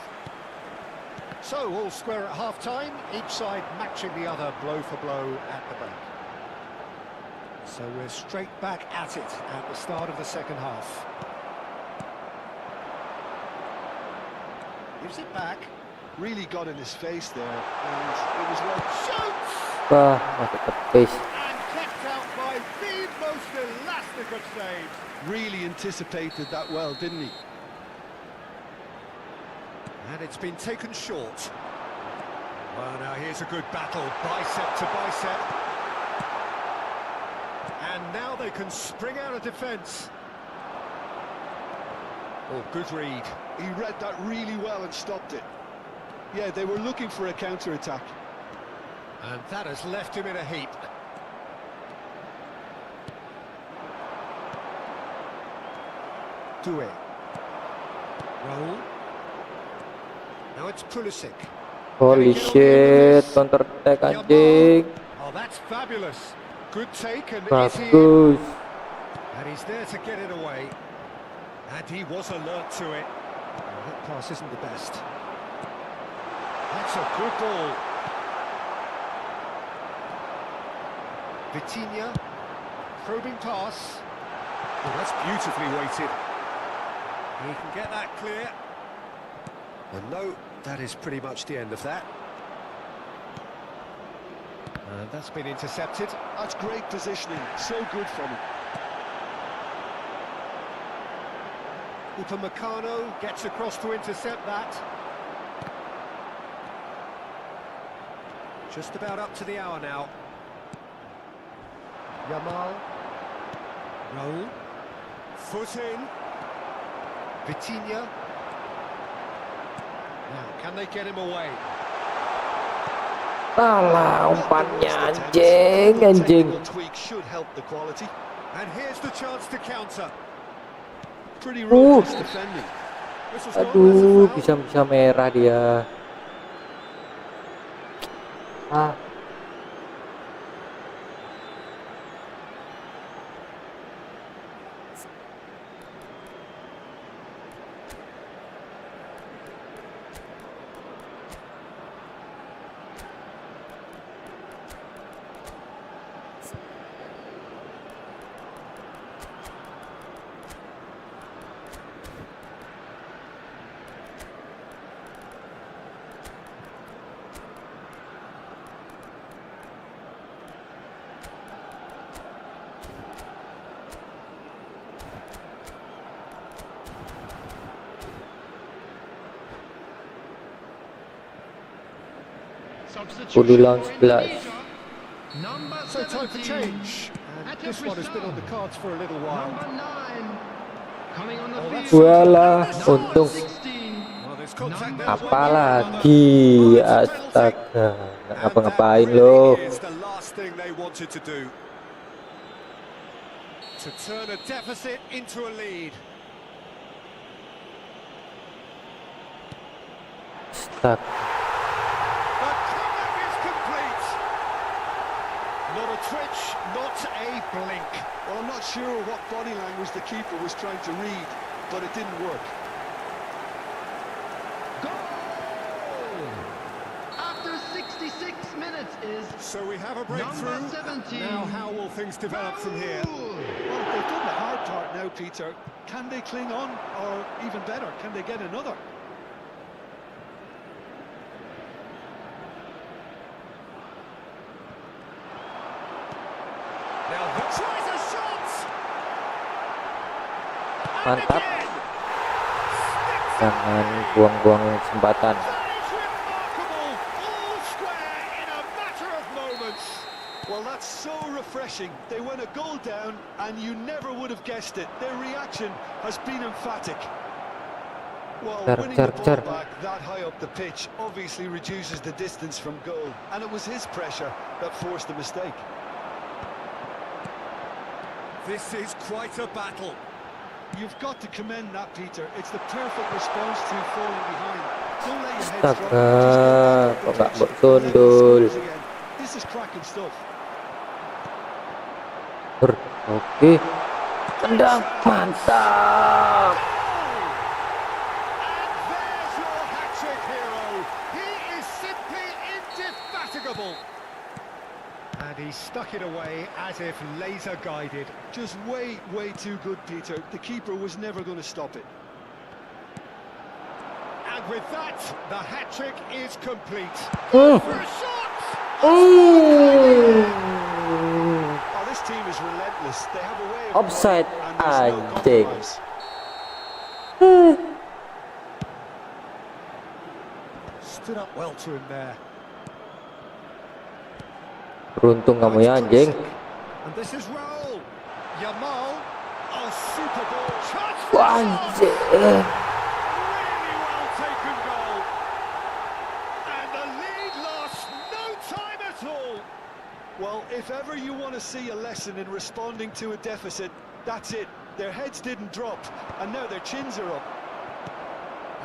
So, all square at half-time, each side matching the other blow for blow at the break. So we're straight back at it at the start of the second half. Gives it back. Really got in his face there, and it was like... Shoots! Wah, masuk tepis. And kept out by the most elastic of saves. Really anticipated that well, didn't he? And it's been taken short. Well, now here's a good battle, bicep to bicep. And now they can spring out of defence. Oh, good read. He read that really well and stopped it. Yeah, they were looking for a counter-attack. And that has left him in a heap. Do it. Roll. Now it's Pulisic. Holy shit, counter attack anjing. Oh, that's fabulous. Good take, and is he in? Bagus. And he's there to get it away. And he was alert to it. Oh, that pass isn't the best. That's a good ball. Vitinha. Probing pass. Oh, that's beautifully weighted. He can get that clear. And no, that is pretty much the end of that. And that's been intercepted. That's great positioning, so good from him. Upamecano gets across to intercept that. Just about up to the hour now. Yamal. Roll. Foot in. Vitinha. Now, can they get him away? Alah, umpannya anjing, anjing. Tweak should help the quality. And here's the chance to counter. Pretty robust defending. Whistle's gone, Aduh, that's a foul. bisa merah dia. Ah, Kudulang 11. So time for change. And this one has been on the cards for a little while. Walah, untung. Well, there's contact there. Apalagi, astaga, nggak ngapa-ngapain lo. Is the last thing they wanted to do. To turn a deficit into a lead. Stuck. The comeback is complete. Not a twitch, not a blink. Well, I'm not sure what body language the keeper was trying to read, but it didn't work. After 66 minutes is So we have a breakthrough. Number 17. Now how will things develop from here? Well, they've done the hard part now, Peter. Can they cling on, or even better, can they get another? Now the tries a shot. Mantap. Jangan buang-buang kesempatan. That is remarkable. All square in a matter of moments. Well, that's so refreshing. They went a goal down, and you never would have guessed it. Their reaction has been emphatic. Well, winning the ball back that high up the pitch obviously reduces the distance from goal, and it was his pressure that forced the mistake. This is quite a battle. You've got to commend that, Peter. It's the perfect response to falling behind. Don't let your head drop. Astaga, kok nggak Just sundul. This is cracking stuff. Oke, tendang, mantap. There's your hat-trick hero. He is simply indefatigable. And he stuck it away as if laser guided. Just way too good, Peter. The keeper was never going to stop it. And with that, the hat-trick is complete. Mm. For a shot! Mm. Oh, this team is relentless. They have a way of Offside, playing, and there's no anjing. compromise. Stood up well to him there. Beruntung kamu ya, anjing. And this is Raul. Yamal. Oh, super ball. Chance for Wah, a shot. anjing. Really well taken goal. And the lead lost no time at all. Well, if ever you want to see a lesson in responding to a deficit, that's it. Their heads didn't drop, and now their chins are up.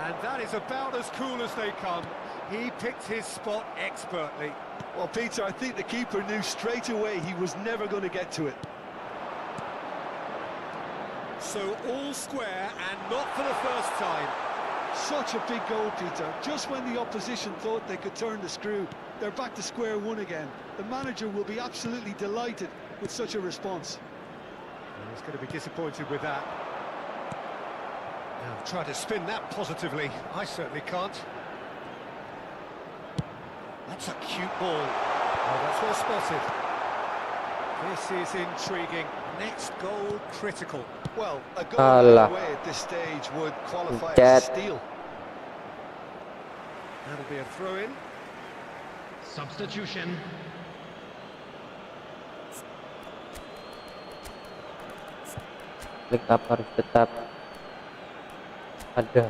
And that is about as cool as they come. He picked his spot expertly. Well, Peter, I think the keeper knew straight away he was never going to get to it. So all square and not for the first time. Such a big goal, Peter. Just when the opposition thought they could turn the screw, they're back to square one again. The manager will be absolutely delighted with such a response. Well, he's going to be disappointed with that. Now, try to spin that positively. I certainly can't. That's a cute ball. Oh, that's well spotted. This is intriguing. Next goal critical. Well, a goal Alah. away at this stage would qualify Cat. as a steal. That'll be a throw-in. Substitution. Link up harus tetap ada.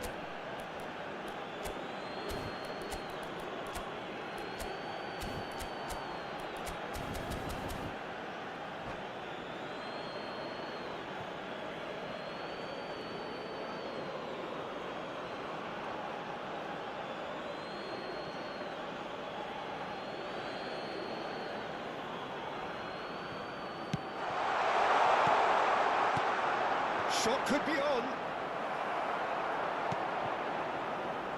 Shot could be on.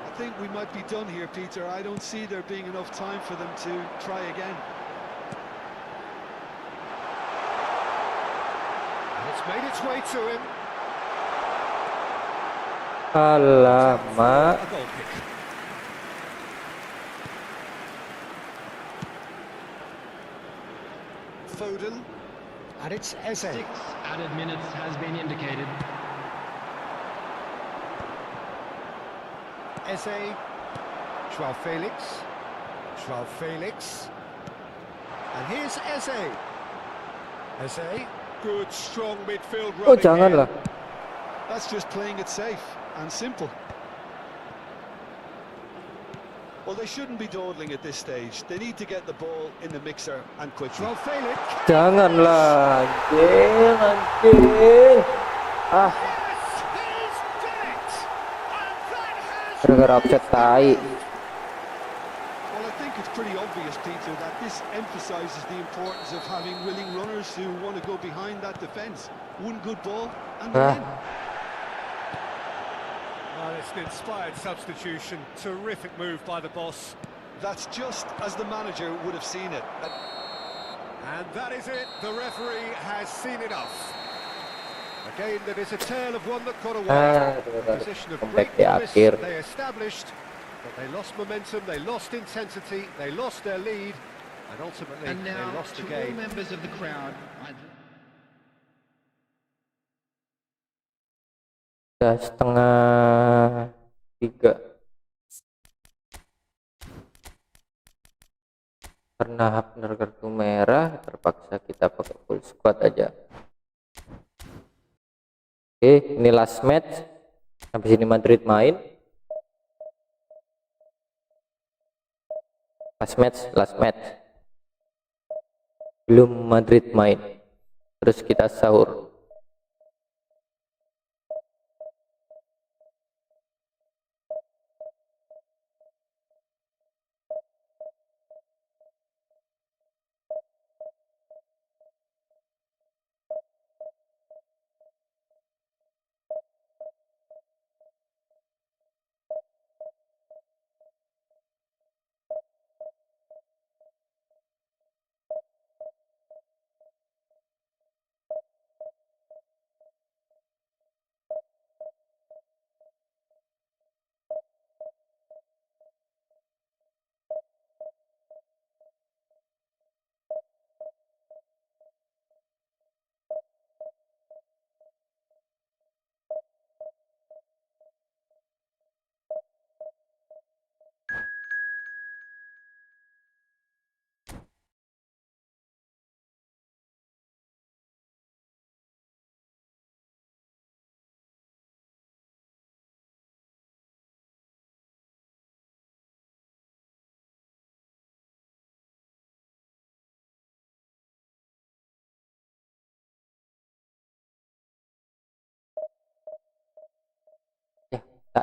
I think we might be done here, Peter. I don't see there being enough time for them to try again. And it's made its way to him. Alamak. A goal kick. Foden. And it's Eze. 6 added minutes has been indicated. Eze. Joao Felix. Joao Felix. And here's Eze. Eze. Good, strong midfield Oh, running janganlah. here. That's just playing it safe and simple. Well, they shouldn't be dawdling at this stage. They need to get the ball in the mixer and quickly. Joao Felix. Janganlah, anjing, anjing. Ah, Yes, he's done it. And that has gara-gara offset tai. Well, I think it's pretty obvious, Peter, that this emphasises the importance of having willing runners who want to go behind that defence. One good ball and Ah. then. Well, it's an inspired substitution. Terrific move by the boss. That's just as the manager would have seen it. And that is it. The referee has seen enough. A game that is a tale of one that got away. Ah, A position of comeback great di promise akhir. they established, but they lost momentum, they lost intensity, they lost their lead, and ultimately And they now, lost the to all game. members of the crowd, Udah setengah 3. Karena benar kartu merah, terpaksa kita pakai full squad aja. Oke, ini last match. Habis ini Madrid main. Last match. Belum Madrid main. Terus kita sahur.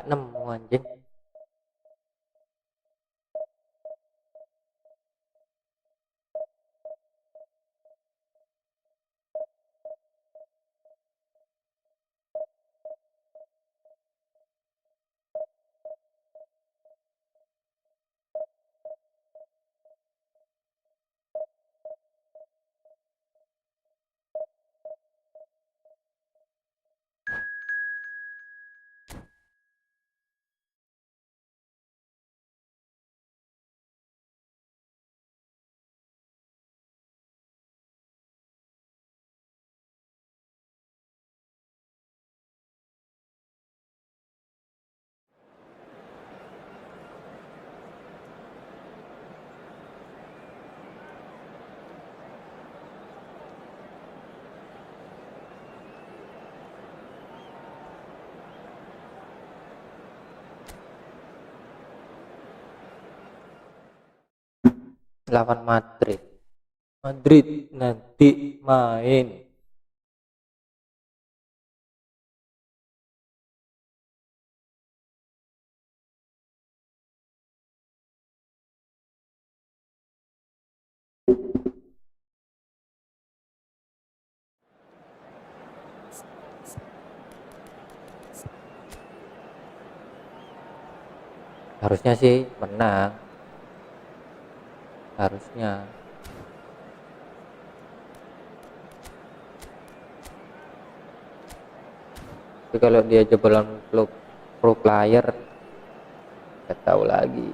nemu anjing. Lawan Madrid nanti main. Harusnya sih menang, harusnya. Tapi kalau dia jebolan pro player, nggak tahu lagi.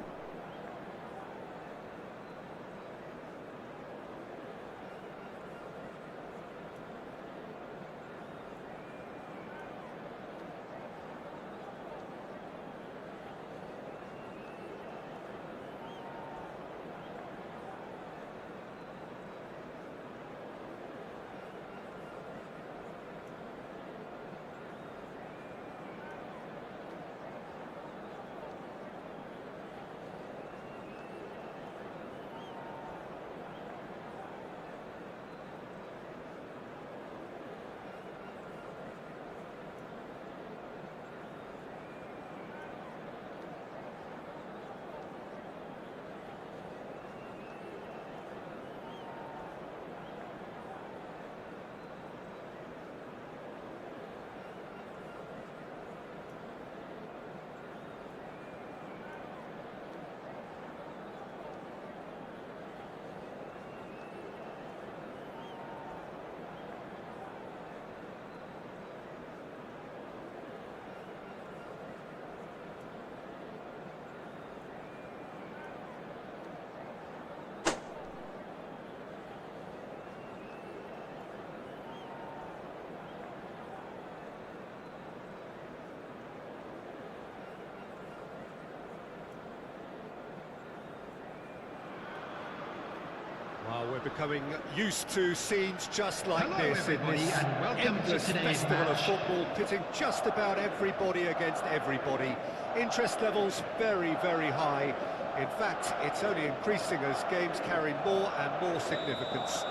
Well, we're becoming used to scenes just like Hello, this in everybody, this and welcome to endless today's festival of match. football, pitting just about everybody against everybody. Interest levels very, very high. In fact, it's only increasing as games carry more and more significance.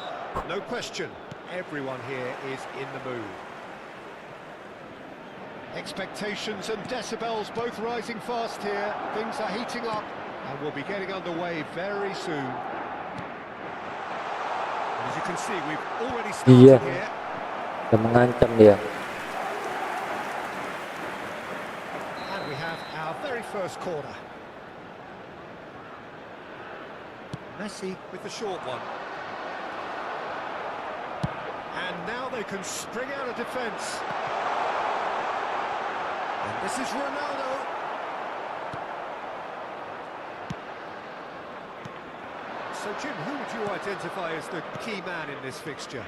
No question, everyone here is in the mood. Expectations and decibels both rising fast here. Things are heating up and we'll be getting underway very soon. As you can see, we've already Iya, started here. udah mengancam dia. And we have our very first corner. Messi with the short one. And now they can spring out of defence. And this is Ronaldo. So, Jim, who would you identify as the key man in this fixture?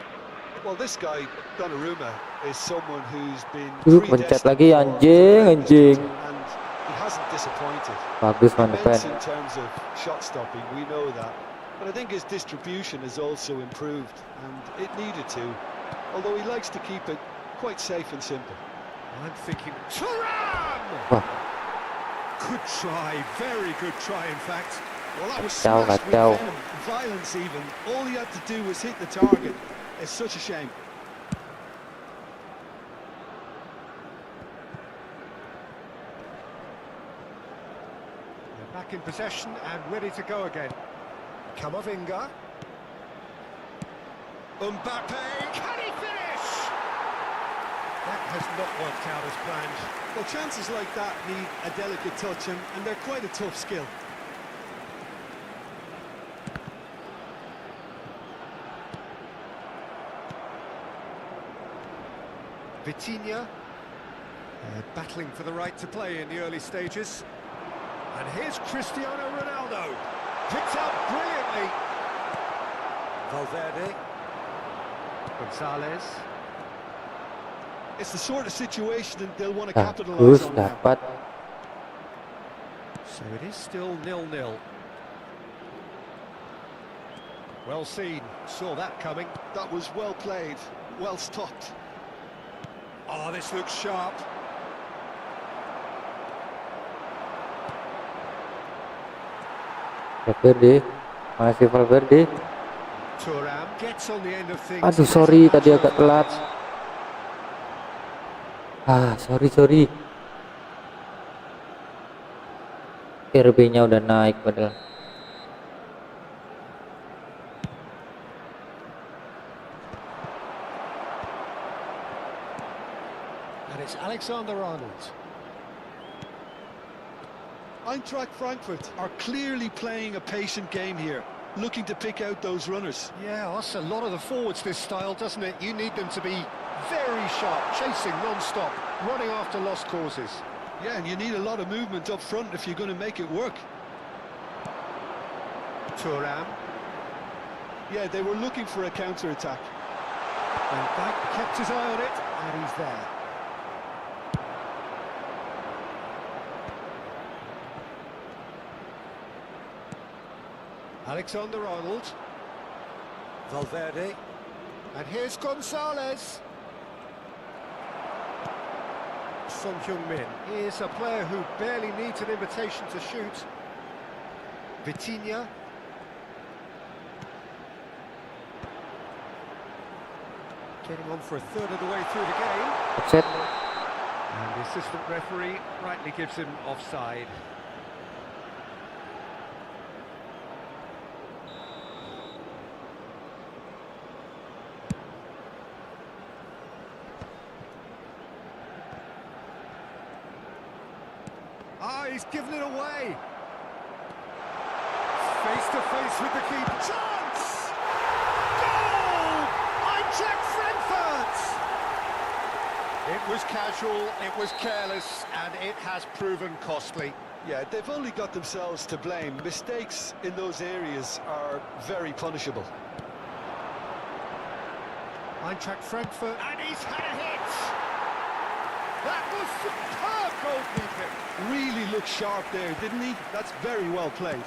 Well, this guy, Donnarumma, is someone who's been Pencet lagi anjing. and he hasn't disappointed. Bagus Van de Immense Ven. in terms of shot stopping, we know that. But I think his distribution has also improved, and it needed to. Although he likes to keep it quite safe and simple. I'm thinking Thuram! Wah, Good try, very good try, in fact. Well, that was Kacau, smashed with kacau. venom, violence even. All he had to do was hit the target. It's such a shame. Back in possession and ready to go again. Kamavinga. Mbappe, can he finish? That has not worked out as planned. Well, chances like that need a delicate touch, and they're quite a tough skill. Vitinha, battling for the right to play in the early stages. And here's Cristiano Ronaldo. Picked up brilliantly. Valverde. Gonzalez. It's the sort of situation that they'll want to Bagus, capitalize on now. dapat. So it is still 0-0. Well seen, saw that coming. That was well played, well stopped. Oh, this looks sharp. Valverde, masih Valverde. Thuram gets on the end of things. Aduh, sorry tadi agak telat. Sorry. RB-nya udah naik padahal. And it's Alexander-Arnold. Eintracht Frankfurt are clearly playing a patient game here, looking to pick out those runners. Yeah, that's a lot of the forwards, this style, doesn't it? You need them to be very sharp, chasing non-stop, running after lost causes. Yeah, and you need a lot of movement up front if you're going to make it work. Thuram. Yeah, they were looking for a counter-attack. And Bank kept his eye on it, and he's there. Alexander-Arnold. Valverde. And here's Gonzalez. Son Heung-min is a player who barely needs an invitation to shoot. Vitinha. Getting on for a third of the way through the game. That's it. And the assistant referee rightly gives him offside. He's given it away. Face to face with the keeper. Chance! Goal! Eintracht Frankfurt! It was casual, it was careless, and it has proven costly. Yeah, they've only got themselves to blame. Mistakes in those areas are very punishable. Eintracht Frankfurt, and he's had a hit! That was superb goalkeeping! Really looked sharp there, didn't he? That's very well played.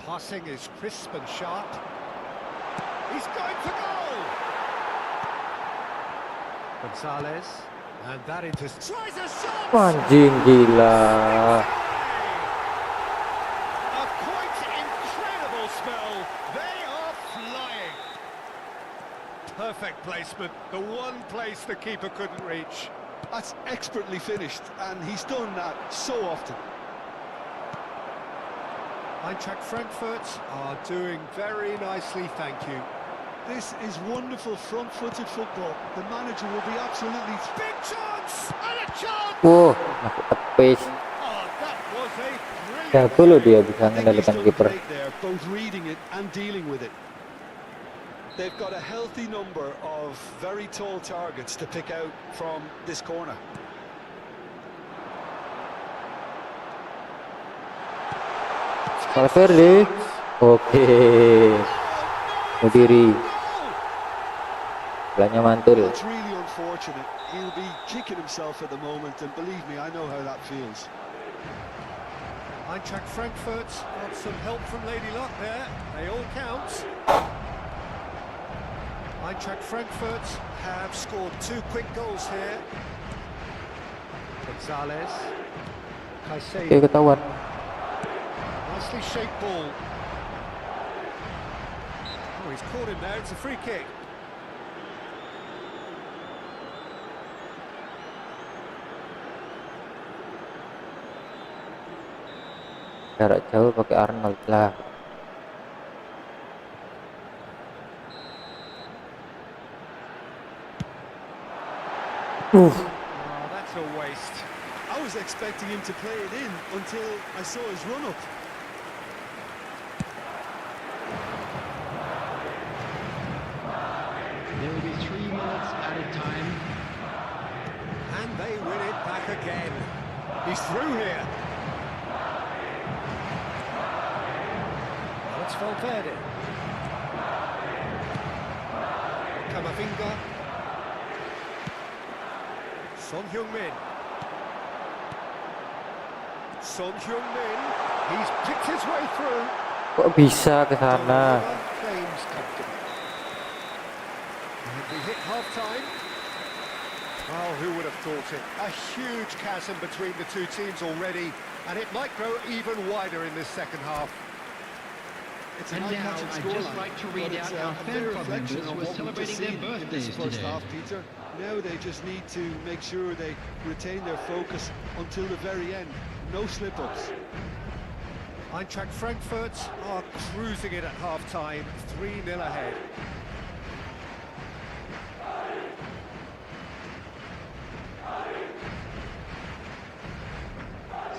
Passing is crisp and sharp. He's going for goal! Gonzalez, and that into... Tries a shot! Anjing gila. A quite incredible spell. They are flying. Perfect placement, the one place the keeper couldn't reach. That's expertly finished, and he's done that so often. Eintracht Frankfurt are doing very nicely, thank you. This is wonderful front-footed football. The manager will be absolutely... Big chance! And a chance! Wow, masuk tepis. Oh, that was a brilliant... Jago loh dia bisa I think he's mengendalikan done kiper. great there, both reading it and dealing with it. They've got a healthy number of very tall targets to pick out from this corner. Valverde. Oke. Mudiri. Belanya mantul. That's really unfortunate. He'll be kicking himself at the moment, and believe me, I know how that feels. Eintracht Frankfurt got some help from Lady Luck there. They all count. Eintracht Frankfurt have scored 2 quick goals here. Gonzalez. Oke, Caicedo. ketahuan. Nicely shaped ball. Oh, he's caught him there. It's a free kick. jarak jauh pakai Arnold lah. Oh, that's a waste. I was expecting him to play it in until I saw his run-up. There will be 3 minutes at a time. And they win it back again. He's through here. Now it's Valverde. Kamavinga. Son Heung-min. Son Heung-min. He's picked his way through. Kok bisa ke sana? Claims comfortable. And we hit half-time. Well, who would have thought it? A huge chasm between the two teams already, and it might grow even wider in this second half. It's an And now eye-catching I'd scoreline, just like to read but it's out our a fan fair club reflection members of who are what we've just celebrating their seen in this birthdays first today. half, Peter. Now they just need to make sure they retain their focus until the very end. No slip-ups. Eintracht Frankfurt are cruising it at half-time, 3-0 ahead.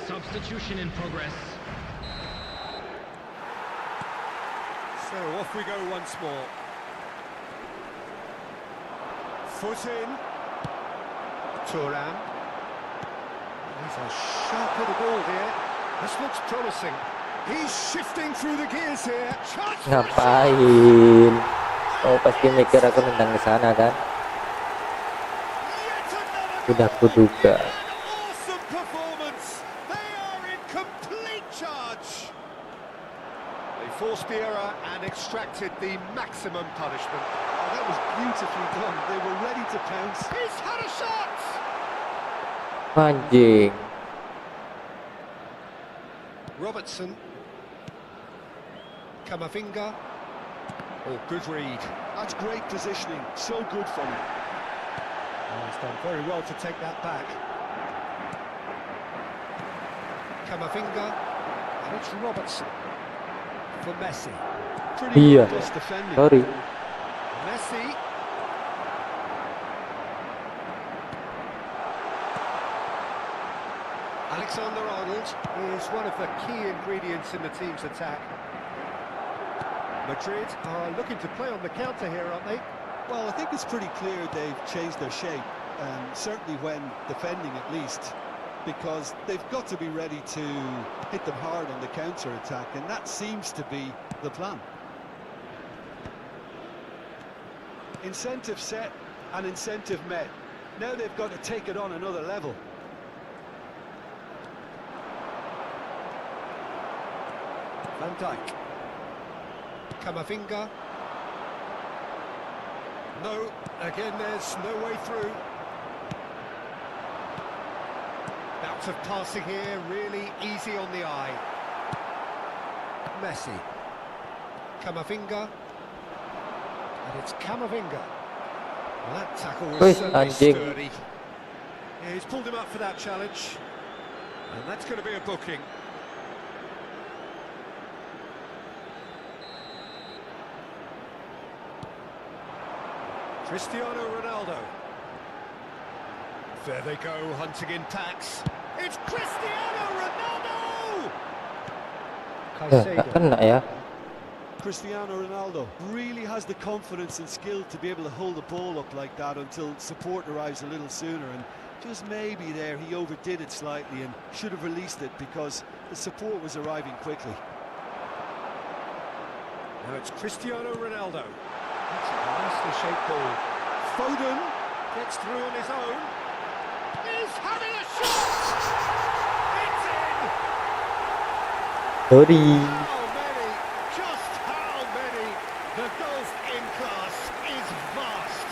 Substitution in progress. So off we go once more. Foot in. Thuram. He's a sharp little ball here. This looks promising. He's shifting through the gears here. Chance for a shot! Ngapain? Oh, pasti mikir aku nendang ke sana kan? Yet another Sudah goal! kuduga. An awesome performance. They are in complete charge. They forced the error and extracted the maximum punishment. Oh, that was beautifully done. They were ready to pounce. He's had a shot. Anjing. Robertson. Kamavinga. Oh, good read. That's great positioning. So good from him. Oh, he's done very well to take that back. Kamavinga. And it's Robertson. For Messi. Pretty Iya. robust defending. Sorry. Messi. Alexander-Arnold is one of the key ingredients in the team's attack. Madrid are looking to play on the counter here, aren't they? Well, I think it's pretty clear they've changed their shape, certainly when defending at least, because they've got to be ready to hit them hard on the counter-attack, and that seems to be the plan. Incentive set and incentive met. Now they've got to take it on another level. Van Dijk. Kamavinga. No, again there's no way through. Bout of passing here, really easy on the eye. Messi. Kamavinga. And it's Kamavinga. Well, that tackle Oi, was certainly anjing. sturdy. Yeah, he's pulled him up for that challenge. And that's going to be a booking. Cristiano Ronaldo. There they go, hunting in packs. It's Cristiano Ronaldo! Tak kena ya. Cristiano Ronaldo really has the confidence and skill to be able to hold the ball up like that until support arrives a little sooner, and just maybe there he overdid it slightly and should have released it because the support was arriving quickly. Now it's Cristiano Ronaldo. That's a nicely shaped ball. Foden gets through on his own. He's having a shot! It's in! Sorry. How many? Just how many? The golf in class is vast.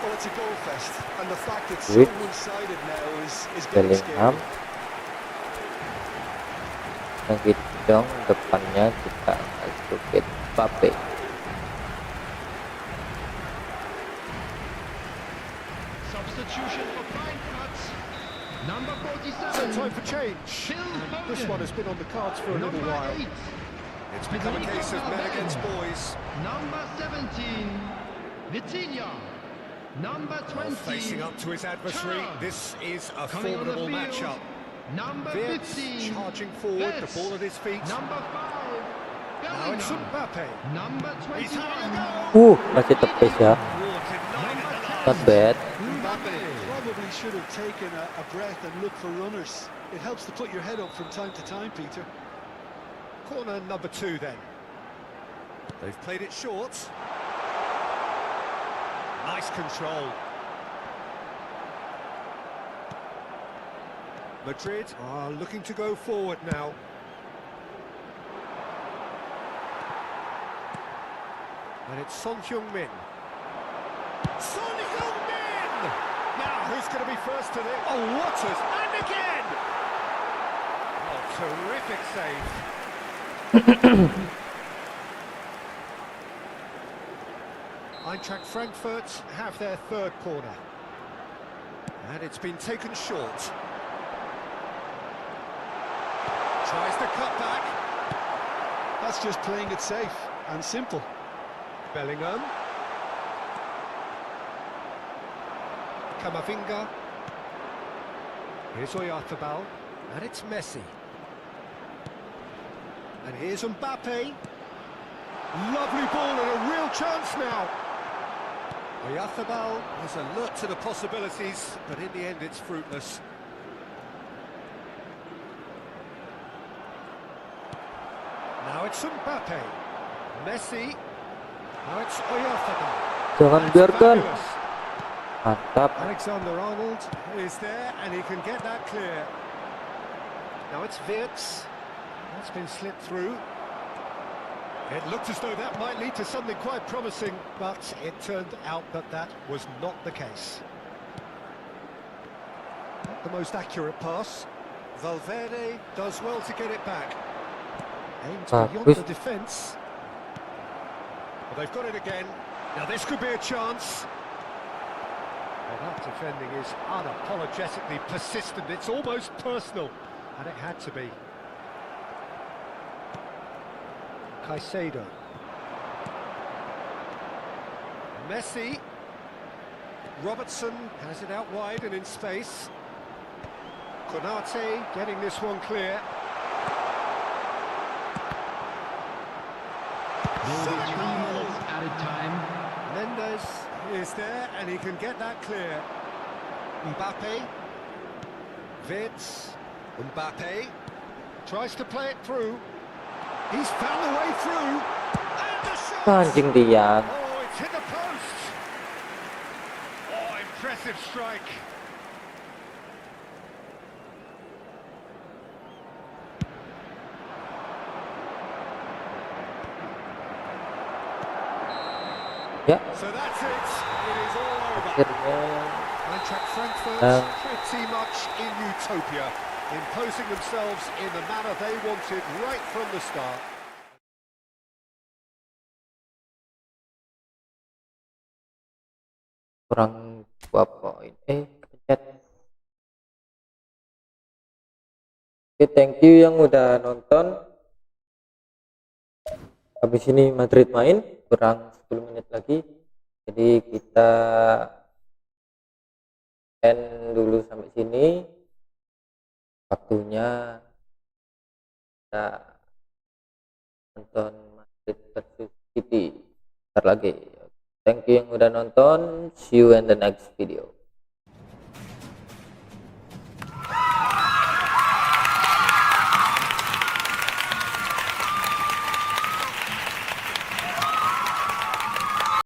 Well, it's a goal fest, and the fact it's so Wait. one-sided now is getting Bellingham. scary. Yang gitu dong, depannya kita masukin Mbappe. Substitution for Frankfurt. Number So 47. time for change. And this one has been on the cards for a little Number while. 8. It's become a case of men against boys. Number 17. Vitinha. Number 20. Facing up to his adversary, Chara. this is a Coming on the formidable field. matchup. Number Wirtz 15. charging forward, the Wirtz. ball at his feet. Number 5. Now it's Bellingham. Mbappe. Number He's having 21. a go. Masih tepis ya. Not bad. Mbappe probably should have taken a breath and looked for runners. It helps to put your head up from time to time, Peter. Corner number 2 then. They've played it short. Nice control. Madrid are looking to go forward now. And it's Son Heung-min. Son Heung-min! Now, who's going to be first to this? Oh, Waters! And again! Oh, terrific save. Eintracht Frankfurt have their third corner. And it's been taken short. Tries to cut back. That's just playing it safe and simple. Bellingham. Camavinga. Here's Oyarzabal. And it's Messi. And here's Mbappe. Lovely ball and a real chance now. Oyarzabal is alert to the possibilities, but in the end it's fruitless. Now it's Mbappe. Messi. Now it's Oyarzabal. Jangan That's biarkan. fabulous. Mantap. Alexander-Arnold is there and he can get that clear. Now it's Wirtz. That's been slipped through. It looked as though that might lead to something quite promising, but it turned out that that was not the case. Not the most accurate pass. Valverde does well to get it back. Aimed beyond the defence. Well, they've got it again. Now this could be a chance. Well, that defending is unapologetically persistent. It's almost personal, and it had to be. Caicedo. Messi. Robertson has it out wide and in space. Konate getting this one clear. There will be 3 minutes added time. Mendes is there and he can get that clear. Mbappe. Wirtz. Mbappe tries to play it through. He's found the way through. And the shot! Anjing dia. Oh, it's hit the post. Oh, impressive strike. Ya, So that's it. It is all over. akhirnya Eintracht Frankfurt pretty much in utopia, imposing themselves in the manner they wanted right from the start. kurang 2 poin. Pencet. Oke, thank you yang udah nonton. Habis ini Madrid main, kurang 10 menit lagi. Jadi kita end dulu sampai sini. Waktunya kita nonton Madrid versus City. Ntar lagi. Thank you yang udah nonton. See you in the next video.